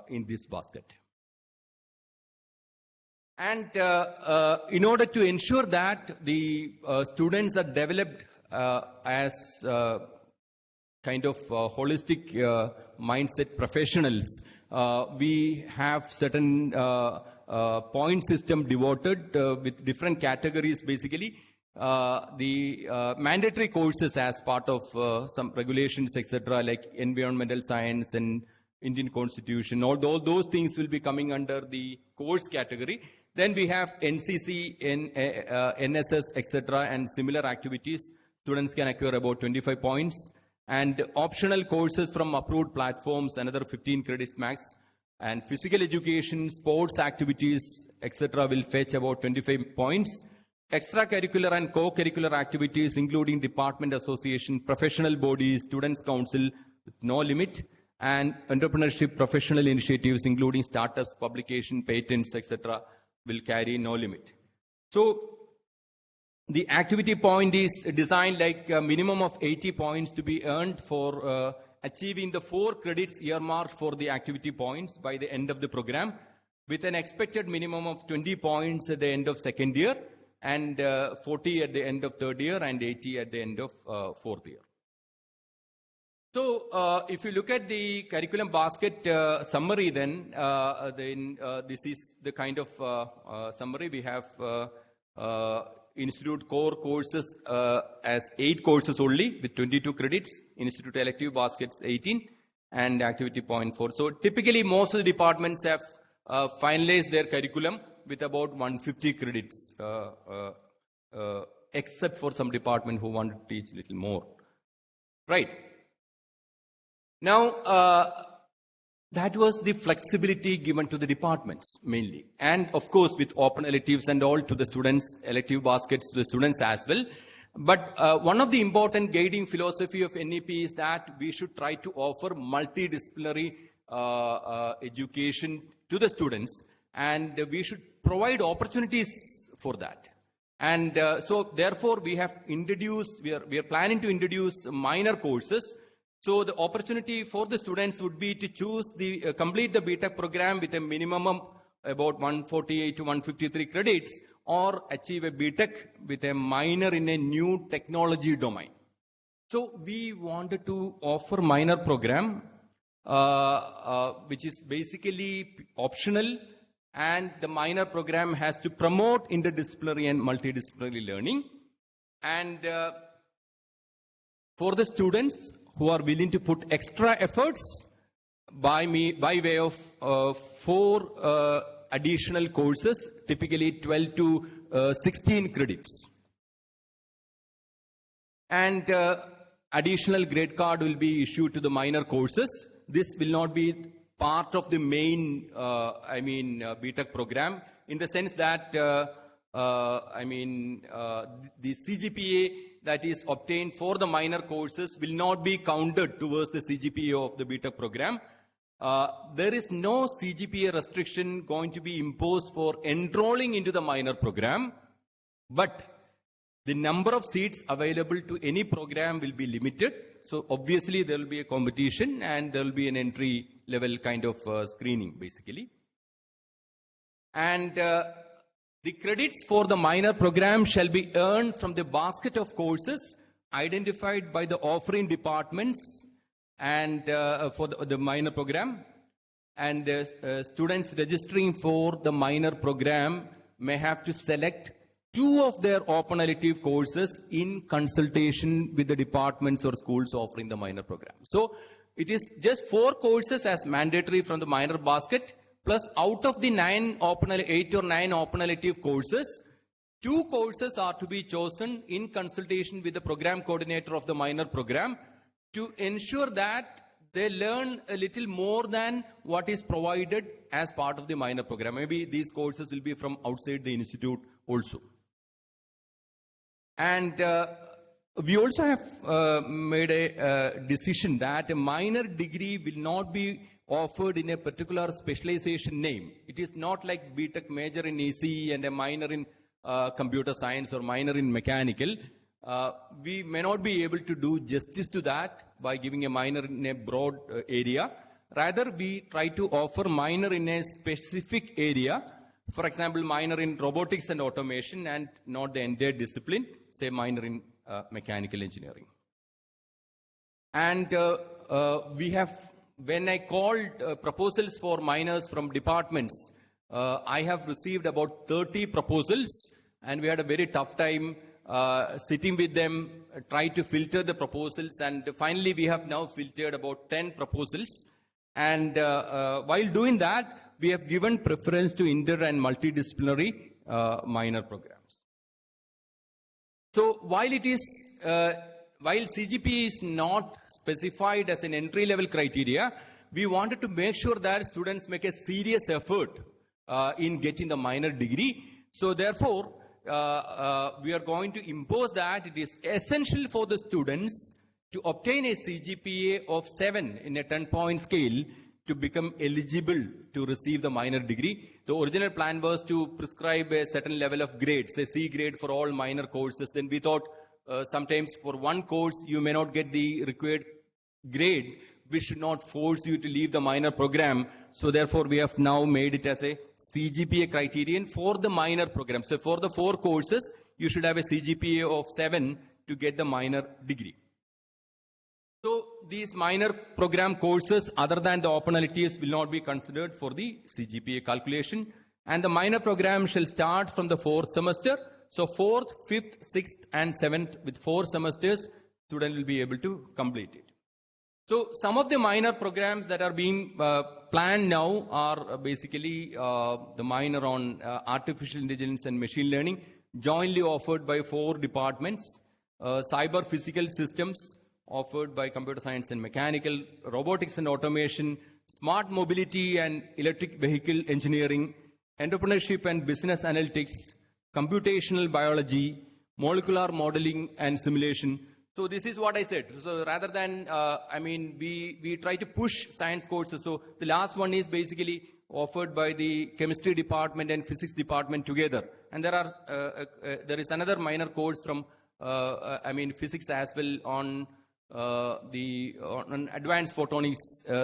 [SPEAKER 7] In this basket. And in order to ensure that the students are developed as kind of holistic mindset professionals, we have certain point system devoted with different categories basically. The mandatory courses as part of some regulations, etc., like environmental science and Indian Constitution, all those things will be coming under the course category. Then we have NCC, NSS, etc., and similar activities. Students can acquire about 25 points. And optional courses from approved platforms, another 15 credits max. And physical education, sports activities, etc., will fetch about 25 points. Extracurricular and co-curricular activities, including department association, professional bodies, students' council, with no limit. and entrepreneurship professional initiatives, including startups, publication, patents, etc., will carry no limit. So the activity point is designed like a minimum of 80 points to be earned for achieving the 4 credits earmarked for the activity points by the end of the program, with an expected minimum of 20 points at the end of second year, and 40 at the end of third year, and 80 at the end of fourth year. So if you look at the curriculum basket summary, then this is the kind of summary. We have Institute core courses as 8 courses only with 22 credits, Institute elective baskets 18, and activity point 4. So typically most of the departments have finalized their curriculum with about 150 credits, except for some department who want to teach a little more. Right. Now, that was the flexibility given to the departments mainly. And of course, with open electives and all to the students, elective baskets to the students as well. But one of the important guiding philosophy of NEP is that we should try to offer multidisciplinary education to the students, and we should provide opportunities for that. And so therefore we have introduced, we are planning to introduce minor courses. So the opportunity for the students would be to choose the complete the BTech program with a minimum of about 148 to 153 credits, or achieve a BTech with a minor in a new technology domain. So we wanted to offer minor program, which is basically optional, and the minor program has to promote interdisciplinary and multidisciplinary learning. And for the students who are willing to put extra efforts by way of 4 additional courses, typically 12 to 16 credits. And additional grade card will be issued to the minor courses. This will not be part of the main, BTech program, in the sense that, the CGPA that is obtained for the minor courses will not be counted towards the CGPA of the BTech program. There is no CGPA restriction going to be imposed for enrolling into the minor program, but the number of seats available to any program will be limited. So obviously there will be a competition, and there will be an entry level kind of screening basically. And the credits for the minor program shall be earned from the basket of courses identified by the offering departments and for the minor program. And students registering for the minor program may have to select 2 of their open elective courses in consultation with the departments or schools offering the minor program. So it is just 4 courses as mandatory from the minor basket, plus out of the 8 or 9 open elective courses, 2 courses are to be chosen in consultation with the program coordinator of the minor program to ensure that they learn a little more than what is provided as part of the minor program. Maybe these courses will be from outside the institute also. And we also have made a decision that a minor degree will not be offered in a particular specialization name. It is not like BTech major in ECE and a minor in computer science or minor in mechanical. We may not be able to do justice to that by giving a minor in a broad area. Rather, we try to offer minor in a specific area. For example, minor in robotics and automation, and not the entire discipline, say minor in mechanical engineering. And we have, when I called proposals for minors from departments, I have received about 30 proposals, and we had a very tough time sitting with them, try to filter the proposals, and finally we have now filtered about 10 proposals. And while doing that, we have given preference to inter and multidisciplinary minor programs. So while it is, while CGPA is not specified as an entry-level criteria, we wanted to make sure that students make a serious effort in getting the minor degree. So therefore, we are going to impose that it is essential for the students to obtain a CGPA of 7 in a 10-point scale to become eligible to receive the minor degree. The original plan was to prescribe a certain level of grades, a C grade for all minor courses. Then we thought sometimes for one course you may not get the required grade, which should not force you to leave the minor program. So therefore we have now made it as a CGPA criterion for the minor program. So for the 4 courses, you should have a CGPA of 7 to get the minor degree. So these minor program courses other than the open LTS will not be considered for the CGPA calculation. And the minor program shall start from the 4th semester. So 4th, 5th, 6th and 7th with 4 semesters, student will be able to complete it. So some of the minor programs that are being planned now are basically the minor on artificial intelligence and machine learning, jointly offered by 4 departments, cyber physical systems, offered by computer science and mechanical, robotics and automation, smart mobility and electric vehicle engineering, entrepreneurship and business analytics, computational biology, molecular modeling and simulation. So this is what I said. So rather than, we try to push science courses. So the last one is basically offered by the chemistry department and physics department together. And there is another minor course from, physics as well on on advanced photonics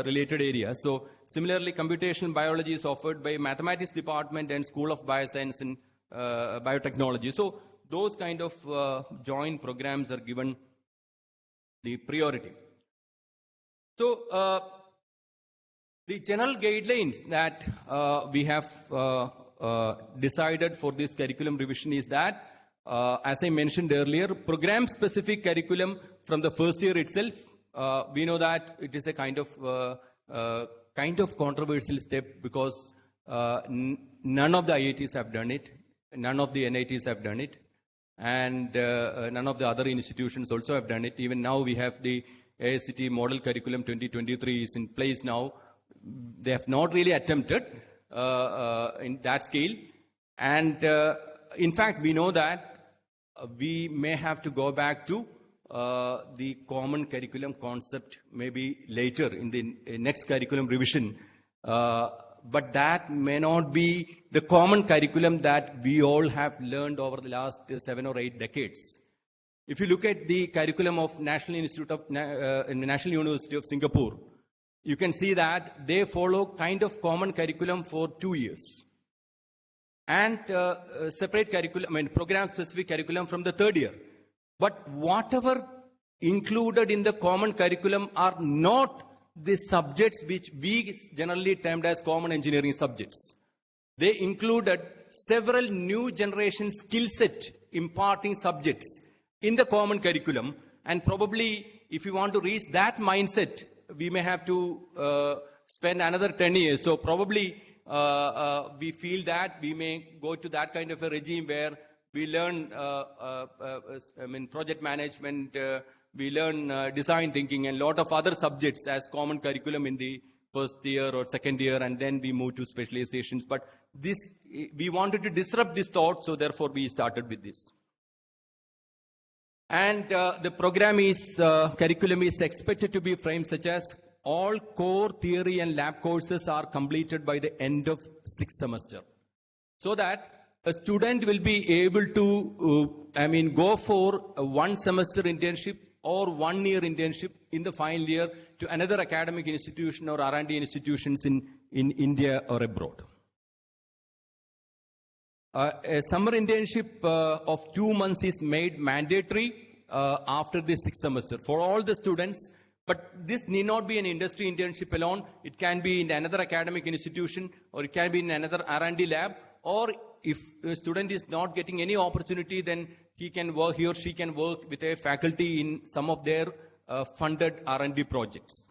[SPEAKER 7] related areas. So similarly, computational biology is offered by mathematics department and School of Bioscience and Biotechnology. So those kind of joint programs are given the priority. So the general guidelines that we have decided for this curriculum revision is that, as I mentioned earlier, program-specific curriculum from the first year itself. We know that it is a kind of controversial step because none of the IITs have done it, none of the NITs have done it, and none of the other institutions also have done it. Even now we have the IIST Model Curriculum 2023 is in place now. They have not really attempted in that scale. And in fact, we know that we may have to go back to the common curriculum concept maybe later in the next curriculum revision. But that may not be the common curriculum that we all have learned over the last 7 or 8 decades. If you look at the curriculum of National University of Singapore, you can see that they follow kind of common curriculum for 2 years. And separate curriculum, program-specific curriculum from the 3rd year. But whatever included in the common curriculum are not the subjects which we generally termed as common engineering subjects. They included several new generation skill set imparting subjects in the common curriculum. And probably if you want to reach that mindset, we may have to spend another 10 years. So probably we feel that we may go to that kind of a regime where we learn project management, we learn design thinking and a lot of other subjects as common curriculum in the first year or second year, and then we move to specializations. But this, we wanted to disrupt this thought, so therefore we started with this. And the program is, curriculum is expected to be framed such as all core theory and lab courses are completed by the end of 6th semester. So that a student will be able to, go for a 1 semester internship or 1 year internship in the final year to another academic institution or R&D institutions in India or abroad. A summer internship of 2 months is made mandatory after the 6th semester for all the students. But this need not be an industry internship alone. It can be in another academic institution, or it can be in another R&D lab. Or if a student is not getting any opportunity, then he or she can work with a faculty in some of their funded R&D projects.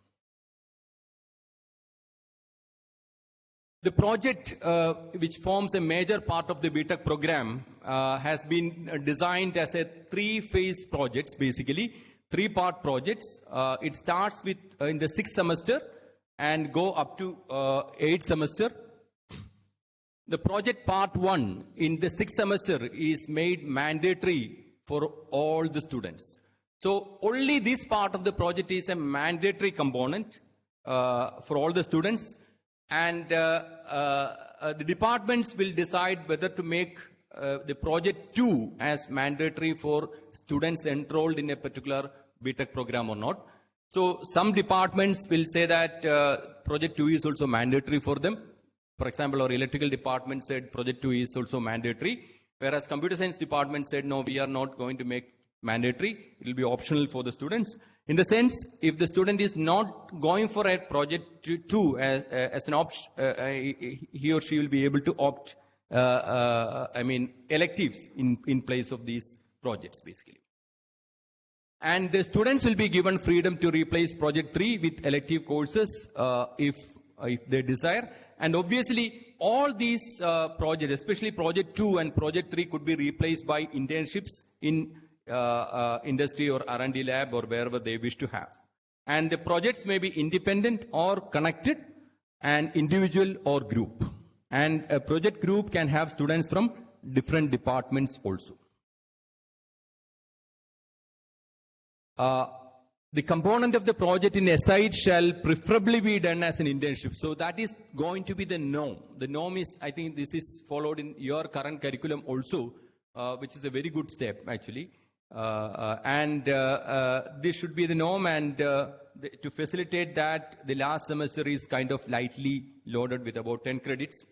[SPEAKER 7] The project, which forms a major part of the BTech program, has been designed as a 3-phase projects, basically. 3-part projects. It starts with in the 6th semester and go up to 8th semester. The project part 1 in the 6th semester is made mandatory for all the students. So only this part of the project is a mandatory component for all the students, and the departments will decide whether to make the project 2 as mandatory for students enrolled in a particular BTech program or not. So some departments will say that project 2 is also mandatory for them. For example, our electrical department said project 2 is also mandatory, whereas computer science department said, no, we are not going to make mandatory. It will be optional for the students. In the sense, if the student is not going for a project 2 as an option, he or she will be able to opt, electives in place of these projects, basically. And the students will be given freedom to replace project 3 with elective courses if they desire. And obviously, all these projects, especially project 2 and project 3, could be replaced by internships in industry or R&D lab or wherever they wish to have. And the projects may be independent or connected, and individual or group. And a project group can have students from different departments also. The component of the project in SIT shall preferably be done as an internship. So that is going to be the norm. The norm is, I think this is followed in your current curriculum also, which is a very good step actually. This should be the norm, and to facilitate that, the last semester is kind of lightly loaded with about 10 credits.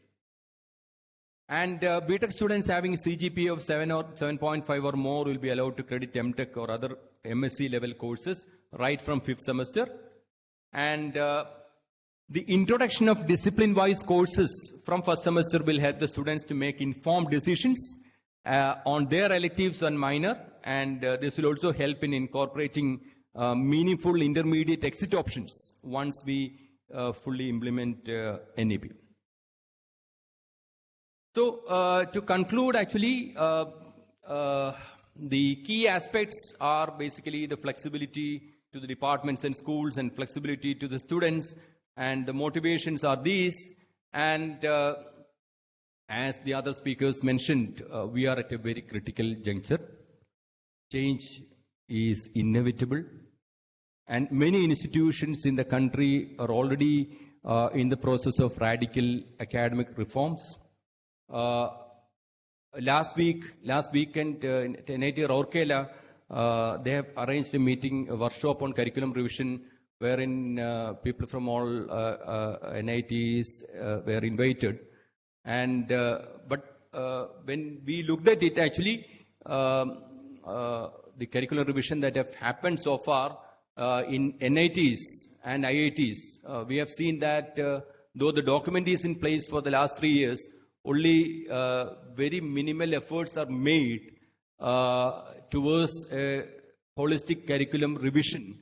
[SPEAKER 7] And BTech students having CGPA of 7 or 7.5 or more will be allowed to credit MTech or other MSc level courses right from 5th semester. And the introduction of discipline-wise courses from 1st semester will help the students to make informed decisions on their electives and minor. And this will also help in incorporating meaningful intermediate exit options once we fully implement NEP. So to conclude, actually, the key aspects are basically the flexibility to the departments and schools and flexibility to the students, and the motivations are these. And as the other speakers mentioned, we are at a very critical juncture. Change is inevitable, and many institutions in the country are already in the process of radical academic reforms. Last weekend, at NIT Rourkela, they have arranged a workshop on curriculum revision, wherein people from all NITs were invited. And but when we looked at it, actually, the curriculum revision that have happened so far in NITs and IITs, we have seen that though the document is in place for the last 3 years, only very minimal efforts are made towards a holistic curriculum revision,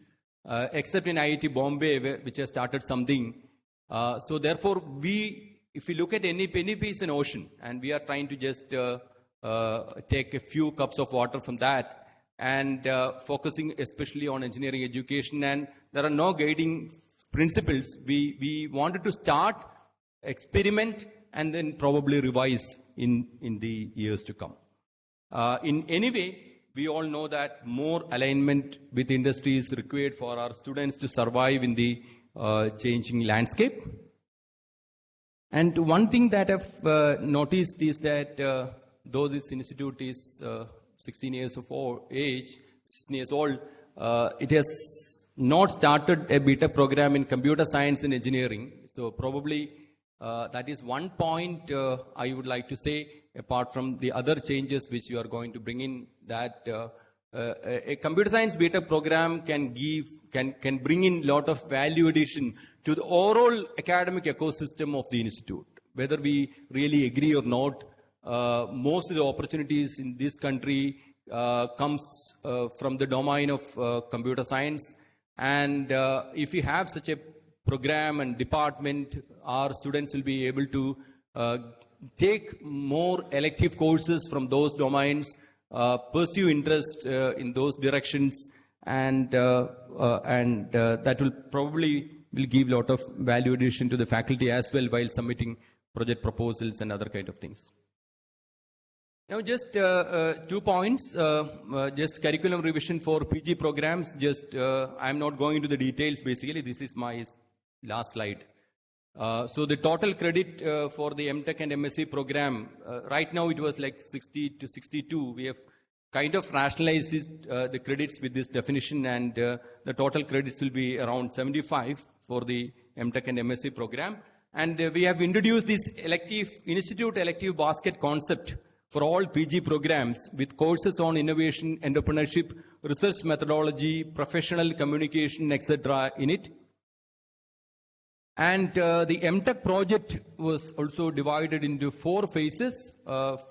[SPEAKER 7] except in IIT Bombay, which has started something. So therefore, if we look at NEP is an ocean, and we are trying to just take a few cups of water from that, and focusing especially on engineering education, and there are no guiding principles. We wanted to start, experiment, and then probably revise in the years to come. In any way, we all know that more alignment with industry is required for our students to survive in the changing landscape. And one thing that I've noticed is that though this institute is 16 years of age, 16 years old, it has not started a BTech program in computer science and engineering. So probably that is one point I would like to say, apart from the other changes which you are going to bring in, that a computer science BTech program can bring in a lot of value addition to the overall academic ecosystem of the institute. Whether we really agree or not, most of the opportunities in this country comes from the domain of computer science. And if we have such a program and department, our students will be able to take more elective courses from those domains, pursue interest in those directions, and that will probably give a lot of value addition to the faculty as well while submitting project proposals and other kind of things. Now, just 2 points, just curriculum revision for PG programs. Just, I'm not going into the details, basically. This is my last slide. So the total credit for the MTech and MSc program, right now it was like 60 to 62. We have kind of rationalized the credits with this definition, and the total credits will be around 75 for the MTech and MSc program. And we have introduced this institute elective basket concept for all PG programs with courses on innovation, entrepreneurship, research methodology, professional communication, etc. in it. And the MTech project was also divided into 4 phases.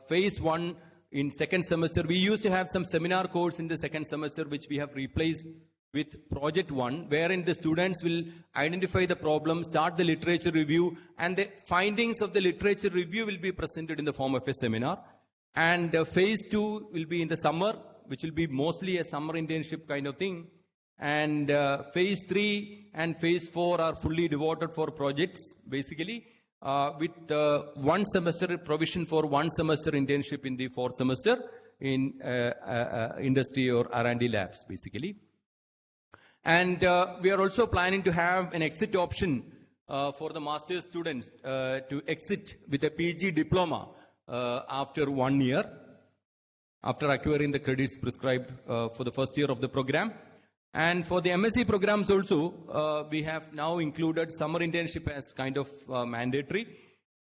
[SPEAKER 7] Phase 1 in second semester, we used to have some seminar course in the second semester, which we have replaced with project 1, wherein the students will identify the problem, start the literature review, and the findings of the literature review will be presented in the form of a seminar. And phase 2 will be in the summer, which will be mostly a summer internship kind of thing. And phase 3 and phase 4 are fully devoted for projects, basically, with 1 semester provision for 1 semester internship in the 4th semester in industry or R&D labs, basically. And we are also planning to have an exit option for the master's students to exit with a PG diploma after 1 year, after acquiring the credits prescribed for the first year of the program. And for the MSc programs also, we have now included summer internship as kind of mandatory,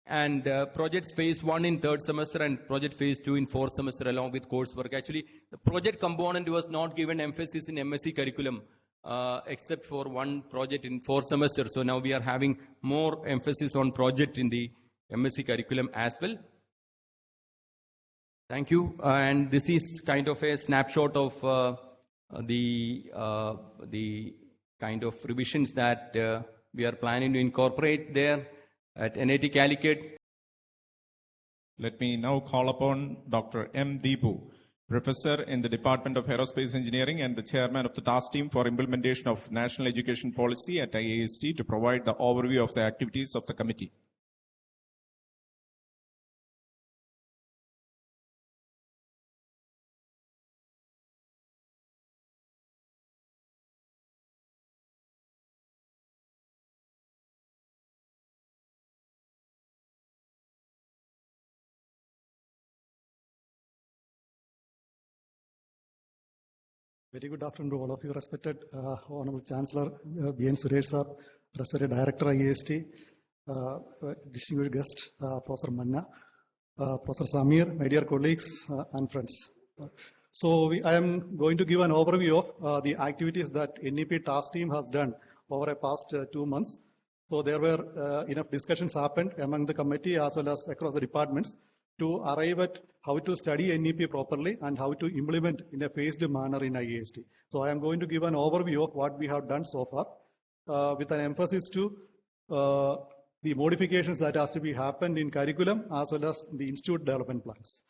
[SPEAKER 7] and projects phase 1 in 3rd semester and project phase 2 in 4th semester along with coursework. Actually, the project component was not given emphasis in MSc curriculum except for 1 project in 4th semester. So now we are having more emphasis on project in the MSc curriculum as well. Thank you. And this is kind of a snapshot of the kind of revisions that we are planning to incorporate there at NIT Calicut.
[SPEAKER 1] Let me now call upon Dr. M. Deepu, Professor in the Department of Aerospace Engineering and the Chairman of the Task Team for Implementation of National Education Policy at IIST, to provide the overview of the activities of the committee.
[SPEAKER 8] Very good afternoon to all of you, respected Honorable Chancellor B.N. Suresh sir, respected Director IIST, distinguished guest Professor Manna, Professor Samir, my dear colleagues and friends. So I am going to give an overview of the activities that NEP task team has done over the past 2 months. So there were enough discussions happened among the committee as well as across the departments to arrive at how to study NEP properly and how to implement in a phased manner in IIST. So I am going to give an overview of what we have done so far with an emphasis to the modifications that has to be happened in curriculum as well as the institute development plans.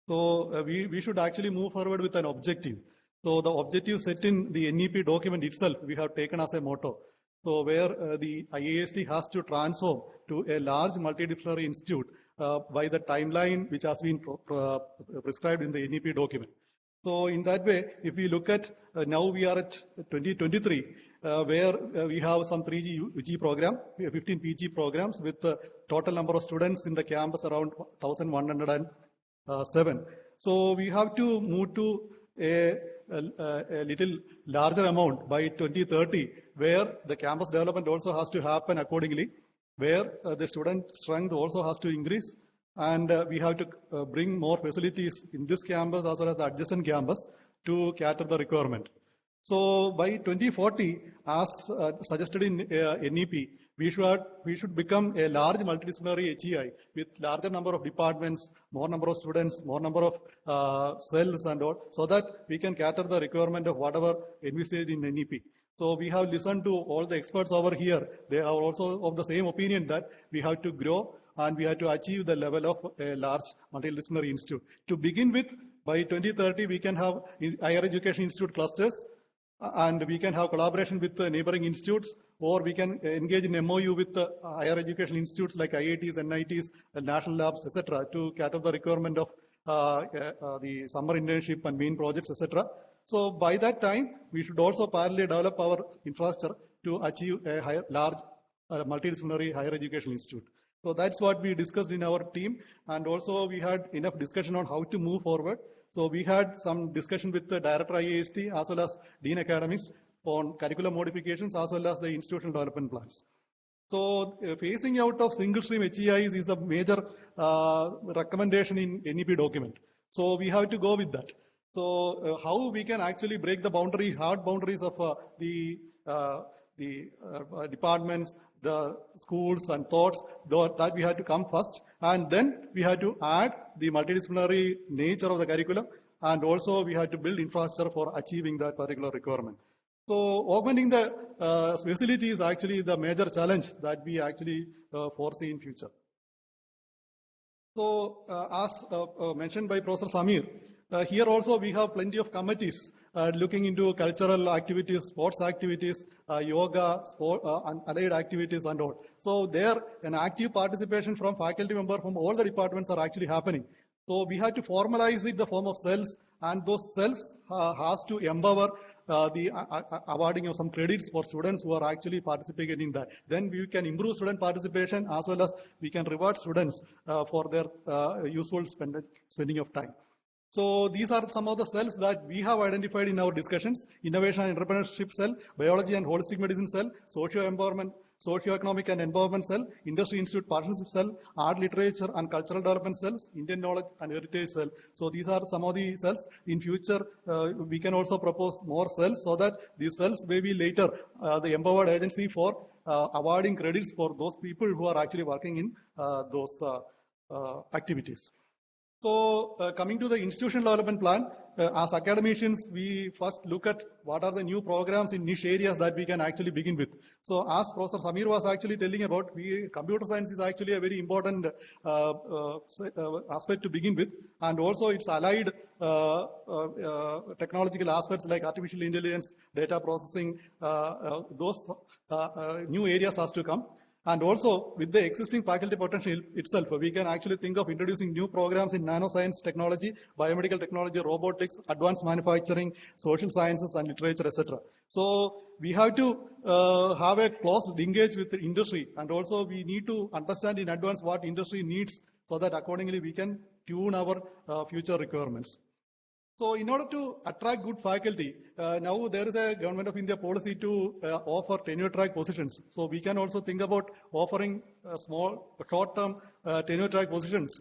[SPEAKER 8] So we should actually move forward with an objective. So the objective set in the NEP document itself, we have taken as a motto. So where the IIST has to transform to a large multidisciplinary institute by the timeline which has been prescribed in the NEP document. So in that way, if we look at now we are at 2023, where we have some 3G UG program, 15 PG programs with the total number of students in the campus around 1,107. So we have to move to a little larger amount by 2030, where the campus development also has to happen accordingly, where the student strength also has to increase, and we have to bring more facilities in this campus as well as the adjacent campus to cater the requirement. So by 2040, as suggested in NEP, we should become a large multidisciplinary HEI with larger number of departments, more number of students, more number of cells and all, so that we can cater the requirement of whatever envisaged in NEP. So we have listened to all the experts over here. They are also of the same opinion that we have to grow and we have to achieve the level of a large multidisciplinary institute. To begin with, by 2030, we can have higher education institute clusters and we can have collaboration with neighboring institutes, or we can engage in MOU with higher education institutes like IITs, NITs, national labs, etc., to cater the requirement of the summer internship and main projects, etc. So by that time, we should also parallelly develop our infrastructure to achieve a large multidisciplinary higher education institute. So that's what we discussed in our team, and also we had enough discussion on how to move forward. So we had some discussion with the director IIST as well as Dean Academies on curriculum modifications as well as the institutional development plans. So phasing out of single stream HEIs is the major recommendation in NEP document. So we have to go with that. So how we can actually break the boundaries, hard boundaries of the departments, the schools and thoughts, that we had to come first, and then we had to add the multidisciplinary nature of the curriculum, and also we had to build infrastructure for achieving that particular requirement. So augmenting the facility is actually the major challenge that we actually foresee in future. So as mentioned by Professor Samir, here also we have plenty of committees looking into cultural activities, sports activities, yoga, sport, and allied activities and all. So there, an active participation from faculty members from all the departments are actually happening. So we have to formalize it in the form of cells, and those cells has to empower the awarding of some credits for students who are actually participating in that. Then we can improve student participation as well as we can reward students for their useful spending of time. So these are some of the cells that we have identified in our discussions: innovation and entrepreneurship cell, biology and holistic medicine cell, socio-economic and empowerment cell, industry institute partnership cell, art, literature and cultural development cells, Indian knowledge and heritage cell. So these are some of the cells. In future, we can also propose more cells so that these cells may be later the empowered agency for awarding credits for those people who are actually working in those activities. So coming to the institutional development plan, as academicians, we first look at what are the new programs in niche areas that we can actually begin with. So as Professor Samir was actually telling about, computer science is actually a very important aspect to begin with, and also its allied technological aspects like artificial intelligence, data processing, those new areas has to come. And also, with the existing faculty potential itself, we can actually think of introducing new programs in nanoscience technology, biomedical technology, robotics, advanced manufacturing, social sciences, and literature, etc. So we have to have a close linkage with the industry, and also we need to understand in advance what industry needs so that accordingly we can tune our future requirements. So in order to attract good faculty, now there is a Government of India policy to offer tenure track positions. So we can also think about offering small, short-term tenure track positions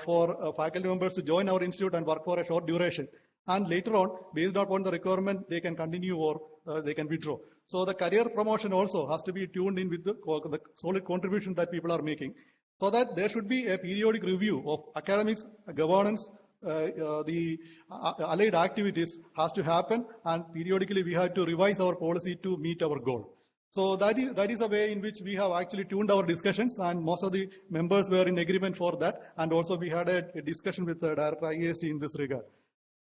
[SPEAKER 8] for faculty members to join our institute and work for a short duration. And later on, based upon the requirement, they can continue or they can withdraw. So the career promotion also has to be tuned in with the solid contribution that people are making, so that there should be a periodic review of academics, governance, the allied activities has to happen, and periodically we have to revise our policy to meet our goal. So that is a way in which we have actually tuned our discussions, and most of the members were in agreement for that, and also we had a discussion with the director IIST in this regard.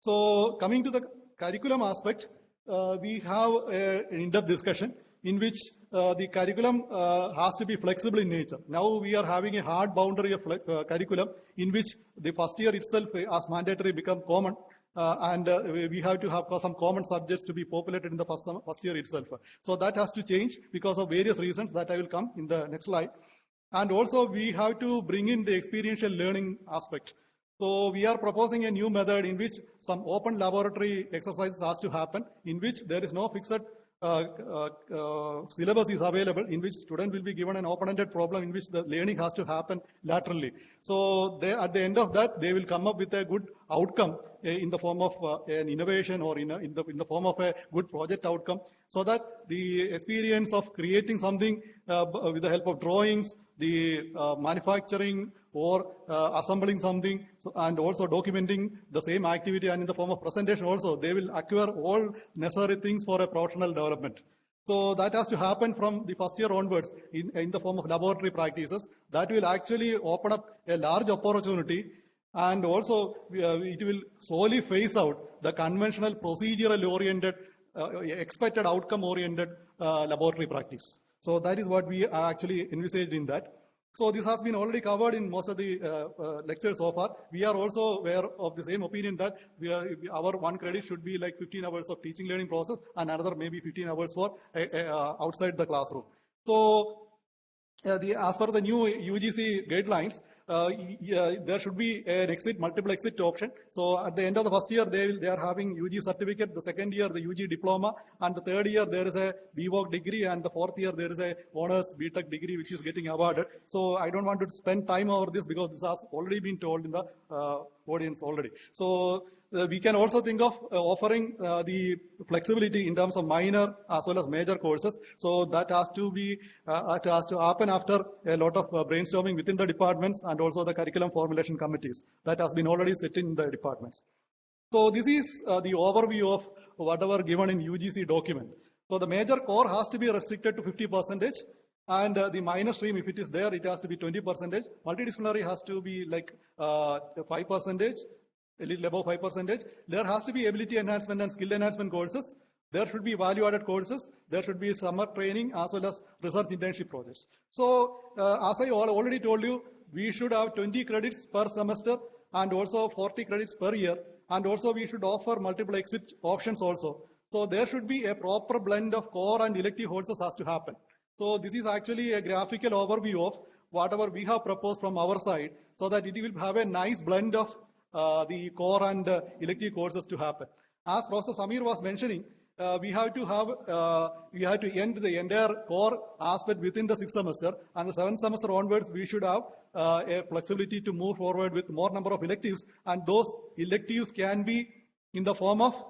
[SPEAKER 8] So coming to the curriculum aspect, we have an in-depth discussion in which the curriculum has to be flexible in nature. Now we are having a hard boundary of curriculum in which the first year itself as mandatory become common, and we have to have some common subjects to be populated in the first year itself. So that has to change because of various reasons that I will come in the next slide. And also we have to bring in the experiential learning aspect. So we are proposing a new method in which some open laboratory exercises has to happen, in which there is no fixed syllabus is available, in which student will be given an open-ended problem in which the learning has to happen laterally. So they, at the end of that, they will come up with a good outcome in the form of an innovation, or in the form of a good project outcome, so that the experience of creating something with the help of drawings, the manufacturing, or assembling something, and also documenting the same activity, and in the form of presentation also, they will acquire all necessary things for a professional development. So that has to happen from the first year onwards in the form of laboratory practices. That will actually open up a large opportunity, and also it will slowly phase out the conventional procedural oriented expected outcome-oriented laboratory practice. So that is what we are actually envisaged in that. So this has been already covered in most of the lectures so far. We are also aware of the same opinion that our one credit should be like 15 hours of teaching learning process and another maybe 15 hours for outside the classroom. So as per the new UGC guidelines, there should be an multiple exit option. So at the end of the first year, they are having UG certificate. The second year, the UG diploma, and the third year there is a BVOC degree, and the fourth year there is a honors BTech degree which is getting awarded. So I don't want to spend time over this because this has already been told in the audience already. So we can also think of offering the flexibility in terms of minor as well as major courses. So that has to be has to happen after a lot of brainstorming within the departments and also the curriculum formulation committees that has been already set in the departments. So this is the overview of whatever given in UGC document. So the major core has to be restricted to 50%, and the minor stream, if it is there, it has to be 20%. Multidisciplinary has to be like 5%. A little above 5%. There has to be ability enhancement and skill enhancement courses. There should be value-added courses. There should be summer training as well as research internship projects. So, as I already told you, we should have 20 credits per semester and also 40 credits per year. And also we should offer multiple exit options also. So there should be a proper blend of core and elective courses has to happen. So this is actually a graphical overview of whatever we have proposed from our side so that it will have a nice blend of the core and elective courses to happen. As Professor Samir was mentioning, we have to end the entire core aspect within the 6th semester, and the 7th semester onwards we should have a flexibility to move forward with more number of electives, and those electives can be in the form of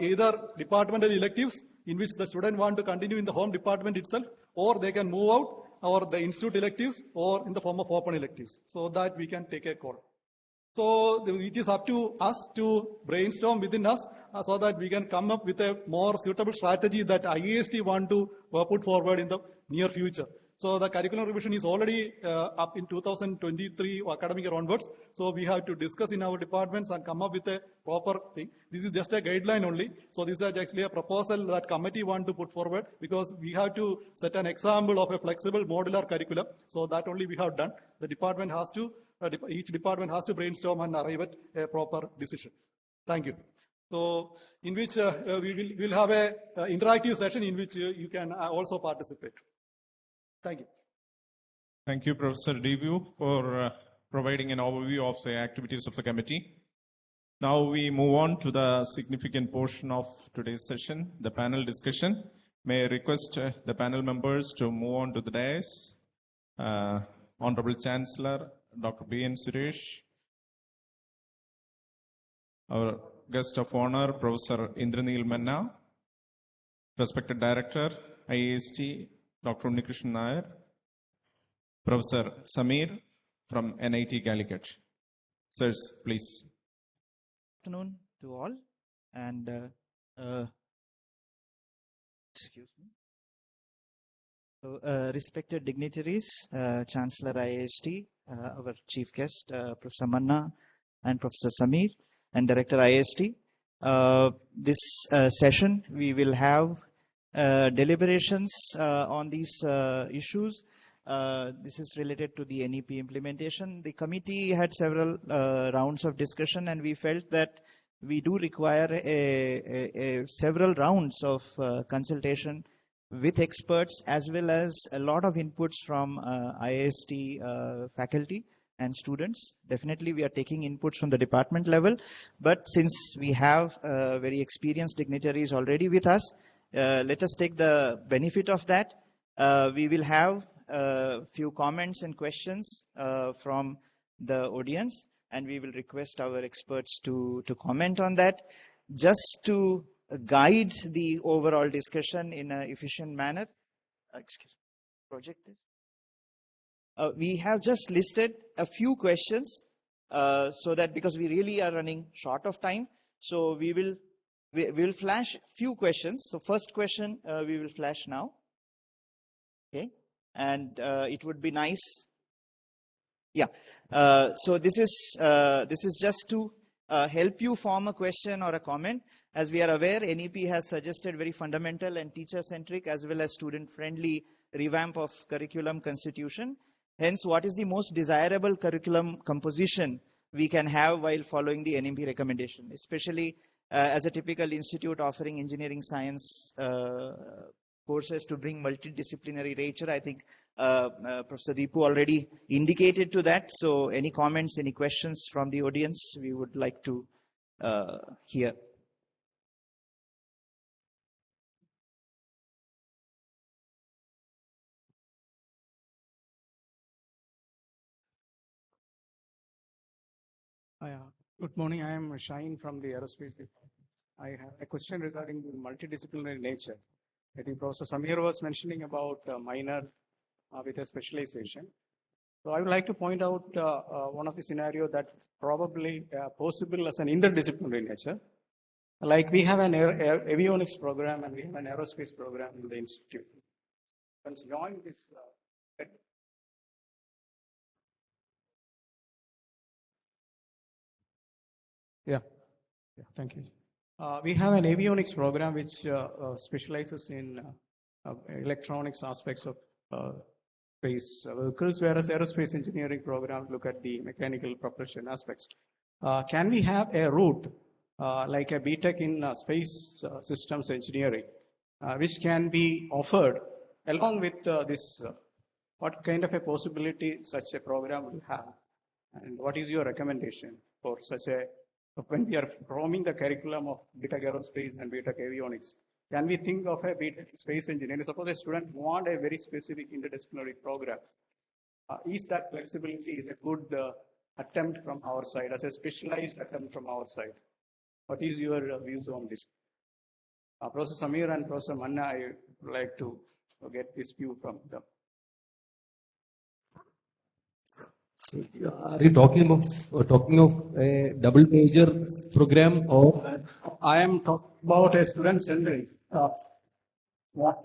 [SPEAKER 8] either departmental electives in which the student want to continue in the home department itself, or they can move out, or the institute electives, or in the form of open electives, so that we can take a call. So it is up to us to brainstorm within us so that we can come up with a more suitable strategy that IIST want to put forward in the near future. So the curriculum revision is already up in 2023 academic year onwards. So we have to discuss in our departments and come up with a proper thing. This is just a guideline only. So this is actually a proposal that committee want to put forward because we have to set an example of a flexible modular curriculum. So that only we have done. The department has to each department has to brainstorm and arrive at a proper decision. Thank you. So, in which we will have a interactive session in which you can also participate. Thank you.
[SPEAKER 1] Thank you, Professor Devu, for providing an overview of the activities of the committee. Now we move on to the significant portion of today's session, the panel discussion. May I request the panel members to move on to the dais. Honorable Chancellor, Dr. B.N. Suresh, our guest of honor, Professor Indranil Manna, respected Director, IIST, Dr. Unnikrishnan Nair, Professor Samir from NIT Calicut. Sirs, please.
[SPEAKER 9] Good afternoon to all, and excuse me. So, respected dignitaries, Chancellor IIST, our chief guest, Professor Manna and Professor Samir, and Director IIST. This session, we will have deliberations on these issues. This is related to the NEP implementation. The committee had several rounds of discussion, and we felt that we do require several rounds of consultation with experts as well as a lot of inputs from IIST faculty and students. Definitely we are taking inputs from the department level, but since we have very experienced dignitaries already with us, let us take the benefit of that. We will have a few comments and questions from the audience, and we will request our experts to comment on that. Just to guide the overall discussion in an efficient manner. Excuse me, project this. We have just listed a few questions so that because we really are running short of time, so we will flash few questions. So first question we will flash now. Okay, and it would be nice. Yeah. So this is just to help you form a question or a comment. As we are aware, NEP has suggested very fundamental and teacher-centric as well as student-friendly revamp of curriculum constitution. Hence, what is the most desirable curriculum composition we can have while following the NEP recommendation, especially as a typical institute offering engineering science courses to bring multidisciplinary nature. I think Professor Deepu already indicated to that. So any comments, any questions from the audience, we would like to hear.
[SPEAKER 10] Good morning. I am Shaheen from the aerospace. I have a question regarding the multidisciplinary nature. I think Professor Samir was mentioning about minor with a specialization. So I would like to point out one of the scenarios that probably possible as an interdisciplinary nature. Like we have an avionics program and we have an aerospace program in the institute. Once join this. Thank you. We have an avionics program which specializes in electronics aspects of space vehicles, whereas aerospace engineering program look at the mechanical propulsion aspects. Can we have a route like a BTech in space systems engineering, which can be offered along with this? What kind of a possibility such a program will have? And what is your recommendation for such a, when we are forming the curriculum of BTech Aerospace and BTech Avionics, can we think of a BTech Space Engineering? Suppose a student want a very specific interdisciplinary program. Is that flexibility is a good attempt from our side, as a specialized attempt from our side? What is your views on this? Professor Samir and Professor Manna, I would like to get this view from them.
[SPEAKER 11] So, are you talking of a double major program, or?
[SPEAKER 10] I am talking about a student-centric. What?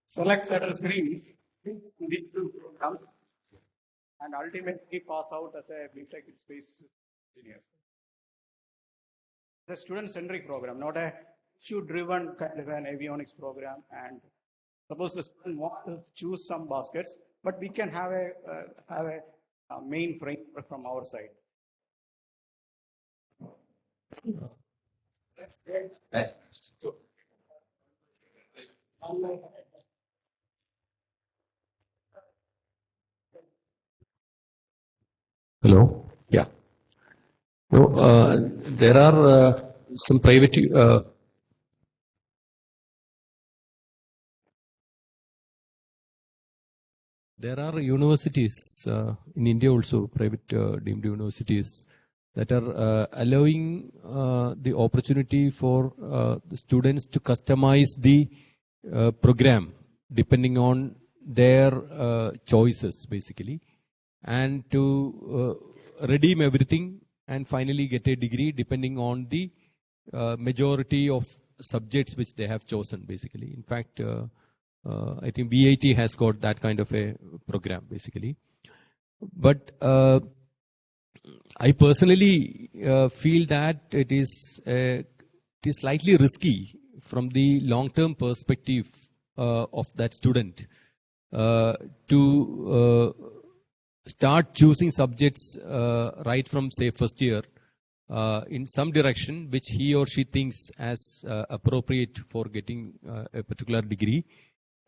[SPEAKER 10] Select certain streams, these two programs, and ultimately pass out as a BTech in space engineer. It's a student-centric program, not a issue-driven kind of an avionics program. And suppose the student wants to choose some baskets, but we can have a main framework from our side.
[SPEAKER 11] Hello. Yeah. No, there are some private. There are universities in India also, private deemed universities, that are allowing the opportunity for the students to customize the program depending on their choices, basically, and to redeem everything and finally get a degree depending on the majority of subjects which they have chosen, basically. In fact, I think BIT has got that kind of a program, basically. But I personally feel that it is slightly risky from the long-term perspective of that student to start choosing subjects right from, say, first year in some direction which he or she thinks as appropriate for getting a particular degree.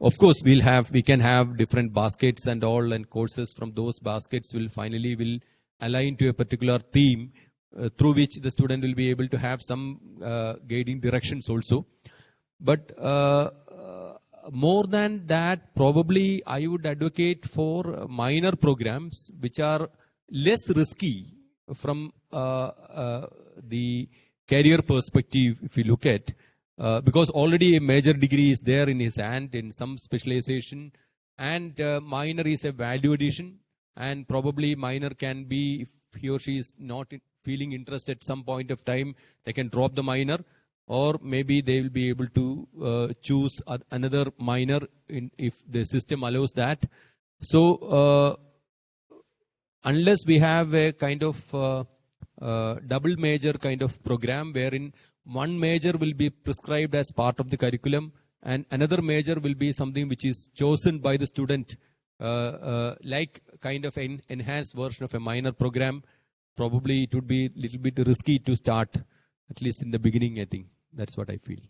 [SPEAKER 11] Of course, we can have different baskets and all, and courses from those baskets will align to a particular theme through which the student will be able to have some guiding directions also. But more than that, probably I would advocate for minor programs which are less risky from the career perspective, if you look at. Because already a major degree is there in his hand in some specialization, and minor is a value addition, and probably minor can be, if he or she is not feeling interested at some point of time, they can drop the minor, or maybe they will be able to choose another minor if the system allows that. So unless we have a kind of double major kind of program wherein one major will be prescribed as part of the curriculum, and another major will be something which is chosen by the student, like kind of an enhanced version of a minor program. Probably it would be a little bit risky to start, at least in the beginning, I think. That's what I feel.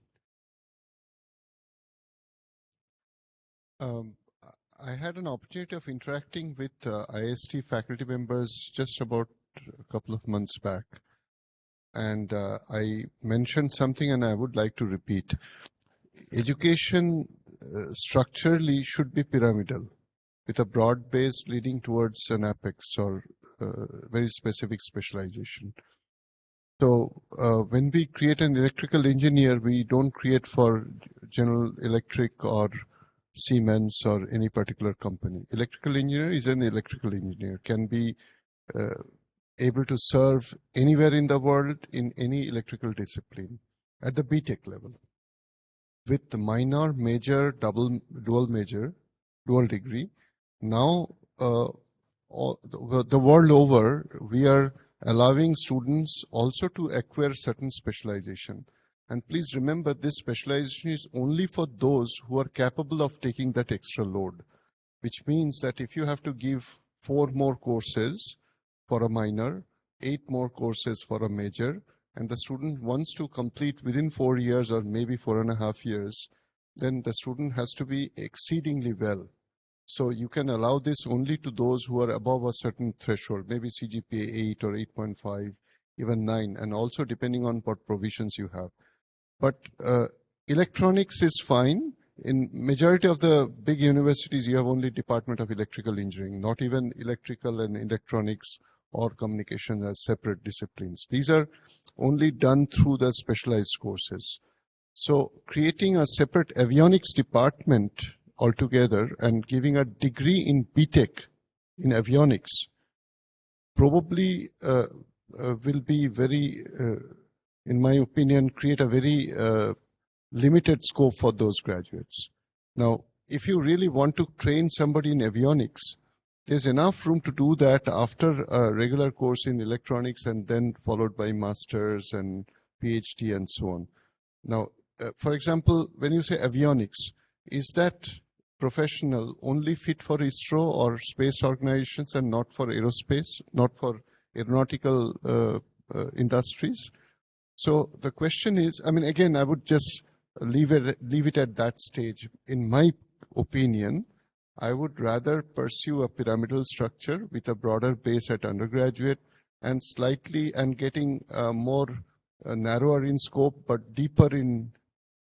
[SPEAKER 6] I had an opportunity of interacting with IIST faculty members just about a couple of months back. And I mentioned something and I would like to repeat. Education structurally should be pyramidal, with a broad base leading towards an apex or very specific specialization. So when we create an electrical engineer, we don't create for General Electric or Siemens or any particular company. Electrical engineer is an electrical engineer, can be able to serve anywhere in the world in any electrical discipline at the BTech level. With the minor, major, dual major, dual degree, now the world over, we are allowing students also to acquire certain specialization. And please remember, this specialization is only for those who are capable of taking that extra load, which means that if you have to give 4 more courses for a minor, 8 more courses for a major, and the student wants to complete within 4 years or maybe 4.5 years, then the student has to be exceedingly well. So you can allow this only to those who are above a certain threshold, maybe CGPA 8 or 8.5, even 9, and also depending on what provisions you have. But electronics is fine. In majority of the big universities, you have only Department of Electrical Engineering, not even electrical and electronics or communication as separate disciplines. These are only done through the specialized courses. So creating a separate avionics department altogether and giving a degree in BTech in avionics probably will be very, in my opinion, create a very limited scope for those graduates. Now, if you really want to train somebody in avionics, there's enough room to do that after a regular course in electronics and then followed by masters and PhD and so on. Now, for example, when you say avionics, is that professional only fit for ISRO or space organizations and not for aerospace, not for aeronautical industries? So the question is, I mean, again, I would just leave it at that stage. In my opinion, I would rather pursue a pyramidal structure with a broader base at undergraduate and slightly and getting more narrower in scope but deeper in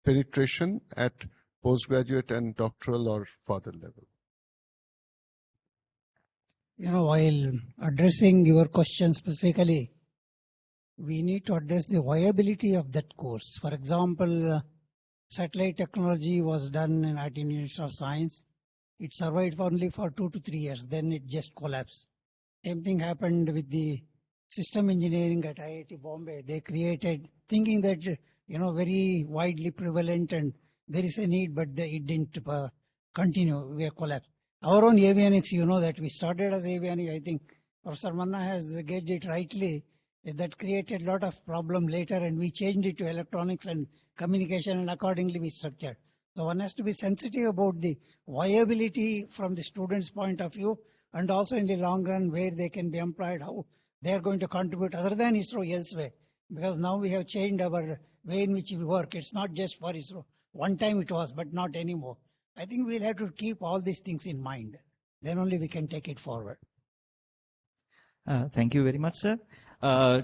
[SPEAKER 6] penetration at postgraduate and doctoral or further level.
[SPEAKER 5] You know, while addressing your question specifically, we need to address the viability of that course. For example, satellite technology was done in Indian University of Science. It survived only for 2 to 3 years, then it just collapsed. Same thing happened with the system engineering at IIT Bombay. They created, thinking that, you know, very widely prevalent and there is a need, but it didn't continue, we collapsed. Our own avionics, you know that we started as avionics, I think Professor Manna has gauged it rightly, that created a lot of problem later and we changed it to electronics and communication and accordingly we structured. So one has to be sensitive about the viability from the student's point of view and also in the long run where they can be employed, how they are going to contribute other than ISRO elsewhere. Because now we have changed our way in which we work. It's not just for ISRO. One time it was, but not anymore. I think we'll have to keep all these things in mind. Then only we can take it forward.
[SPEAKER 9] Thank you very much, sir.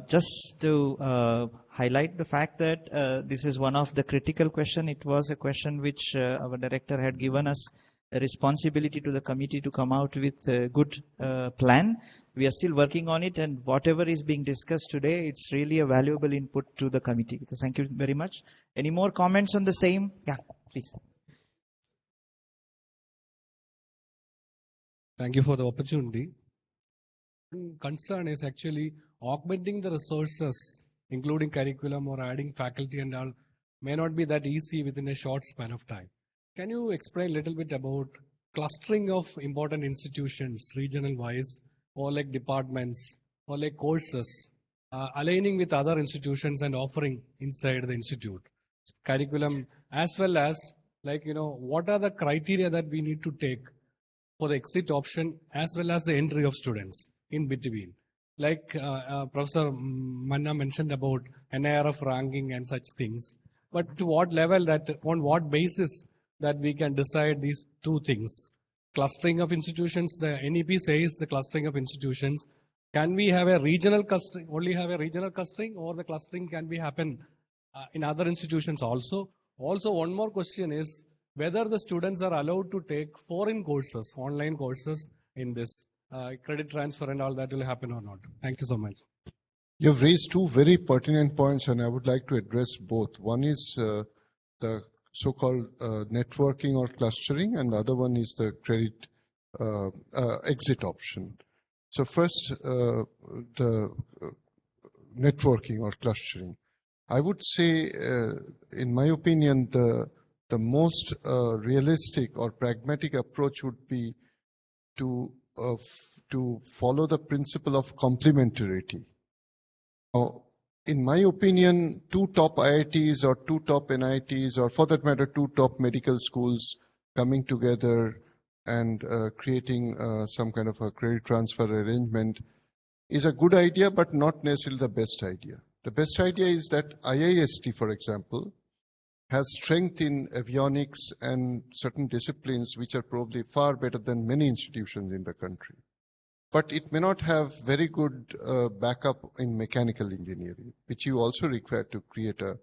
[SPEAKER 9] Just to highlight the fact that this is one of the critical questions. It was a question which our director had given us a responsibility to the committee to come out with a good plan. We are still working on it, and whatever is being discussed today, it's really a valuable input to the committee. So thank you very much. Any more comments on the same? Yeah, please.
[SPEAKER 12] Thank you for the opportunity. Concern is actually augmenting the resources, including curriculum or adding faculty and all, may not be that easy within a short span of time. Can you explain a little bit about clustering of important institutions, regional wise, or like departments, or like courses, aligning with other institutions and offering inside the institute curriculum, as well as what are the criteria that we need to take for the exit option as well as the entry of students in between. Like Professor Manna mentioned about NIRF ranking and such things, but to what level, that on what basis that we can decide these two things? Clustering of institutions, the NEP says the clustering of institutions. Can we have a regional clustering, only have a regional clustering, or the clustering can be happen in other institutions also? Also, one more question is whether the students are allowed to take foreign courses, online courses in this credit transfer and all that will happen or not. Thank you so much.
[SPEAKER 6] You've raised two very pertinent points, and I would like to address both. One is the so-called networking or clustering, and the other one is the credit exit option. So first, the networking or clustering. I would say, in my opinion, the most realistic or pragmatic approach would be to follow the principle of complementarity. Now, in my opinion, two top IITs or two top NITs, or for that matter, two top medical schools coming together and creating some kind of a credit transfer arrangement is a good idea, but not necessarily the best idea. The best idea is that IIST, for example, has strength in avionics and certain disciplines which are probably far better than many institutions in the country. But it may not have very good backup in mechanical engineering, which you also require to create a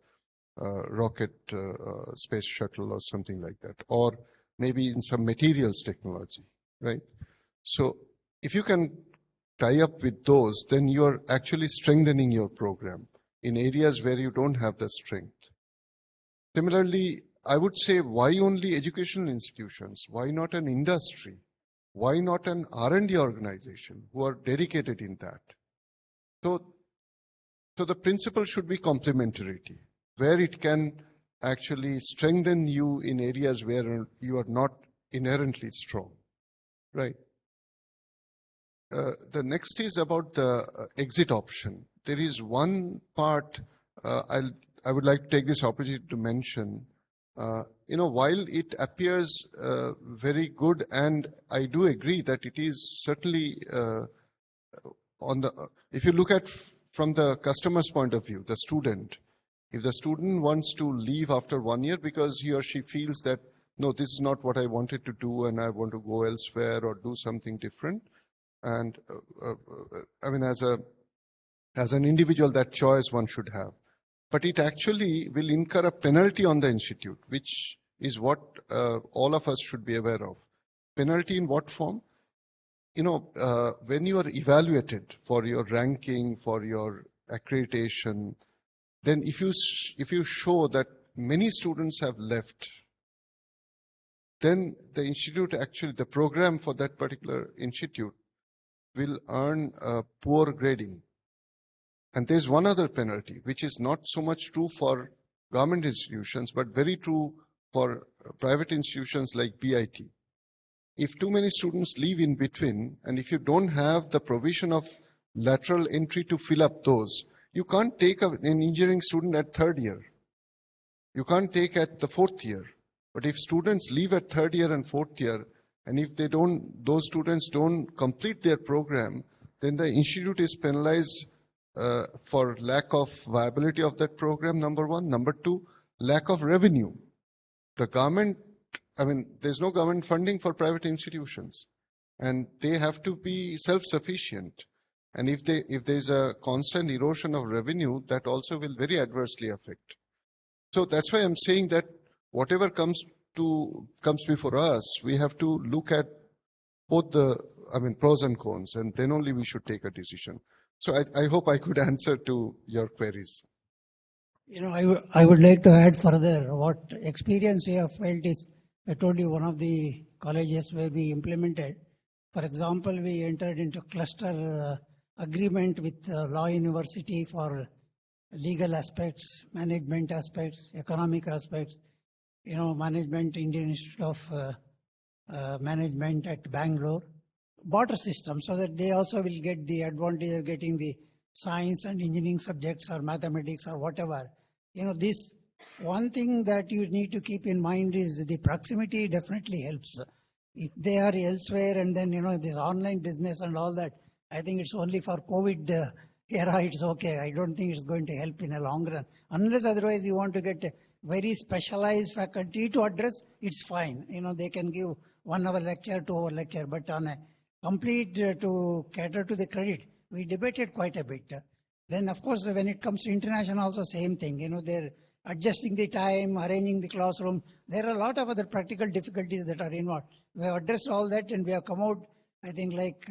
[SPEAKER 6] rocket space shuttle or something like that, or maybe in some materials technology, right? So if you can tie up with those, then you are actually strengthening your program in areas where you don't have the strength. Similarly, I would say, why only educational institutions? Why not an industry? Why not an R&D organization who are dedicated in that? So the principle should be complementarity, where it can actually strengthen you in areas where you are not inherently strong, right? The next is about the exit option. There is one part I would like to take this opportunity to mention. While it appears very good, and I do agree that it is certainly if you look at from the customer's point of view, the student, if the student wants to leave after 1 year because he or she feels that, no, this is not what I wanted to do and I want to go elsewhere or do something different. And I mean, as an individual, that choice one should have. But it actually will incur a penalty on the institute, which is what all of us should be aware of. Penalty in what form? When you are evaluated for your ranking, for your accreditation, then if you show that many students have left, then the institute actually, the program for that particular institute will earn poor grading. And there's one other penalty, which is not so much true for government institutions, but very true for private institutions like BIT. If too many students leave in between, and if you don't have the provision of lateral entry to fill up those, you can't take an engineering student at third year. You can't take at the fourth year. But if students leave at third year and fourth year, and if those students don't complete their program, then the institute is penalized for lack of viability of that program, number one. Number two, lack of revenue. The government, there's no government funding for private institutions, and they have to be self-sufficient. And if there's a constant erosion of revenue, that also will very adversely affect. So that's why I'm saying that whatever comes before us, we have to look at both the pros and cons, and then only we should take a decision. So I hope I could answer to your queries.
[SPEAKER 5] I would like to add further what experience we have felt is, I told you one of the colleges where we implemented. For example, we entered into cluster agreement with Law University for legal aspects, management aspects, economic aspects, management, Indian Institute of Management at Bangalore, barter system, so that they also will get the advantage of getting the science and engineering subjects or mathematics or whatever, this one thing that you need to keep in mind is the proximity definitely helps. If they are elsewhere and then, this online business and all that, I think it's only for COVID era, it's okay. I don't think it's going to help in a long run. Unless otherwise you want to get a very specialized faculty to address, it's fine. They can give 1 hour lecture, 2 hour lecture, but on a complete to cater to the credit, we debated quite a bit. Then, of course, when it comes to international, also same thing. They're adjusting the time, arranging the classroom. There are a lot of other practical difficulties that are involved. We have addressed all that and we have come out, I think, like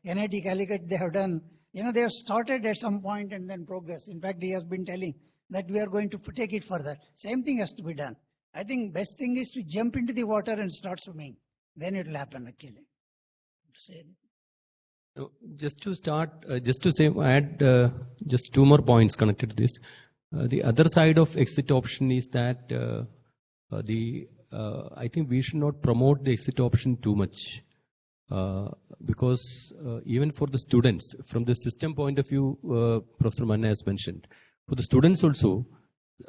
[SPEAKER 5] NIT Calicut, they have done, they have started at some point and then progressed. In fact, he has been telling that we are going to take it further. Same thing has to be done. I think best thing is to jump into the water and start swimming. Then it will happen, actually.
[SPEAKER 11] Just to start, add just 2 more points connected to this. The other side of exit option is that I think we should not promote the exit option too much. Because even for the students, from the system point of view, Professor Manna has mentioned, for the students also,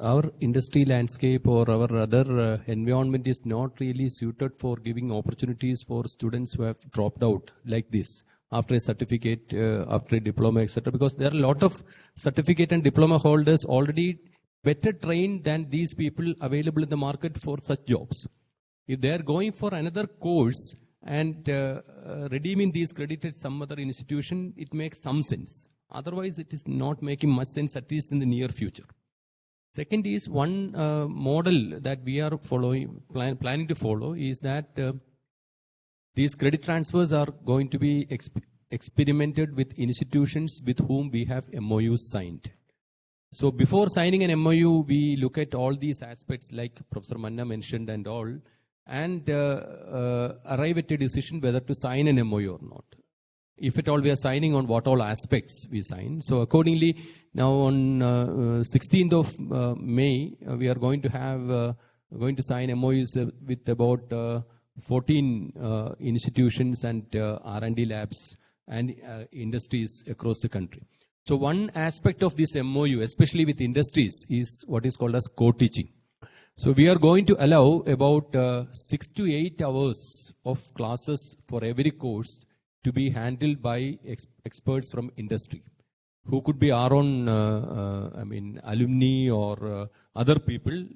[SPEAKER 11] our industry landscape or our other environment is not really suited for giving opportunities for students who have dropped out like this after a certificate, after a diploma, etc. Because there are a lot of certificate and diploma holders already better trained than these people available in the market for such jobs. If they are going for another course and redeeming these credits at some other institution, it makes some sense. Otherwise, it is not making much sense, at least in the near future. Second is one model that we are planning to follow is that these credit transfers are going to be experimented with institutions with whom we have MOUs signed. So before signing an MOU, we look at all these aspects like Professor Manna mentioned and all, and arrive at a decision whether to sign an MOU or not. If at all we are signing, on what all aspects we sign. So accordingly, now on 16th of May, we are going to sign MOUs with about 14 institutions and R&D labs and industries across the country. So one aspect of this MOU, especially with industries, is what is called as co-teaching. So we are going to allow about 6 to 8 hours of classes for every course to be handled by experts from industry, who could be our own, alumni or other people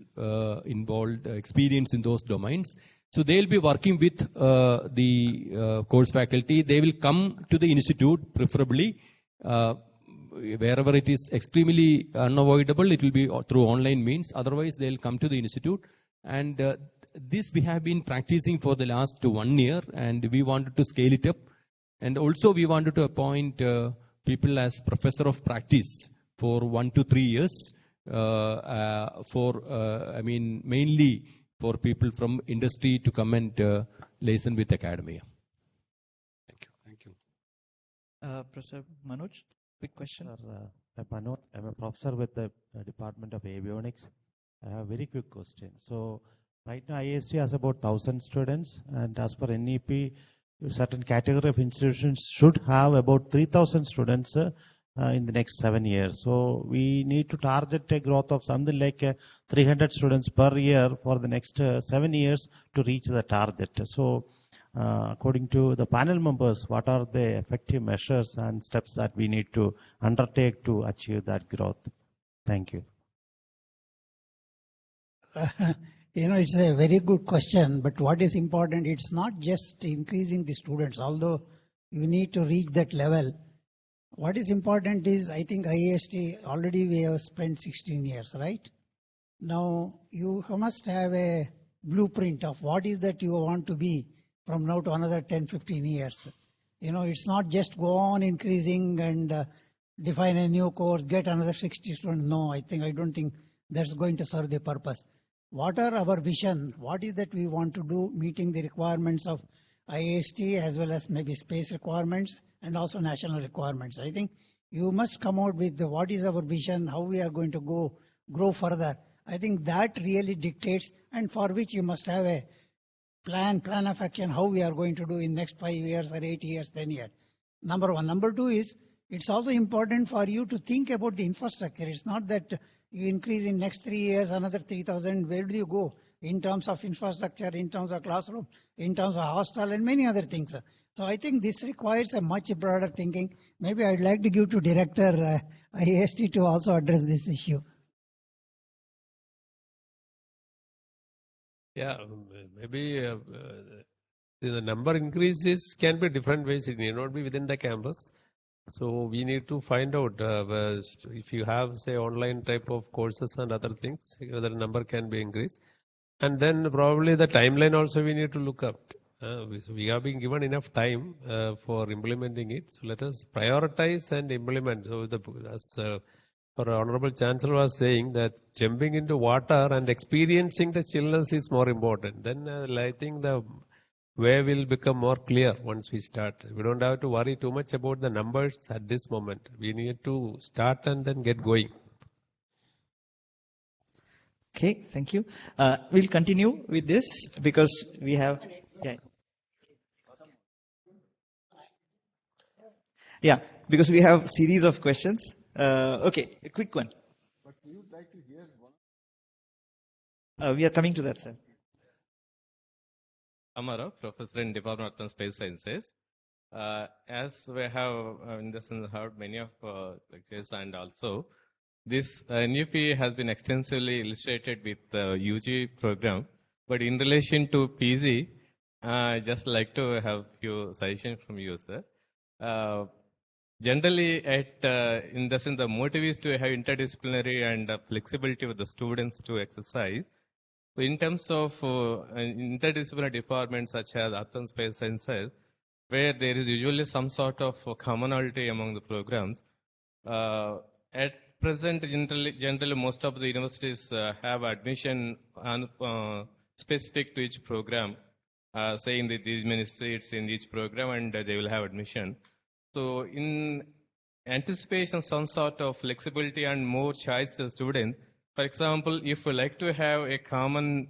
[SPEAKER 11] involved, experienced in those domains. So they'll be working with the course faculty. They will come to the institute, preferably wherever it is extremely unavoidable. It will be through online means. Otherwise, they'll come to the institute. And this we have been practicing for the last 1 year, and we wanted to scale it up. And also, we wanted to appoint people as professor of practice for 1 to 3 years. Mainly for people from industry to come and liaison with academia.
[SPEAKER 9] Thank you. Professor Manoj, quick question.
[SPEAKER 13] Sir, I'm Manoj. I'm a professor with the Department of Avionics. I have a very quick question. So, right now IIST has about 1,000 students, and as per NEP, a certain category of institutions should have about 3,000 students in the next 7 years. So we need to target a growth of something like 300 students per year for the next 7 years to reach the target. So according to the panel members, what are the effective measures and steps that we need to undertake to achieve that growth? Thank you.
[SPEAKER 5] It's a very good question, but what is important, it's not just increasing the students, although you need to reach that level. What is important is, I think IIST, already we have spent 16 years, right? Now, you must have a blueprint of what is that you want to be from now to another 10, 15 years. It's not just go on increasing and define a new course, get another 60 students. No, I don't think that's going to serve the purpose. What are our vision? What is that we want to do, meeting the requirements of IIST as well as maybe space requirements and also national requirements? I think you must come out with what is our vision, how we are going to grow further. I think that really dictates, and for which you must have a plan of action, how we are going to do in next 5 years or 8 years, 10 years. Number one. Number two is, it's also important for you to think about the infrastructure. It's not that you increase in next 3 years another 3,000. Where do you go in terms of infrastructure, in terms of classroom, in terms of hostel, and many other things. So I think this requires a much broader thinking. Maybe I'd like to give to Director IIST to also address this issue.
[SPEAKER 4] Yeah, maybe the number increases can be different ways. It may not be within the campus. So we need to find out if you have, say, online type of courses and other things, whether the number can be increased. And then probably the timeline also we need to look up. So we have been given enough time for implementing it. So let us prioritize and implement. So as our Honorable Chancellor was saying, that jumping into water and experiencing the chillness is more important. Then I think the way will become more clear once we start. We don't have to worry too much about the numbers at this moment. We need to start and then get going.
[SPEAKER 9] Okay, thank you. We'll continue with this because we have... Yeah, because we have series of questions. Okay, a quick one.
[SPEAKER 6] But we would like to hear one.
[SPEAKER 9] We are coming to that, sir.
[SPEAKER 14] Amara, Professor in Department of Earth and Space Sciences. As we have in this heard many of lectures, and also this NUP has been extensively illustrated with the UG program. But in relation to PG, I just like to have few suggestions from you, sir. Generally, in the sense, the motive is to have interdisciplinary and flexibility with the students to exercise. So in terms of interdisciplinary departments such as Earth and Space Sciences, where there is usually some sort of commonality among the programs, at present, generally most of the universities have admission specific to each program, saying that these many seats in each program and they will have admission. So in anticipation, some sort of flexibility and more choice to students. For example, if we like to have a common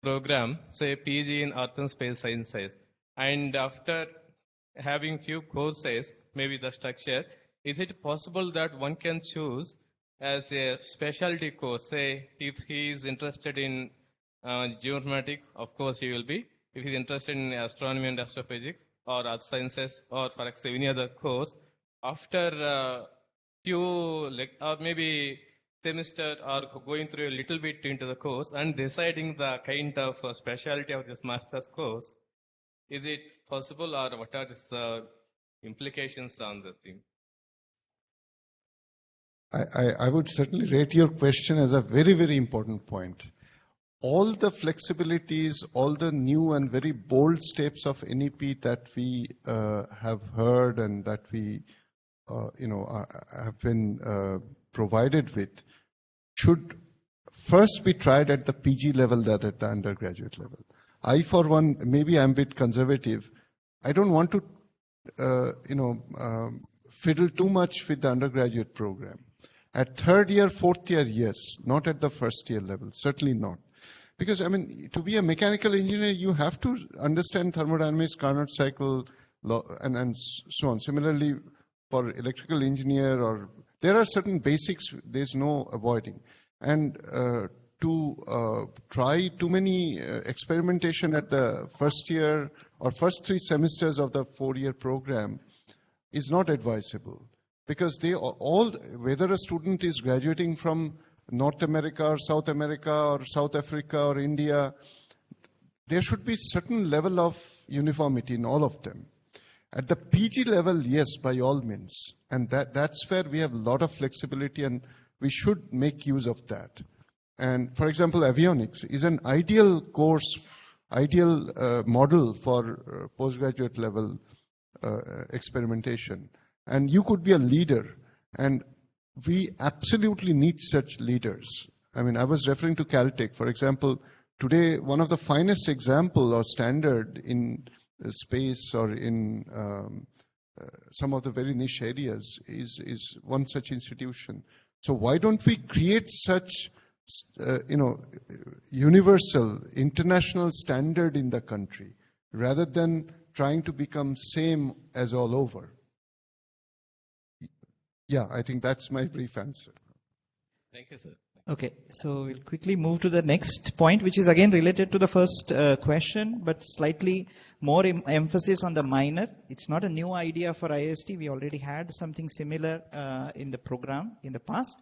[SPEAKER 14] program, say PG in Earth and Space Sciences, and after having few courses, maybe the structure, is it possible that one can choose as a specialty course? Say, if he is interested in geomatics, of course he will be. If he is interested in astronomy and astrophysics, or earth sciences, or for example, any other course, after few, or maybe semester, or going through a little bit into the course and deciding the kind of specialty of this master's course, is it possible, or what are the implications on the thing?
[SPEAKER 6] I would certainly rate your question as a very, very important point. All the flexibilities, all the new and very bold steps of NEP that we have heard and that we have been provided with should first be tried at the PG level than at the undergraduate level. I, for one, maybe I'm a bit conservative. I don't want to, fiddle too much with the undergraduate program. At third year, fourth year, yes. Not at the first year level, certainly not. Because, I mean, to be a mechanical engineer, you have to understand thermodynamics, Carnot cycle, and so on. Similarly, for electrical engineer, there are certain basics, there's no avoiding. And to try too many experimentation at the first year or first 3 semesters of the 4-year program is not advisable. Because they all, whether a student is graduating from North America or South Africa or India, there should be certain level of uniformity in all of them. At the PG level, yes, by all means. And that's where we have a lot of flexibility, and we should make use of that. And for example, avionics is an ideal course, ideal model for postgraduate level experimentation. And you could be a leader. And we absolutely need such leaders. I mean, I was referring to Caltech. For example, today, one of the finest example or standard in space or in some of the very niche areas is one such institution. So why don't we create such, universal, international standard in the country, rather than trying to become same as all over? Yeah, I think that's my brief answer.
[SPEAKER 11] Thank you, sir.
[SPEAKER 9] Okay, so we'll quickly move to the next point, which is again related to the first question, but slightly more emphasis on the minor. It's not a new idea for IIST. We already had something similar in the program in the past.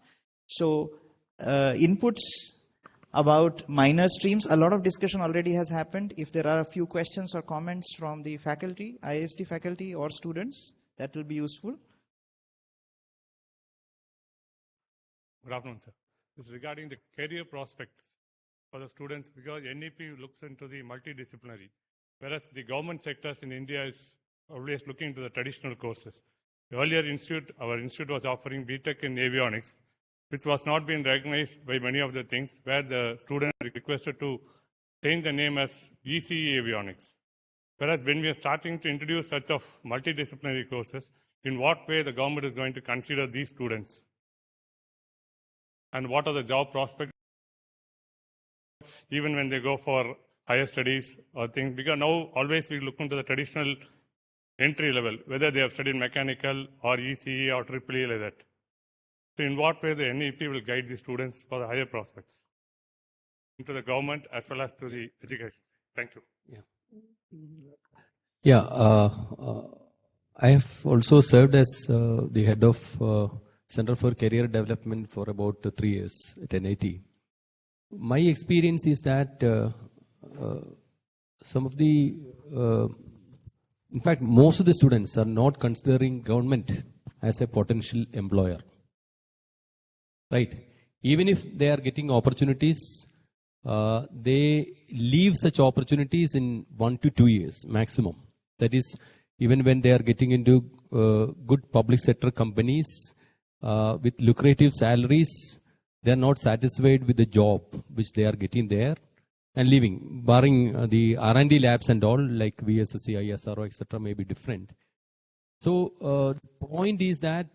[SPEAKER 9] So inputs about minor streams, a lot of discussion already has happened. If there are a few questions or comments from the faculty, IIST faculty or students, that will be useful.
[SPEAKER 15] Good afternoon, sir. This is regarding the career prospects for the students, because NEP looks into the multidisciplinary, whereas the government sectors in India is always looking to the traditional courses. The earlier institute, our institute was offering BTech in avionics, which was not being recognized by many of the things, where the students requested to change the name as ECE avionics. Whereas when we are starting to introduce such of multidisciplinary courses, in what way the government is going to consider these students? And what are the job prospects even when they go for higher studies or things? Because now always we look into the traditional entry level, whether they have studied mechanical or ECE or EEE like that. So in what way the NEP will guide the students for the higher prospects into the government as well as to the education? Thank you.
[SPEAKER 11] Yeah, I have also served as the head of Center for Career Development for about 3 years at NIT. My experience is that some of the, in fact, most of the students are not considering government as a potential employer. Right? Even if they are getting opportunities, they leave such opportunities in 1 to 2 years maximum. That is, even when they are getting into good public sector companies, with lucrative salaries, they are not satisfied with the job which they are getting there and leaving, barring the R&D labs and all, like VSSC, ISRO, etc. may be different. So the point is that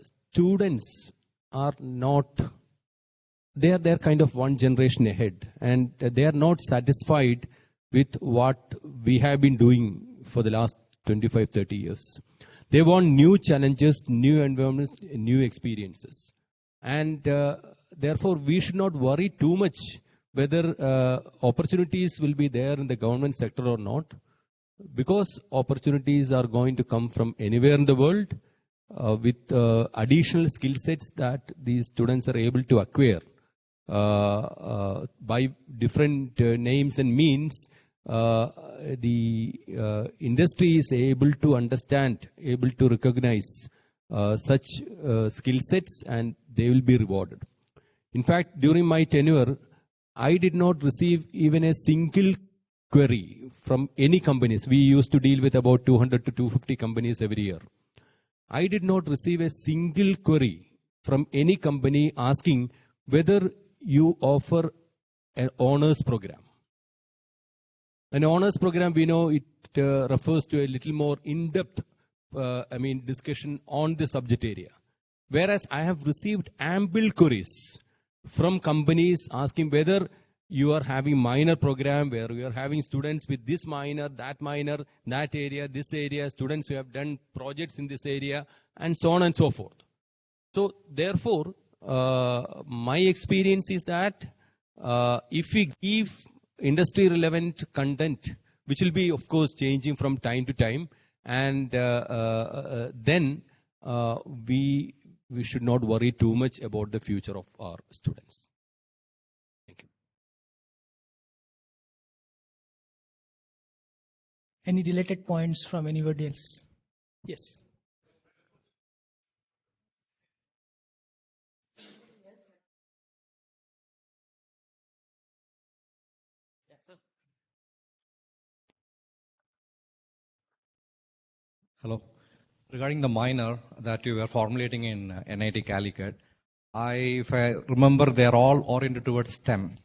[SPEAKER 11] students are not, they're kind of one generation ahead, and they are not satisfied with what we have been doing for the last 25, 30 years. They want new challenges, new environments, new experiences. And therefore, we should not worry too much whether opportunities will be there in the government sector or not, because opportunities are going to come from anywhere in the world with additional skill sets that these students are able to acquire by different names and means. The industry is able to understand, able to recognize such skill sets, and they will be rewarded. In fact, during my tenure, I did not receive even a single query from any companies. We used to deal with about 200 to 250 companies every year. I did not receive a single query from any company asking whether you offer an honors program. An honors program, we know it refers to a little more in-depth, discussion on the subject area. Whereas I have received ample queries from companies asking whether you are having minor program, where you are having students with this minor, that area, this area, students who have done projects in this area, and so on and so forth. So therefore, my experience is that if we give industry relevant content, which will be of course changing from time to time, and then we should not worry too much about the future of our students. Thank you.
[SPEAKER 16] Any related points from anybody else? Yes.
[SPEAKER 17] Hello. Regarding the minor that you were formulating in NIT Calicut, if I remember, they are all oriented towards STEM.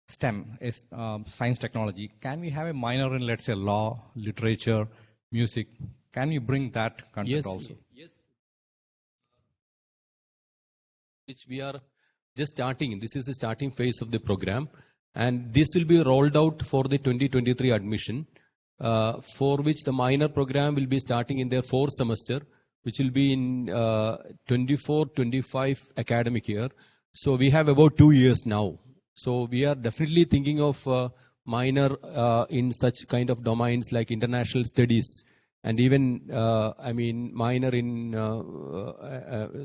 [SPEAKER 17] STEM is science technology. Can we have a minor in, let's say, law, literature, music? Can we bring that content also?
[SPEAKER 11] Yes. Which we are just starting. This is the starting phase of the program, and this will be rolled out for the 2023 admission. For which the minor program will be starting in their 4th semester, which will be in 24-25 academic year. So we have about 2 years now. So we are definitely thinking of minor in such kind of domains like international studies, and even minor in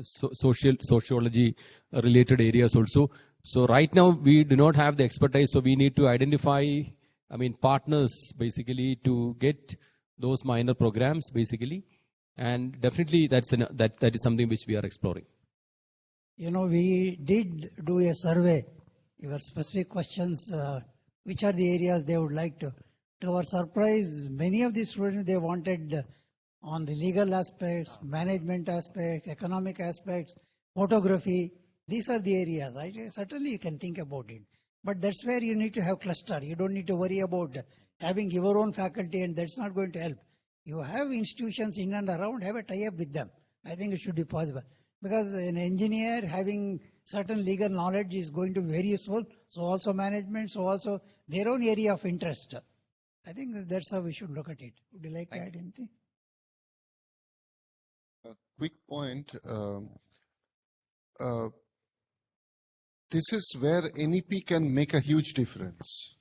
[SPEAKER 11] sociology related areas also. So right now we do not have the expertise, so we need to identify partners basically to get those minor programs basically, and definitely that is something which we are exploring.
[SPEAKER 5] You know, we did do a survey. Your specific questions, which are the areas they would like to. To our surprise, many of the students, they wanted on the legal aspects, management aspects, economic aspects, photography. These are the areas. Certainly you can think about it. But that's where you need to have cluster. You don't need to worry about having your own faculty, and that's not going to help. You have institutions in and around, have a tie-up with them. I think it should be possible. Because an engineer having certain legal knowledge is going to be very useful. So also management, so also their own area of interest. I think that's how we should look at it. Would you like to add anything?
[SPEAKER 6] A quick point. This is where NEP can make a huge difference.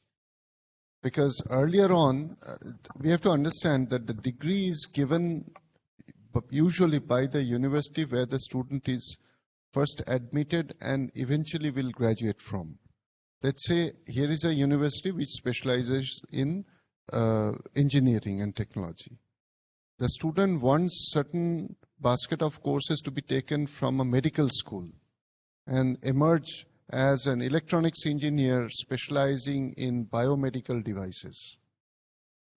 [SPEAKER 6] Because earlier on, we have to understand that the degree is given usually by the university where the student is first admitted and eventually will graduate from. Let's say here is a university which specializes in engineering and technology. The student wants certain basket of courses to be taken from a medical school and emerge as an electronics engineer specializing in biomedical devices.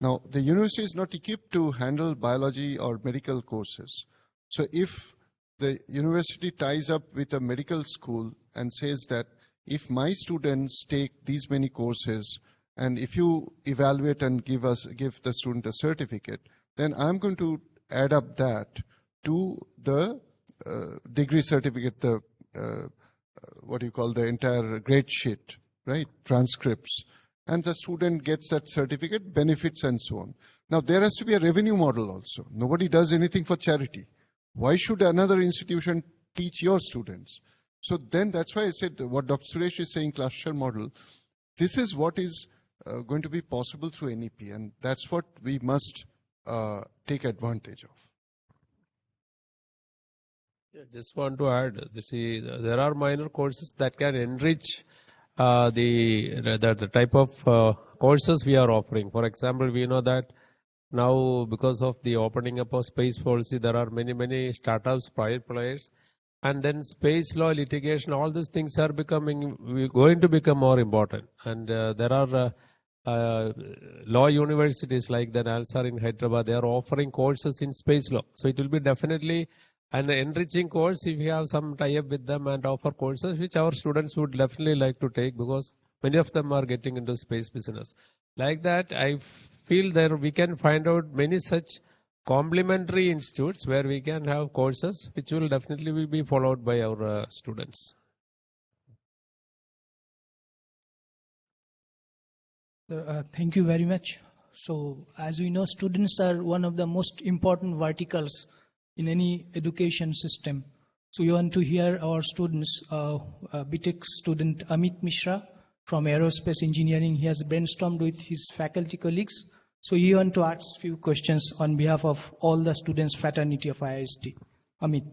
[SPEAKER 6] Now, the university is not equipped to handle biology or medical courses. So if the university ties up with a medical school and says that if my students take these many courses, and if you evaluate and give the student a certificate, then I'm going to add up that to the degree certificate, the the entire grade sheet, right? Transcripts. And the student gets that certificate, benefits and so on. Now there has to be a revenue model also. Nobody does anything for charity. Why should another institution teach your students? So then that's why I said what Dr. Suresh is saying, cluster model, this is what is going to be possible through NEP, and that's what we must take advantage of.
[SPEAKER 4] Yeah, just want to add, see, there are minor courses that can enrich the type of courses we are offering. For example, we know that now because of the opening up of space policy, there are many startups, private players, and then space law, litigation, all these things are going to become more important. And there are law universities like the NALSAR in Hyderabad, they are offering courses in space law. So it will be definitely an enriching course if we have some tie-up with them and offer courses which our students would definitely like to take, because many of them are getting into space business. Like that, I feel that we can find out many such complementary institutes where we can have courses which will definitely be followed by our students.
[SPEAKER 16] Thank you very much. So as we know, students are one of the most important verticals in any education system. So we want to hear our students, BTech student Amit Mishra from Aerospace Engineering. He has brainstormed with his faculty colleagues. So he want to ask a few questions on behalf of all the students fraternity of IIST. Amit.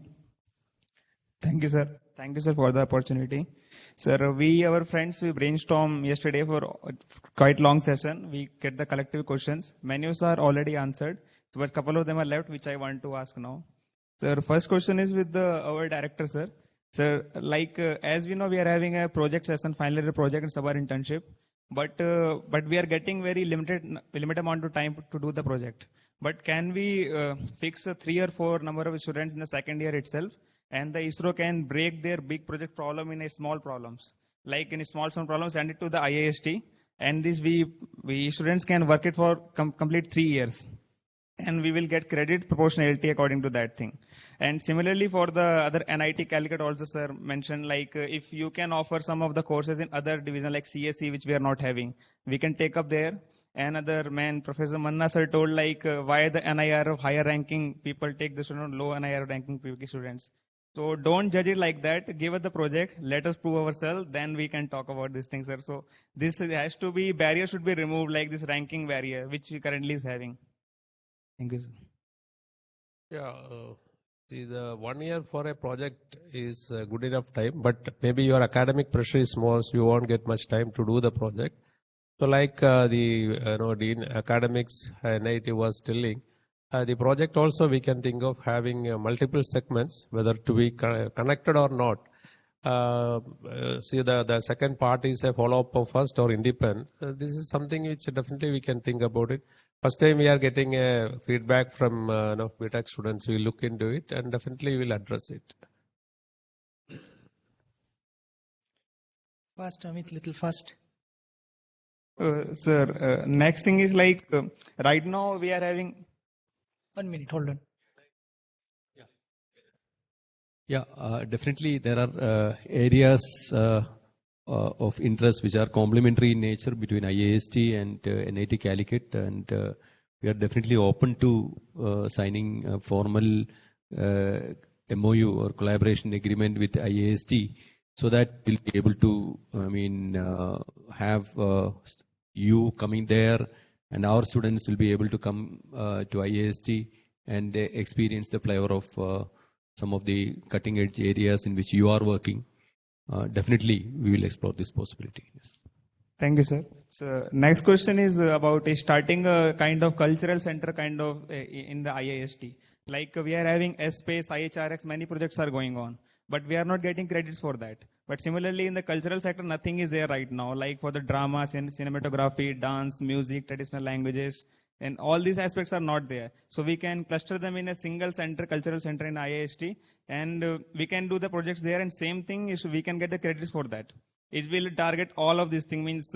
[SPEAKER 18] Thank you, sir. Thank you, sir, for the opportunity. Sir, our friends, we brainstormed yesterday for a quite long session. We get the collective questions. Many are already answered, but a couple of them are left, which I want to ask now. Sir, first question is with our director, sir. Sir, as we know, we are having a project session, final year project and summer internship, but we are getting very limited amount of time to do the project. But can we fix a 3 or 4 number of students in the second year itself? And the ISRO can break their big project problem in a small problems. Like in a small problems, send it to the IIST. And this we students can work it for complete 3 years. And we will get credit proportionality according to that thing. And similarly for the other NIT Calicut also, sir, mentioned if you can offer some of the courses in other division like CSE, which we are not having, we can take up there. Another man, Professor Manna sir, told like why the NIR of higher ranking people take the student, low NIR ranking PVK students. So don't judge it like that. Give us the project. Let us prove ourselves. Then we can talk about these things, sir. So this has to be, barrier should be removed, like this ranking barrier, which we currently is having. Thank you, sir.
[SPEAKER 4] Yeah, see, the 1 year for a project is good enough time, but maybe your academic pressure is more, so you won't get much time to do the project. So, like the Dean Academics NIT was telling, the project also we can think of having multiple segments, whether to be connected or not. See, the second part is a follow-up of first or independent. This is something which definitely we can think about it. First time we are getting feedback from BTech students. We look into it and definitely we will address it.
[SPEAKER 16] Fast, Amit, little fast.
[SPEAKER 18] Sir, next thing is like right now we are having.
[SPEAKER 16] 1 minute, hold on.
[SPEAKER 11] Yeah, definitely there are areas of interest which are complementary in nature between IIST and NIT Calicut, and we are definitely open to signing a formal MOU or collaboration agreement with IIST, so that we'll be able to, have you coming there, and our students will be able to come to IIST and experience the flavor of some of the cutting edge areas in which you are working. Definitely, we will explore this possibility. Yes.
[SPEAKER 18] Thank you, sir. So next question is about starting a kind of cultural center kind of in the IIST. Like we are having S-Space, IHRX, many projects are going on, but we are not getting credits for that. But similarly, in the cultural sector, nothing is there right now. Like for the drama, cinematography, dance, music, traditional languages, and all these aspects are not there. So we can cluster them in a single center, cultural center in IIST, and we can do the projects there. And same thing is we can get the credits for that. It will target all of these things. Means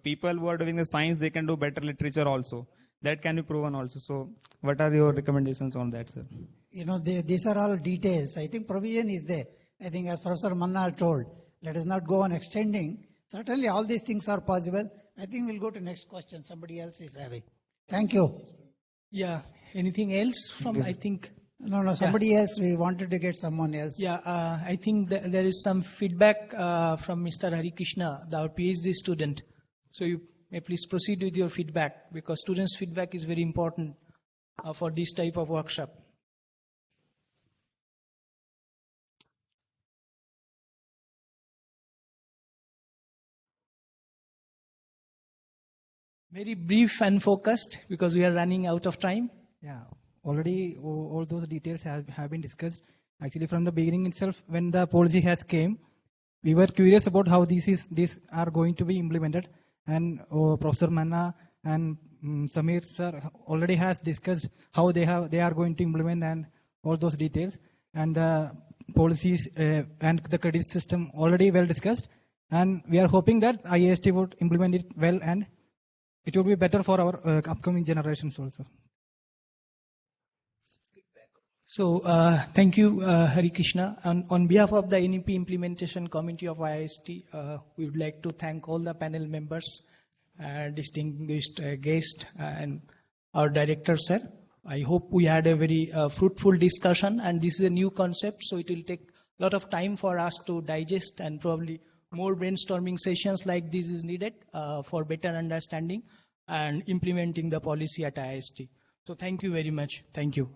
[SPEAKER 18] people who are doing the science, they can do better literature also. That can be proven also. So what are your recommendations on that, sir?
[SPEAKER 5] These are all details. I think provision is there. I think as Professor Manna told, let us not go on extending. Certainly all these things are possible. I think we'll go to next question. Somebody else is having. Thank you.
[SPEAKER 16] Yeah, anything else from, I think?
[SPEAKER 5] No, somebody else. We wanted to get someone else.
[SPEAKER 16] Yeah, I think there is some feedback from Mr. Hari Krishna, our PhD student. So you may please proceed with your feedback, because students' feedback is very important for this type of workshop. Very brief and focused, because we are running out of time.
[SPEAKER 19] Yeah, already all those details have been discussed. Actually, from the beginning itself, when the policy has came, we were curious about how these are going to be implemented. And Professor Manna and Samir sir already has discussed how they are going to implement and all those details. And the policies and the credit system already well discussed. And we are hoping that IIST would implement it well, and it will be better for our upcoming generations also.
[SPEAKER 16] So thank you, Hari Krishna. On behalf of the NEP Implementation Committee of IIST, we would like to thank all the panel members, distinguished guests, and our director, sir. I hope we had a very fruitful discussion, and this is a new concept, so it will take a lot of time for us to digest, and probably more brainstorming sessions like this is needed for better understanding and implementing the policy at IIST. So thank you very much. Thank you.